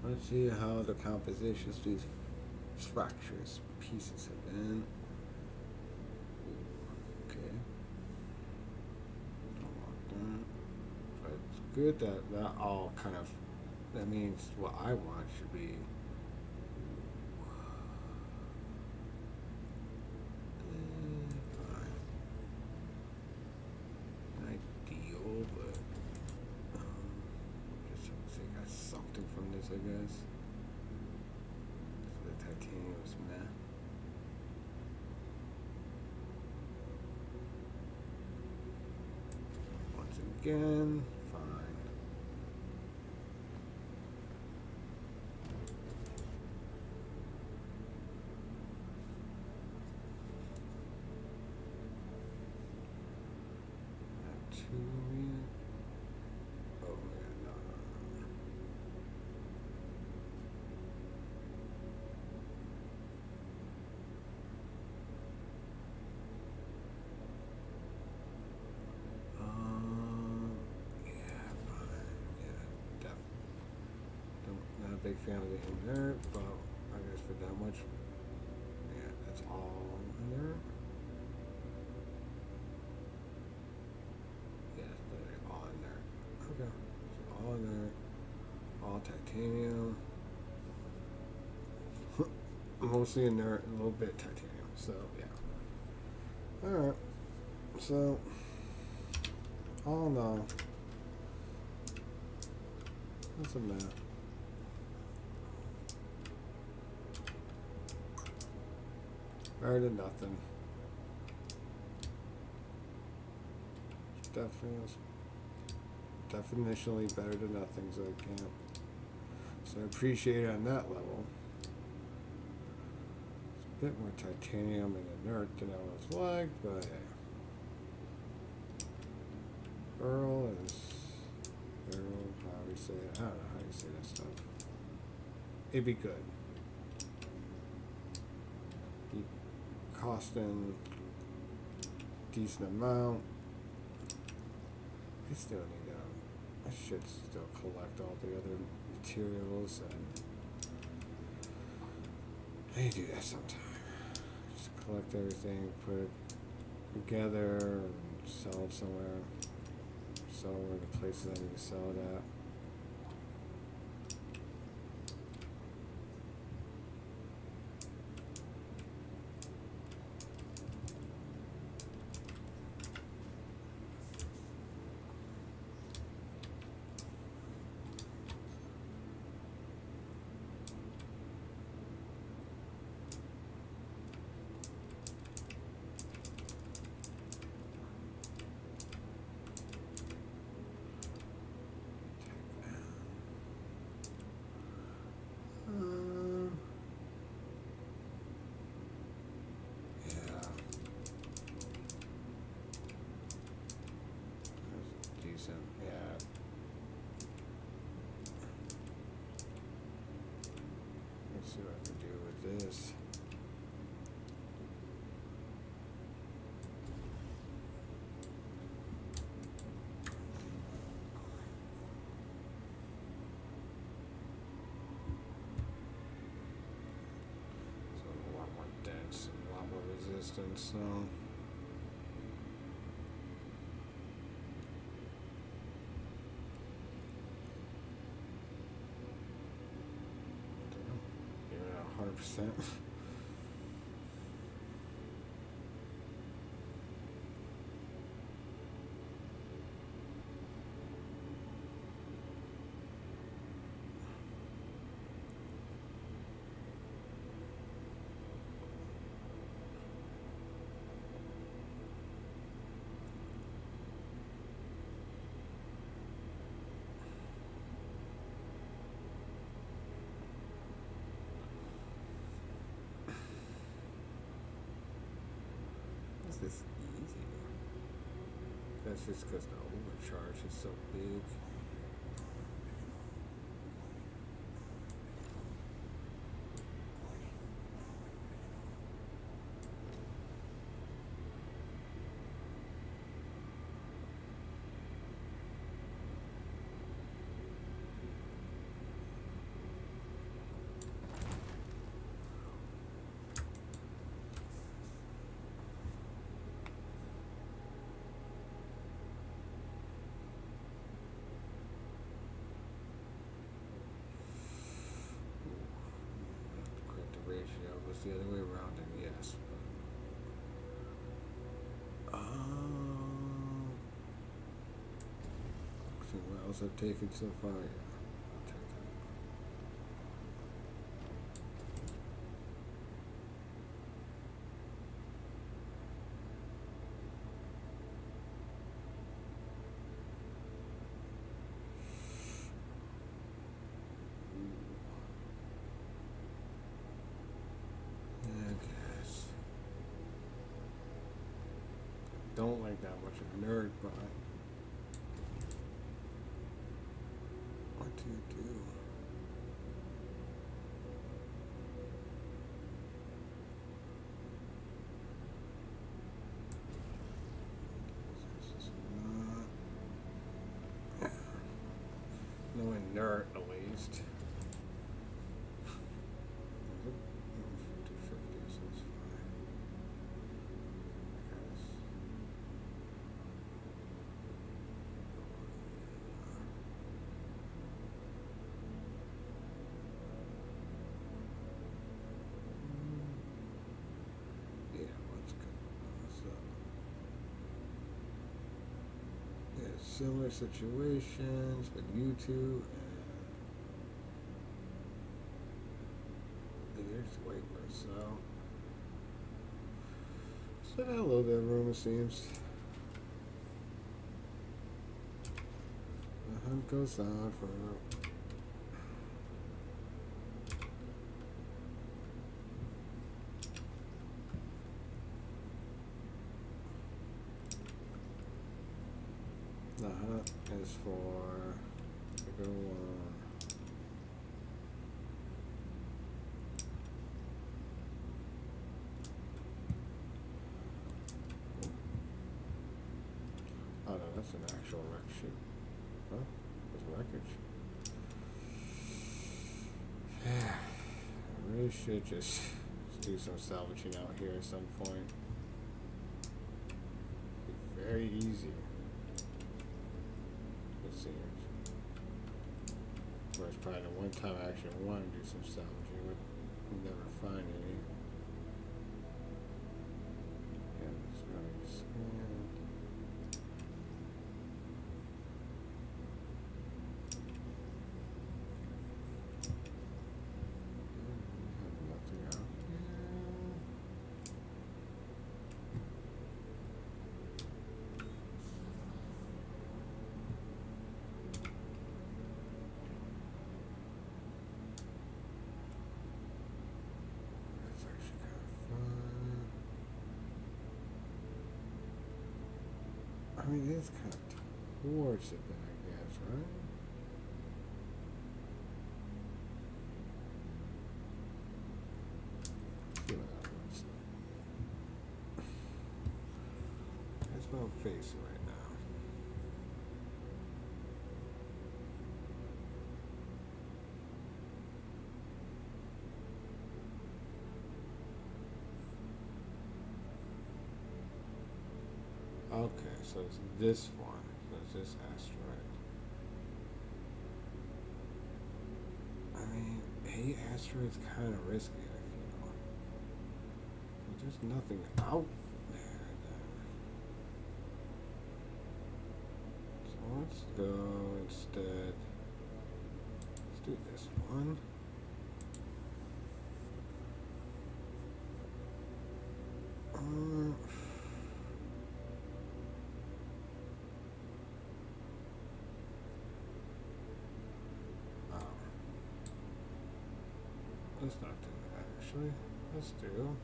Let's see how the compositions of these fractures pieces have been. Okay. Don't want that. But it's good that all kind of, that means what I want should be fine. Ideal, but just so I got something from this, I guess. So the titanium was meh. Once again, fine. 2 million. Oh man, no, no, no. Yeah, fine. Yeah, not a big fan of the inert, but I guess for that much, yeah, that's all inert. Yeah, it's literally all inert. Okay, so all inert, all titanium, mostly inert, a little bit titanium. So yeah. All right. So all in all, that's a map. Better than nothing. Definitionally better than nothing, so I can't. So I appreciate it on that level. It's a bit more titanium and inert than I was like, but hey. Earl is Earl, how do you say it? I don't know how you say that stuff. It'd be good. Be costing decent amount. I still need I should still collect all the other materials and I need to do that sometime. Just collect everything, put it together and sell it somewhere. Sell where the places I need to sell it at. Yeah. That's decent. Yeah. Let's see what I can do with this. So a lot more dense and a lot more resistance. So. Yeah, 100%. Is this easy? That's just because the overcharge is so big. Correct the ratio was the other way around, and yes. But, see what else I've taken so far. Yeah, I'll take that. I guess. Don't like that much of a nerd, but to do? This is not no inert at least. 250, so it's fine. I guess. Yeah, let's go. So, yeah, similar situations with you two, and there's way worse. So that a little bit of room, it seems. The hunt goes on for. The hunt is for to go on. Oh no, that's an actual wreck sheet. Huh? There's wreckage. I really should just do some salvaging out here at some point. Be very easy. It seems. Whereas probably the one time I actually want to do some salvaging, would never find any. Yeah, it's really scanned. Nothing out here. That's actually kind of fun. I mean, it's kind of towards it then, I guess, right? See what that looks like. That's what I'm facing right now. Okay, so it's this one. So it's this asteroid. I mean, 8 asteroids kind of risky, I feel. But there's nothing out there then. So let's go instead. Let's do this one. Um, oh. Let's not do that actually. Let's do.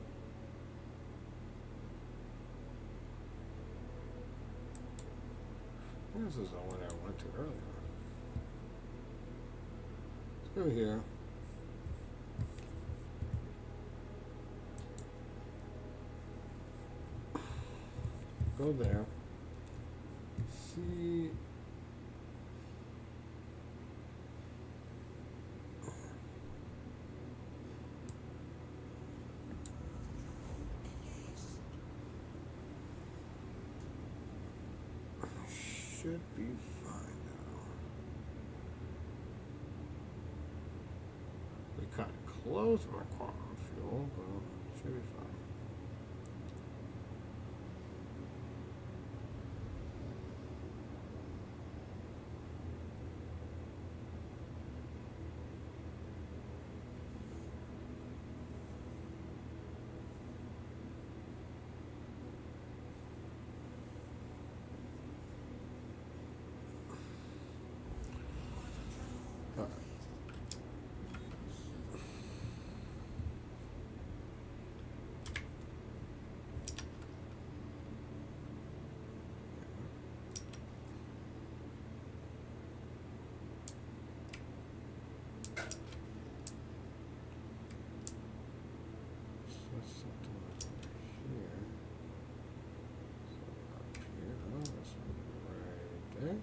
This is the one I went to earlier. Let's go here. Go there. See. Should be fine now. We kind of close my quantum fuel, but should be fine. Okay.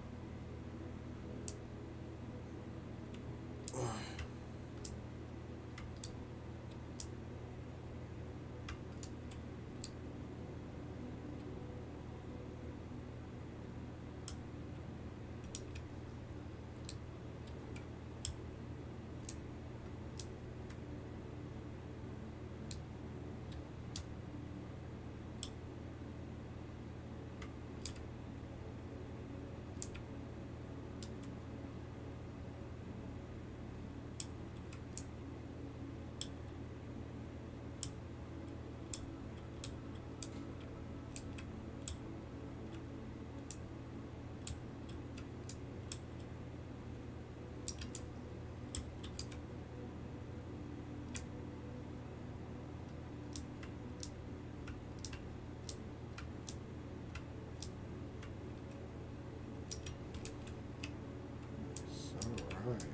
Alright.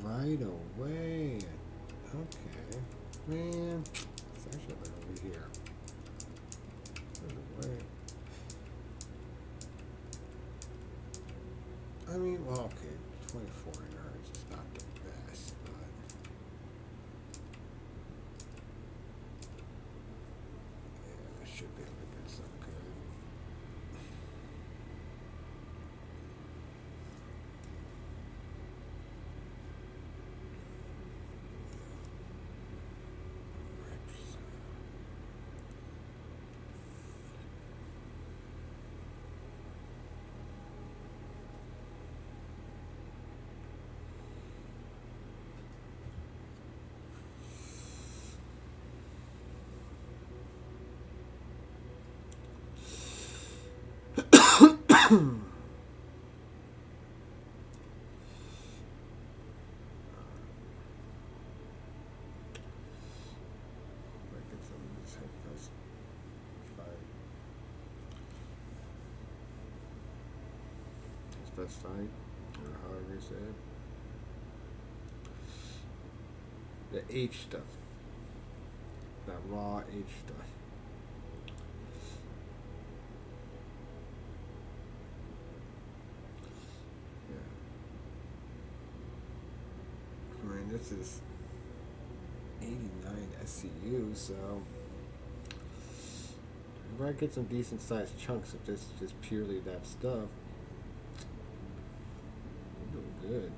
Right away. Okay. Man, it's actually like over here. Right away. I mean, well, okay, 24 yards is not the best, but yeah, I should be able to get some good. Rips. Might get some of this headfest fight. Headfest fight, or however you say it. The H stuff. That raw H stuff. Yeah. I mean, this is 89 SCU, so if I get some decent sized chunks of just purely that stuff, I'm doing good.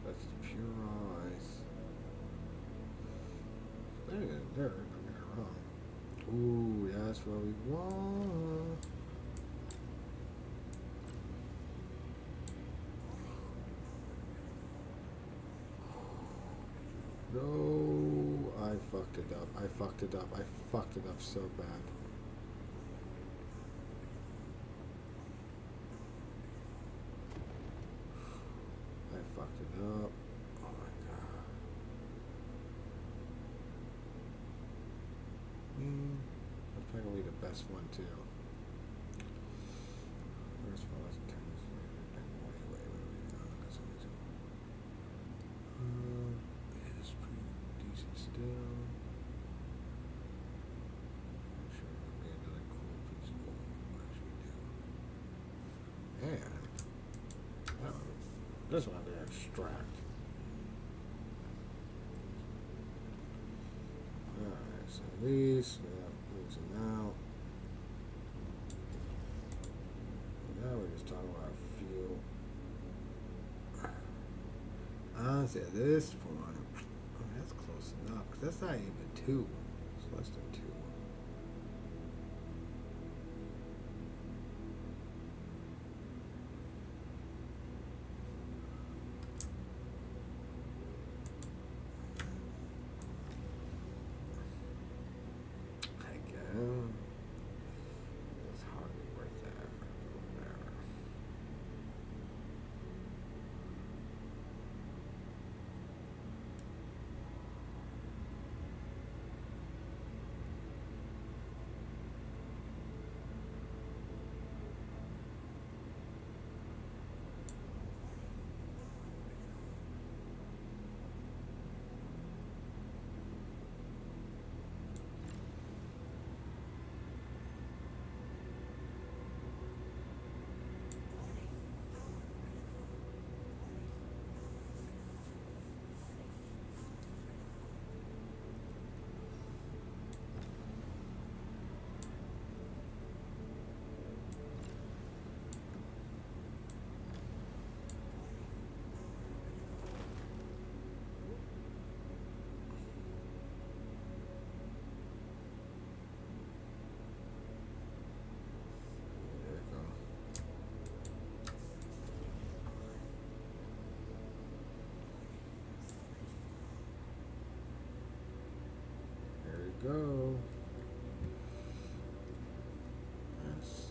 That's just pure raw ice. There, don't get it wrong. Ooh, that's what we want. No, I fucked it up. I fucked it up. I fucked it up so bad. I fucked it up. Oh my god. That's probably the best one too. First one was it is pretty decent still. I'm sure there'll be another cool piece of wood. Actually do. And this one they extract. Alright, so these, moves them out. Now we're just talking about fuel. Honestly, at this point, that's close enough. Cause that's not even 2. It's less than 2. Again, it's hardly worth that.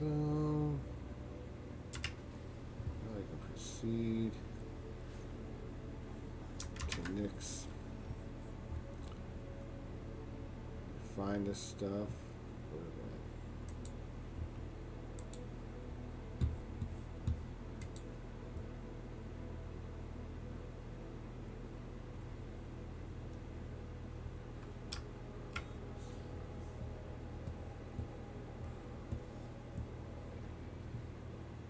So now I can proceed to Nick's. Find this stuff. Where is it?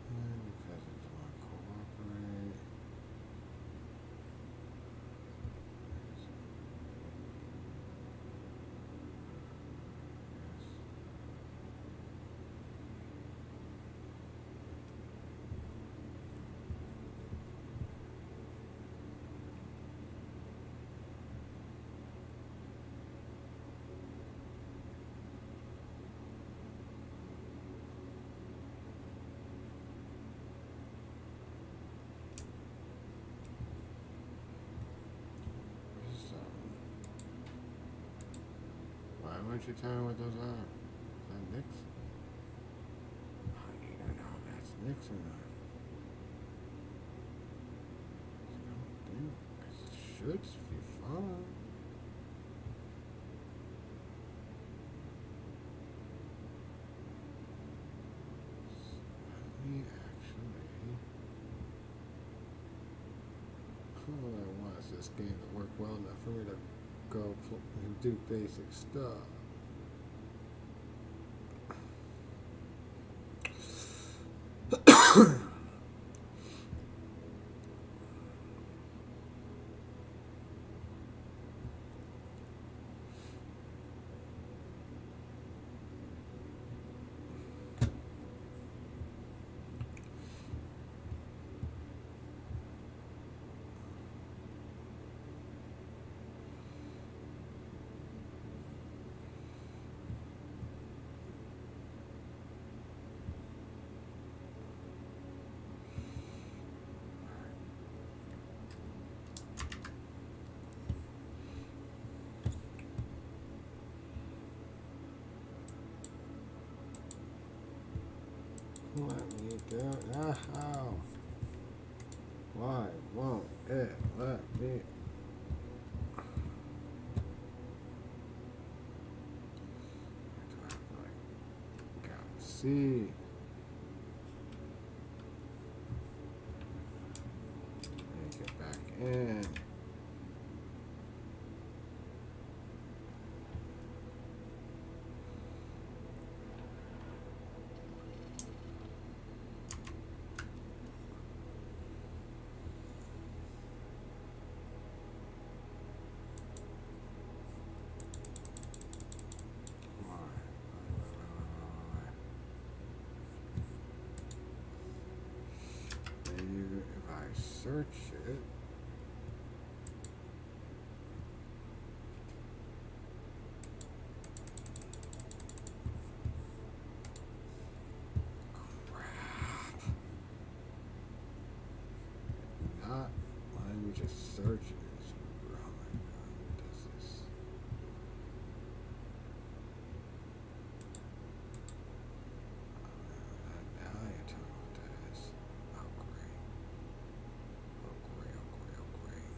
And because it doesn't want to cooperate. Yes. Yes. Why won't you tell me what those are? Is that Nick's? I need to know if that's Nick's or not. I don't think it should be fine. Let me actually. All I want is this game to work well enough for me to go and do basic stuff. Let me do it. Ah, how? Why won't it let me? Gotta see. Get back in. Maybe if I search it. Crap. Not. Let me just search it. Oh my god, what does this? Now you're telling me what that is. Oh great. Oh great, oh great, oh great.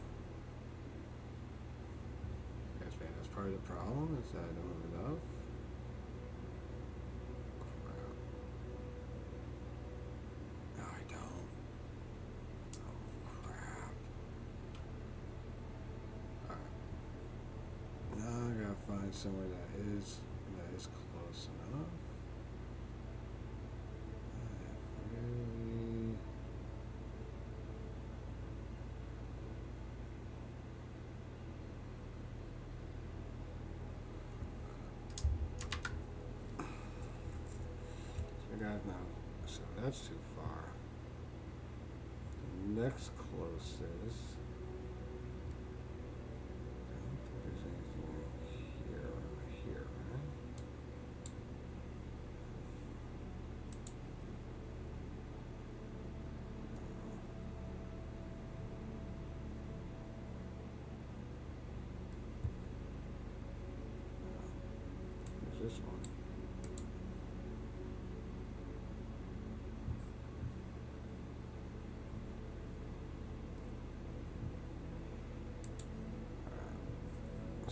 Guess maybe that's part of the problem, is that I don't have enough. Crap. No, I don't. Oh crap. Alright. Now I gotta find somewhere that is close enough. Really. So I got now. So that's too far. The next closest. I don't think there's anything here or here, right? There's this one.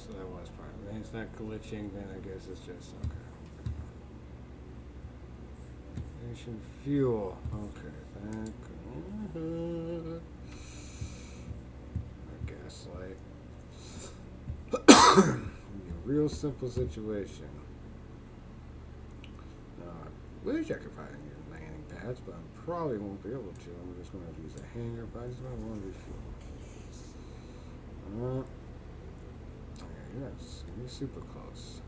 so that was part of it. It's not glitching, then I guess it's just okay. Station fuel. Okay, back. Gaslight. A real simple situation. I wish I could find your landing pads, but I probably won't be able to. I'm just going to use a hanger, but I just want to refuel. Yes, you're super close.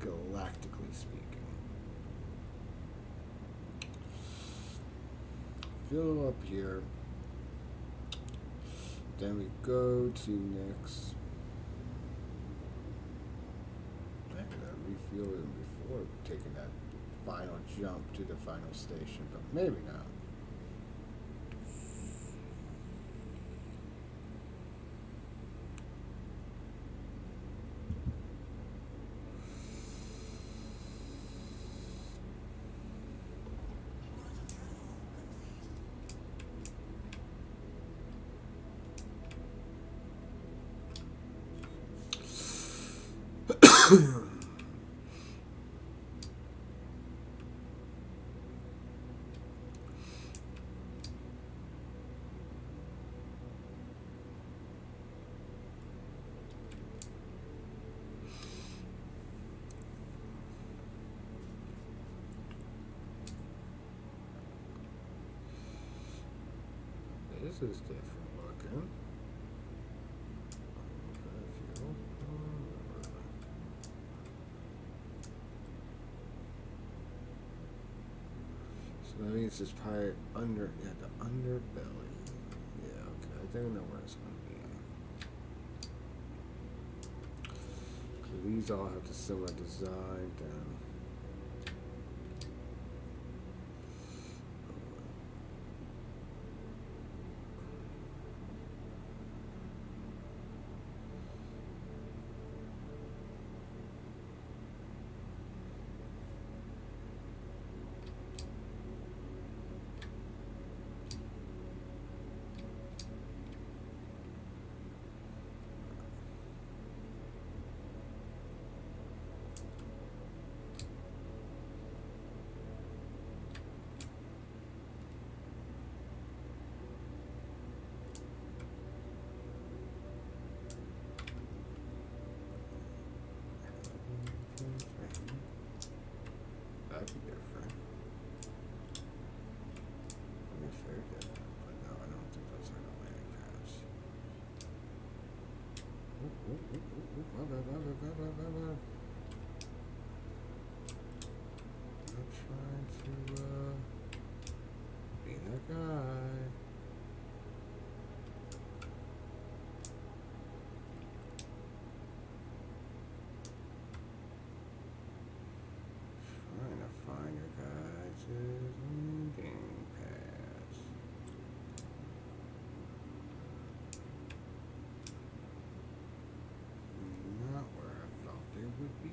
Galactically speaking. Fill up here. Then we go to next. I could have refueled it before taking that final jump to the final station, but maybe not. This is different looking. So that means it's probably under, yeah, the underbelly. Yeah, okay, I think I know where it's going to be. So these all have the similar design. That'd be different. That'd be very different, but no, I don't think those are the landing pads. My bad. I'm trying to be that guy. Trying to find your guys' landing pads. Not where I thought they would be.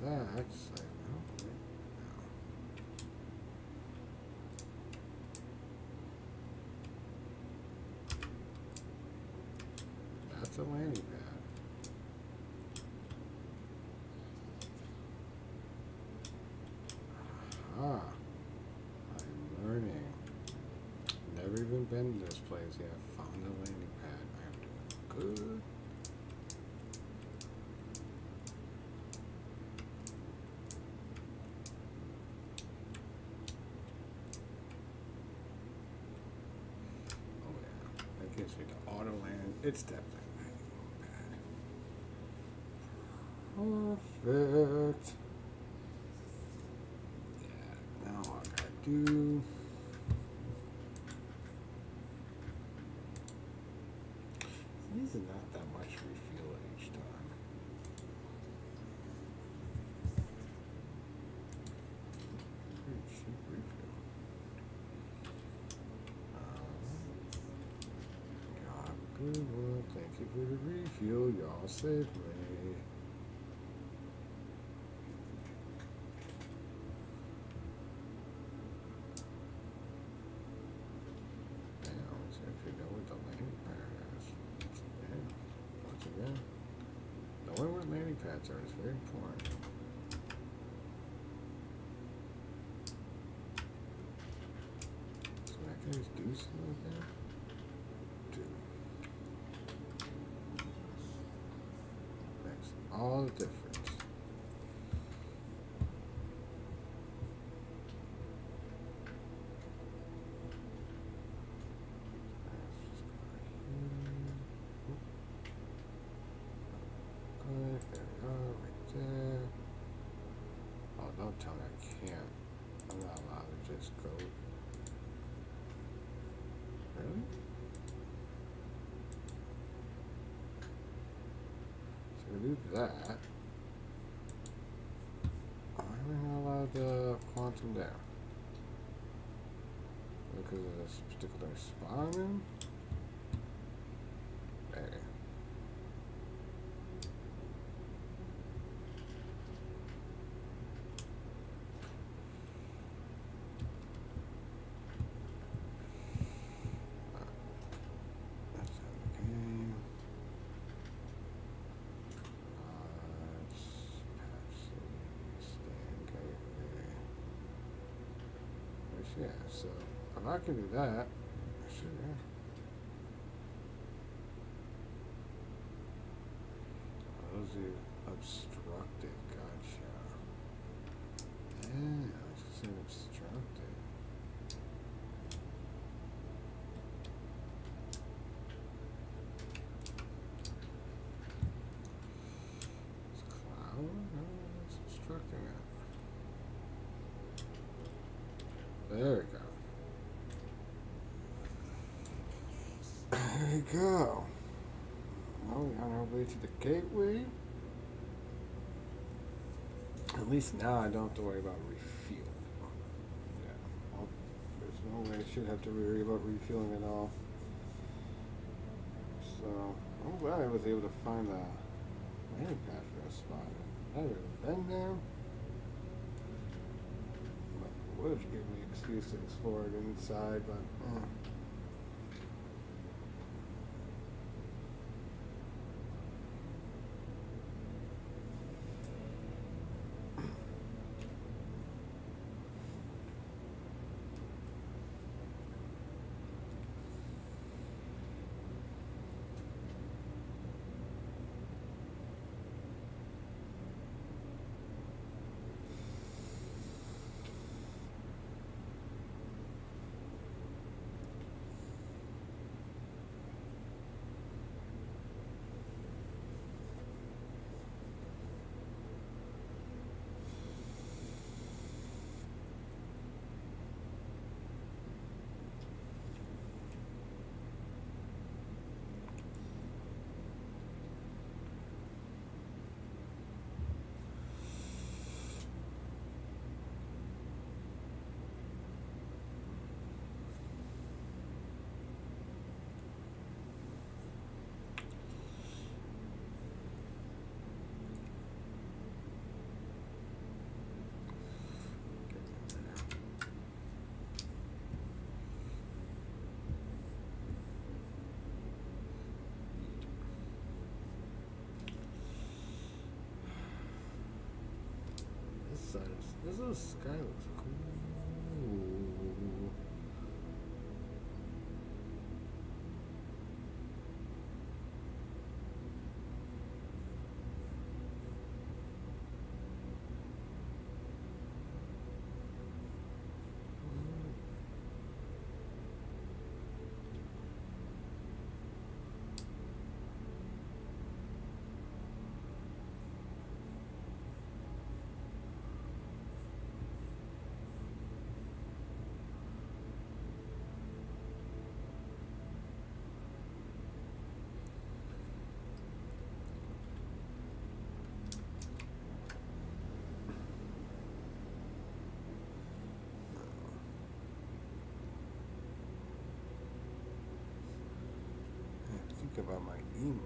No. That's like, okay. That's a landing pad. Ah, I'm learning. Never even been to this place yet. Found a landing pad. I'm doing good. Oh yeah, that gives me the auto land. It's definitely a landing pad. Perfect. Yeah, now all I gotta do. These are not that much refuel each time. Well, thank you for the refuel. Y'all saved me. Now, let's actually know what the landing pad is. Once again, knowing where landing pads are is very important. So I can just do something like that. Makes all the difference. Let's just go here. Good, there we go, right there. Oh, don't tell me I can't. I'm not allowed to just go. Really? So we do that. Why am I not allowed to quantum down? Because of this particular spot I'm in? There. That's in the game. Yeah, so if I can do that, sure. Those are obstructed, gotcha. Yeah, I was just saying obstructed. It's cloud? No, it's obstructing it. There we go. There we go. Well, we're on our way to the gateway. At least now I don't have to worry about refuel. Yeah. Well, there's no way I should have to worry about refueling at all. So, I'm glad I was able to find the landing pad for that spot. I've never been there. But it would have given me an excuse to explore it inside, but this little sky looks cool. think about my emo.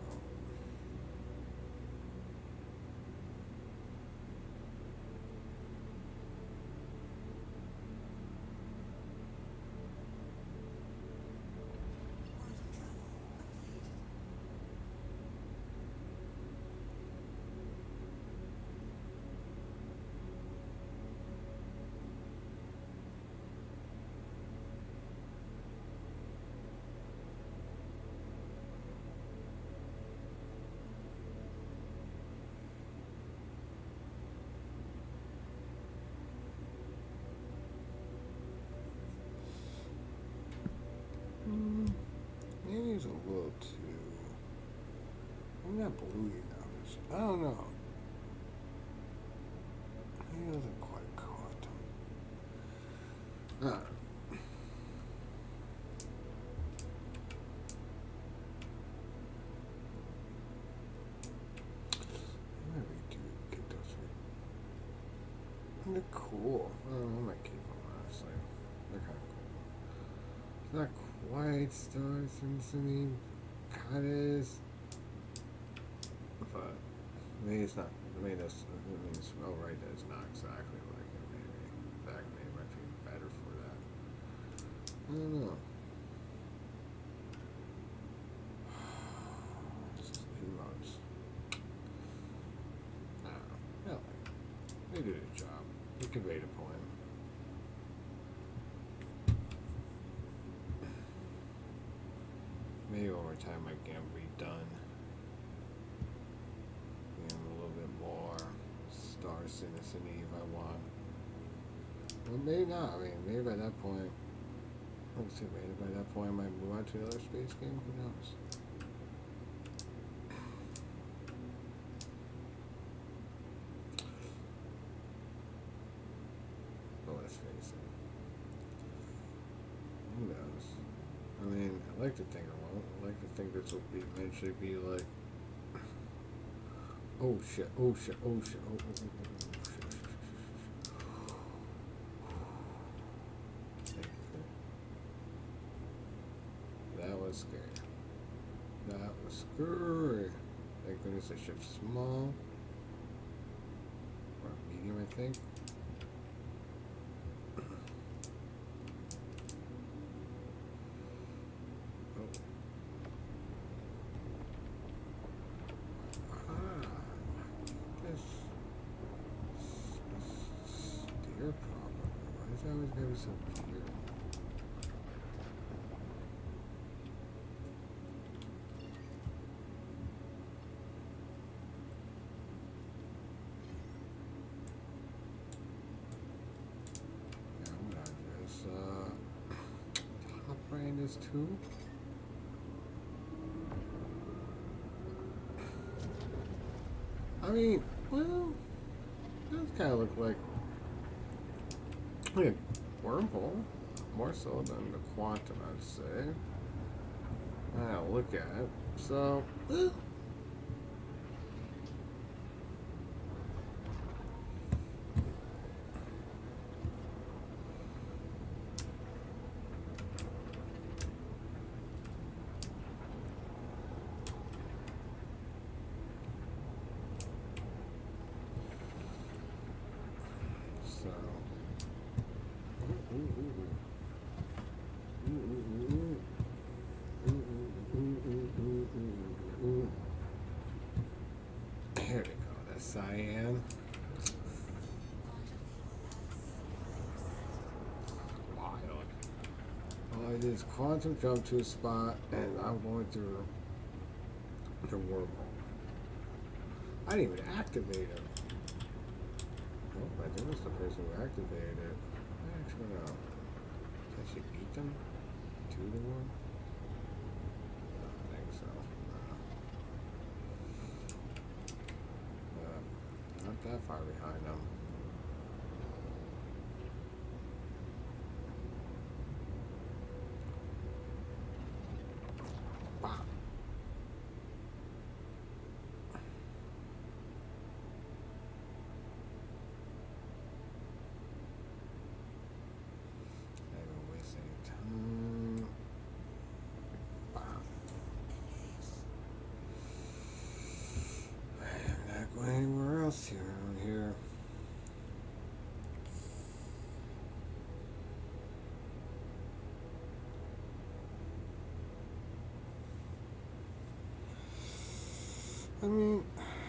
Maybe it's a little too. I'm not blue enough. I don't know. Maybe it doesn't quite quantum. Maybe do get those. They're cool. I might keep them honestly. They're kind of cool. It's not quite Star Symphony, kind of is, but maybe it's not. Maybe that's. It means oh right, that it's not exactly like it. Maybe in fact, maybe it might be better for that. I don't know. Just emotes. I don't know. Yeah, they did a job. They conveyed a point. Maybe over time I can redone. A little bit more Star Citizen if I want. Well, maybe not. I mean, maybe by that point. Let's see, maybe by that point I might move on to another space game. Who knows? But let's face it. Who knows? I mean, I like to think I won't. I like to think this will be eventually be like, oh shit, oh shit, oh shit, oh shit, that was scary. That was scary. Thank goodness the ship's small. Or medium, I think. Steer problem. Why is that always gonna be so weird? Yeah, I'm gonna just top right this too. I mean, well, does kind of look like a wormhole, more so than the quantum, I'd say. I'll look at it. So, here we go. That's cyan. Wild. All I did is quantum jump to a spot, and I'm going through the wormhole. I didn't even activate it. Oh, I think it was the person who activated it. Actually, no. Did she beat them? 2-1? I don't think so. Not that far behind them. Wow. I don't waste any time. Wow. I mean,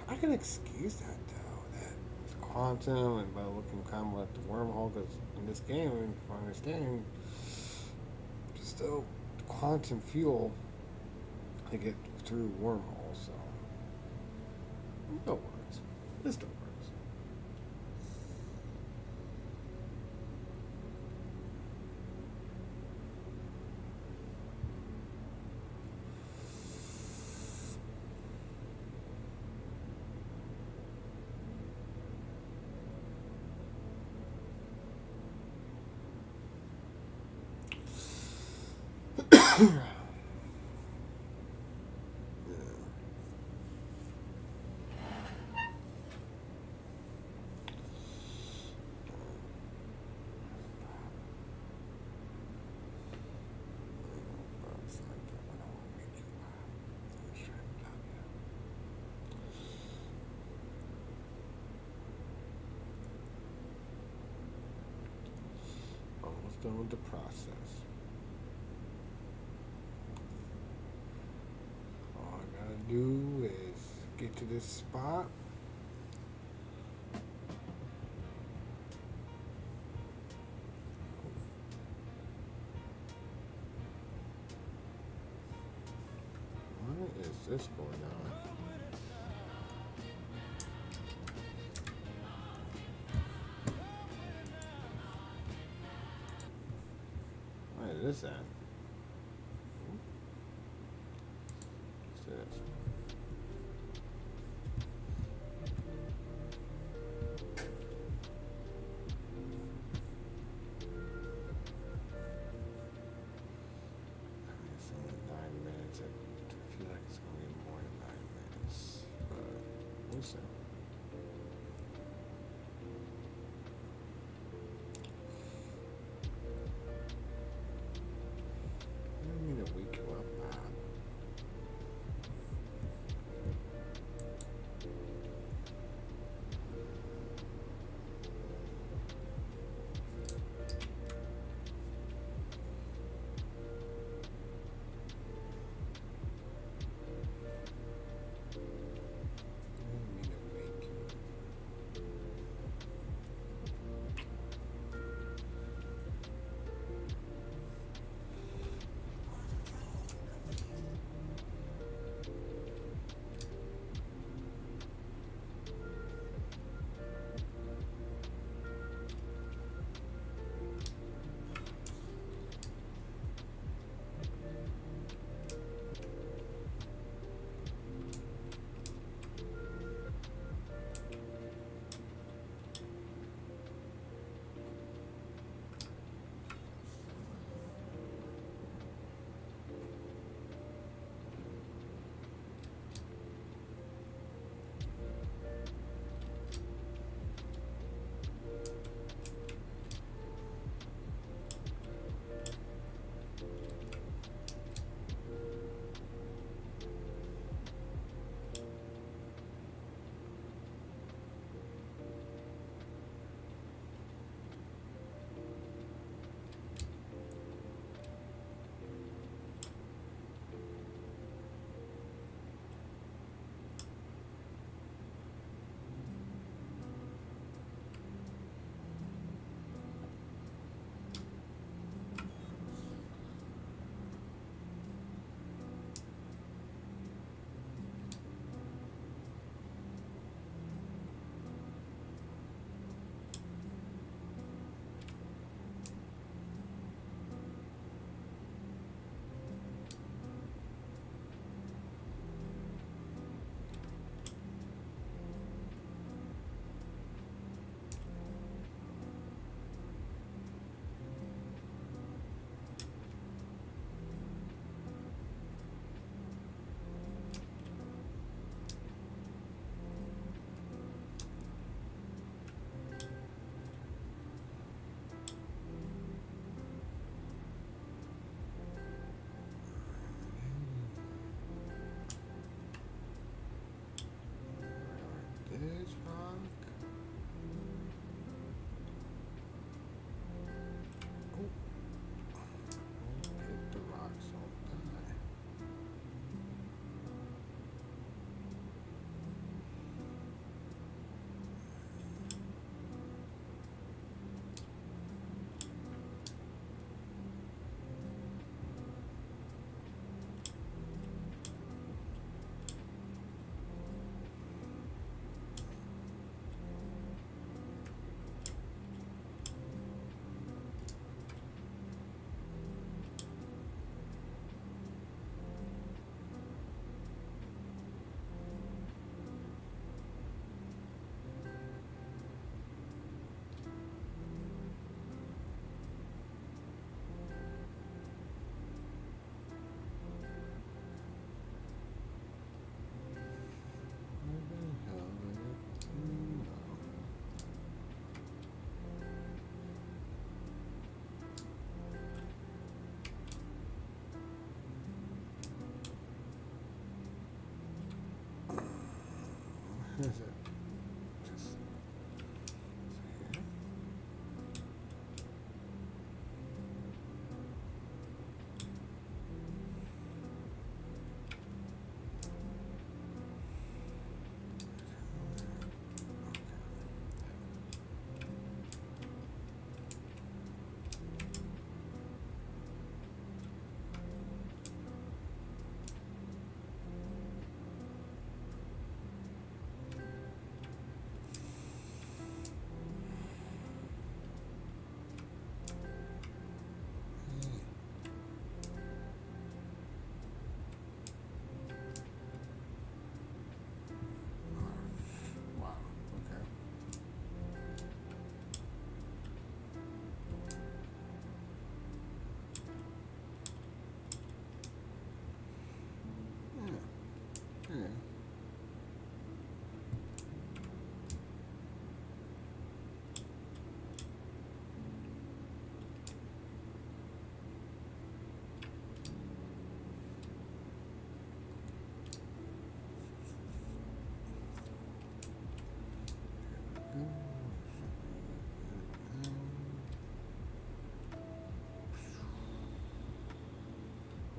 I can excuse that though. That it's quantum and by looking kind of like the wormhole, because in this game, if I understand, there's still quantum fuel to get through wormholes. So it still works. It still works. Almost done with the process. All I gotta do is get to this spot. What is this going on? What is this at? What's this? It's only 9 minutes. I feel like it's gonna be more than 9 minutes, but we'll see. I need to wake you up, Bob.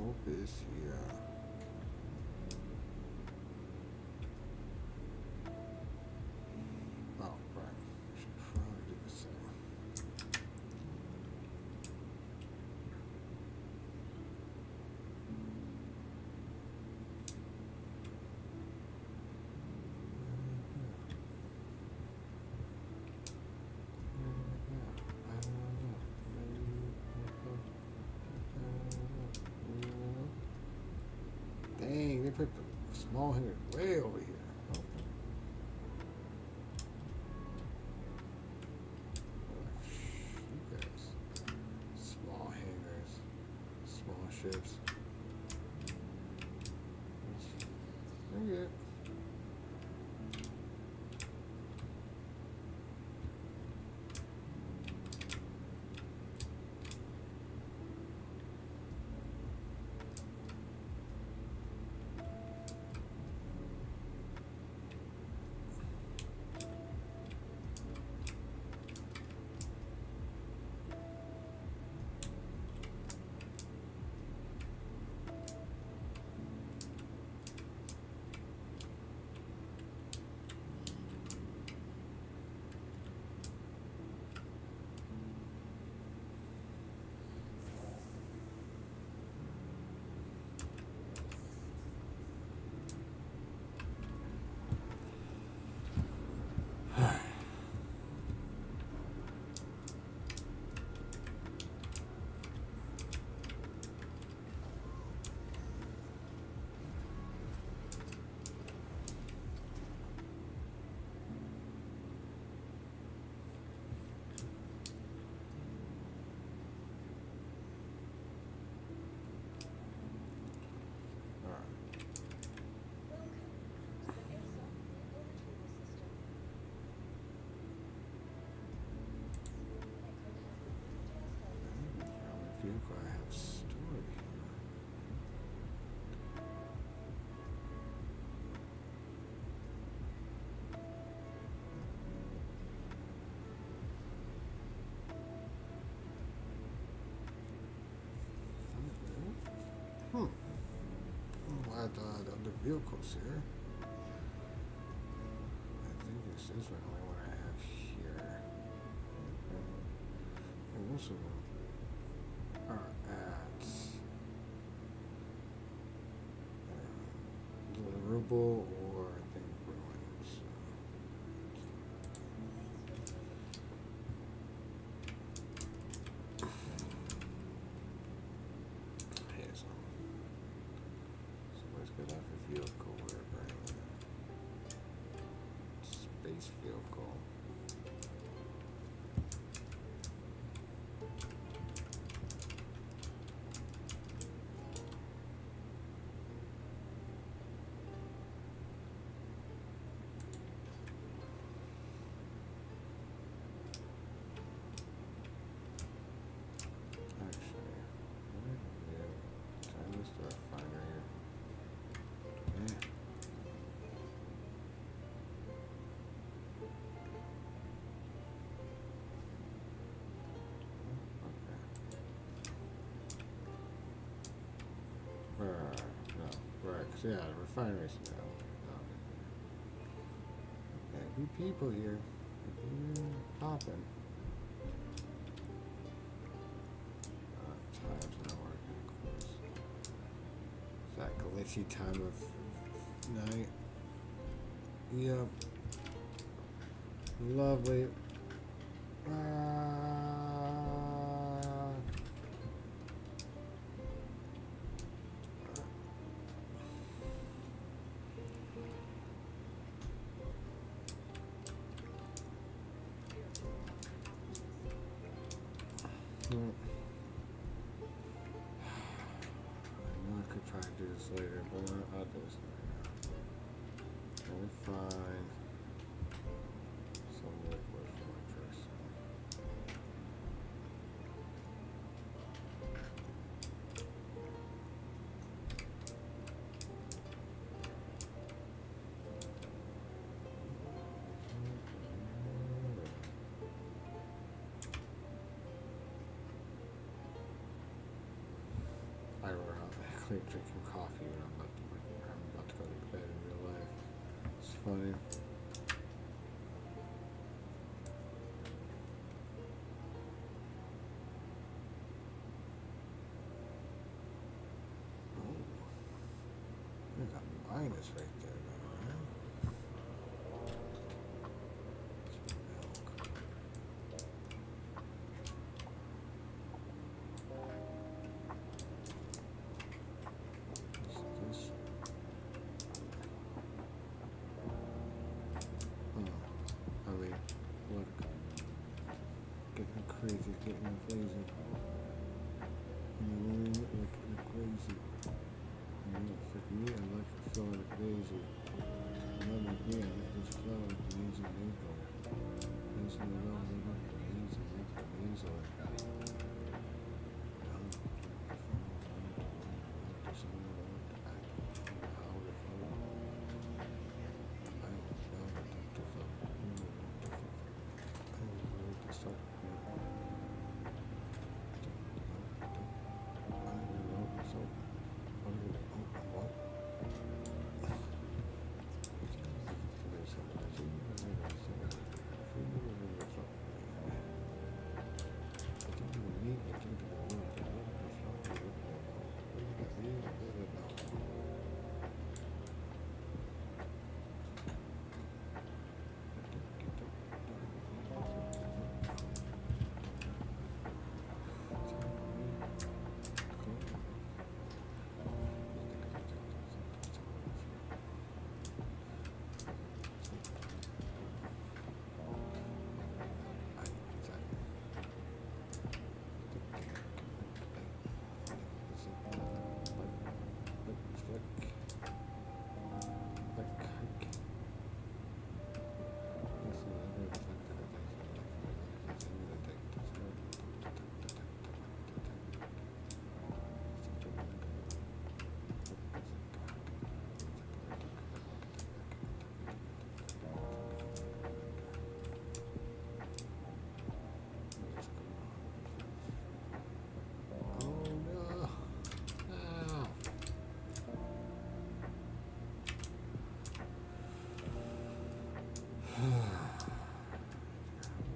Hope is here. Oh, right. I should probably do the same. Dang, they put the small hanger way over here. Oh. You guys. Small hangers. Small ships. Okay. Vehicle I have stored here. I'll add the other vehicles here. I think this is the only one I have here. And most of them are at deliverable or I think ruins. Here's some. Somebody's got to have a vehicle wherever I am. Space vehicle. No, right, 'cause, yeah, the refineries now. Yeah, be people here. Popping. Time's not working, of course. It's that glitchy time of night. Yep. Lovely. I know I could try to do this later, but I'll do this later. We'll find some liquid for my dressing. I don't know how the heck like drinking coffee when I'm about to go to bed in real life. It's funny. Oh, there's a minus right there, man. Some milk. What's this? Oh, I mean, look, getting crazy, getting crazy. You know what I mean? Like crazy. You know, for me, I like feeling crazy. Not like me, I like this flow, like amazing, amazing. Amazing, amazing, amazing, amazing.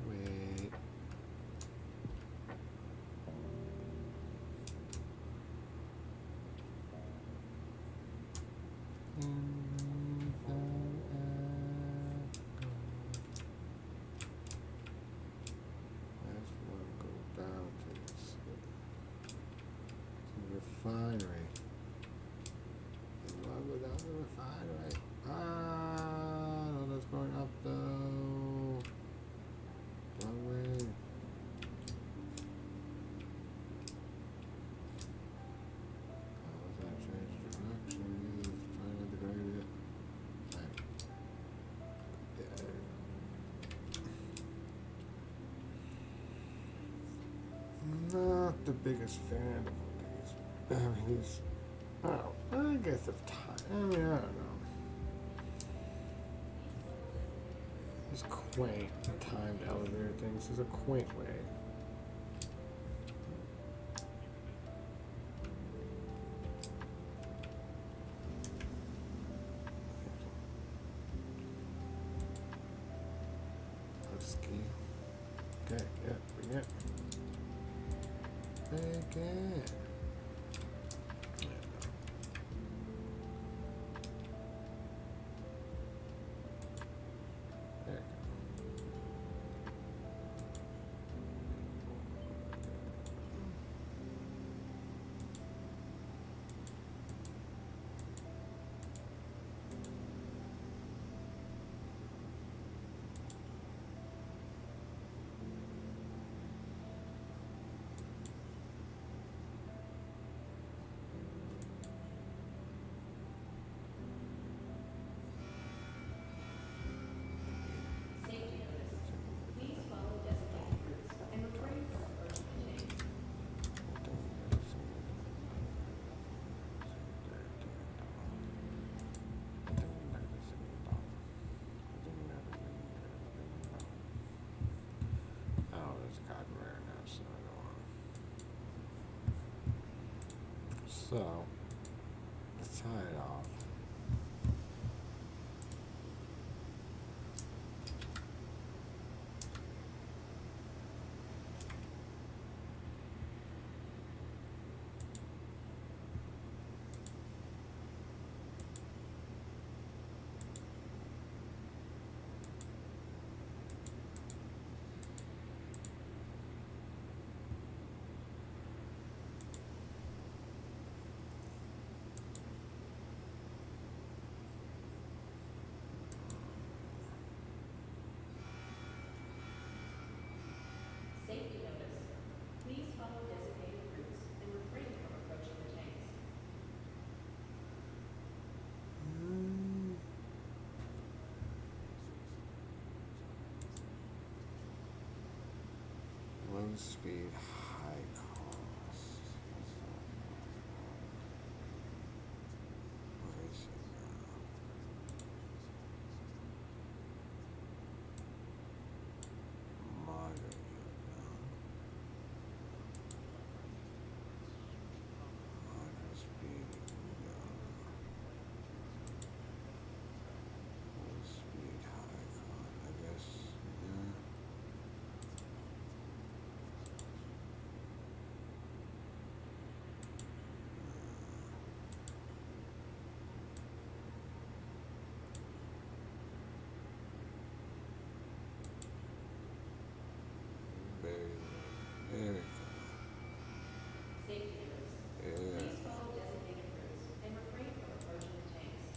Wait. I just want to go down to this refinery. I want to go down to the refinery. Ah, no, that's going up though. Wrong way. How was that change direction? Trying to degrade it. Right. Yeah. Not the biggest fan of these. I mean, these. Oh, I guess of time. I mean, I don't know. These quaint timed elevator things is a quaint way. Ski. Okay, yeah, bring it. Bring it. There you go. Oh, there's a copyright now, so I don't want. So. side off. Safety notice. Please follow designated routes and refrain from approaching the tanks. Low speed, high cost. Where is it now? Moderate, moderate speed, low speed, high cost. I guess, yeah. Very low. There we Safety notice. go. Yeah. Please follow designated routes and refrain from approaching the tanks.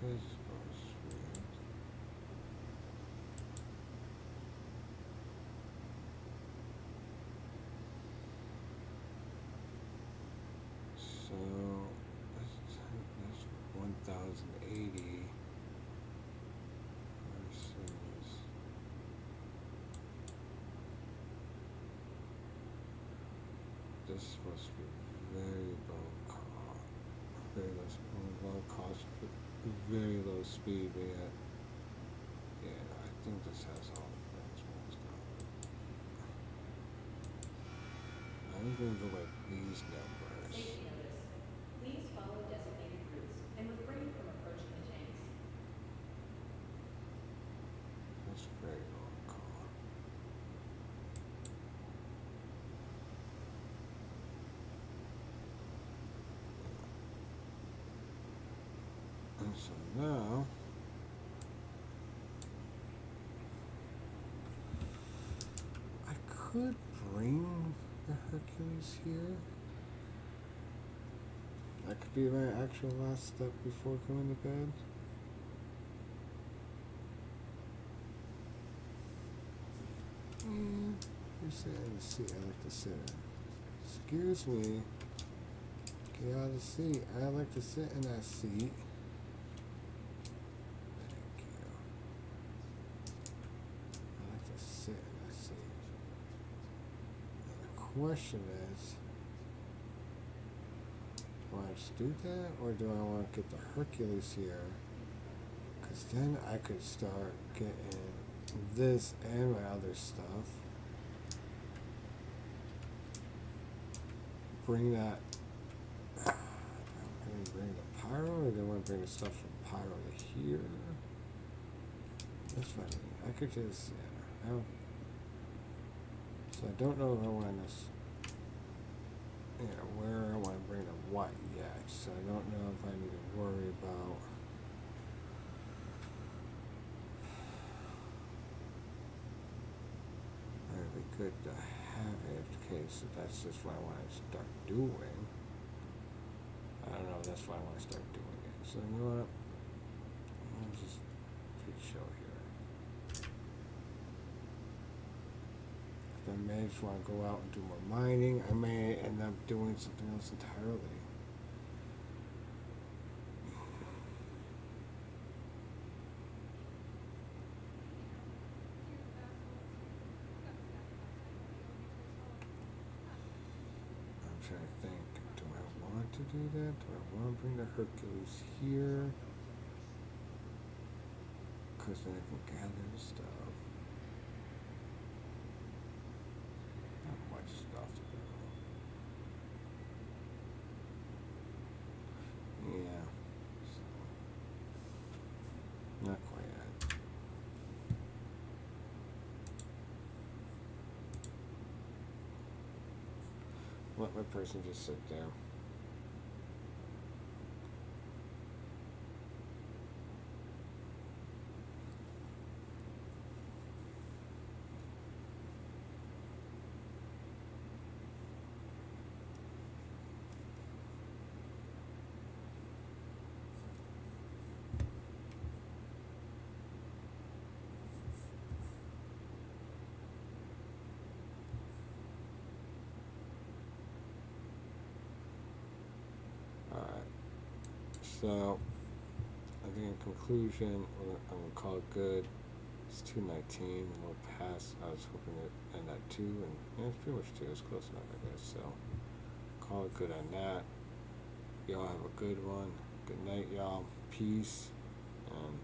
Says low speed. So that's 1080 versus this is supposed to be very low cost, low cost, but very low speed. But yeah, I think this has all the things mixed up. I'm gonna go with these numbers. Safety notice. Please follow designated routes and refrain from approaching the tanks. That's very low cost. And so now I could bring the Hercules here. That could be my actual last step before going to bed. And you're sitting in the seat I like to sit in. Excuse me. Get out of the seat. I like to sit in that seat. Thank you. I like to sit in that seat. And the question is, do I just do that, or do I want to get the Hercules here? Because then I could start getting this and my other stuff. Bring that. Do I want to bring the Pyro, or do I want to bring the stuff from Pyro to here? That's funny. I could just, yeah. So I don't know if I want to, where I want to bring the what yet. So I don't know if I need to worry about. It'd be good to have it in case that that's just what I want to start doing. I don't know if that's what I want to start doing it. So you know what? I'll just take a show here. If I may just want to go out and do more mining, I may end up doing something else entirely. I'm trying to think, do I want to do that? Do I want to bring the Hercules here? Because then I can gather the stuff. Not much stuff to do. Yeah. So, not quite yet. Let my person just sit there. Alright. So, I think in conclusion, I'm going to call it good. It's 2:19, a little past. I was hoping to end at 2, and yeah, it's pretty much 2. It's close enough, I guess. So, call it good on that. Y'all have a good one. Good night, y'all. Peace. And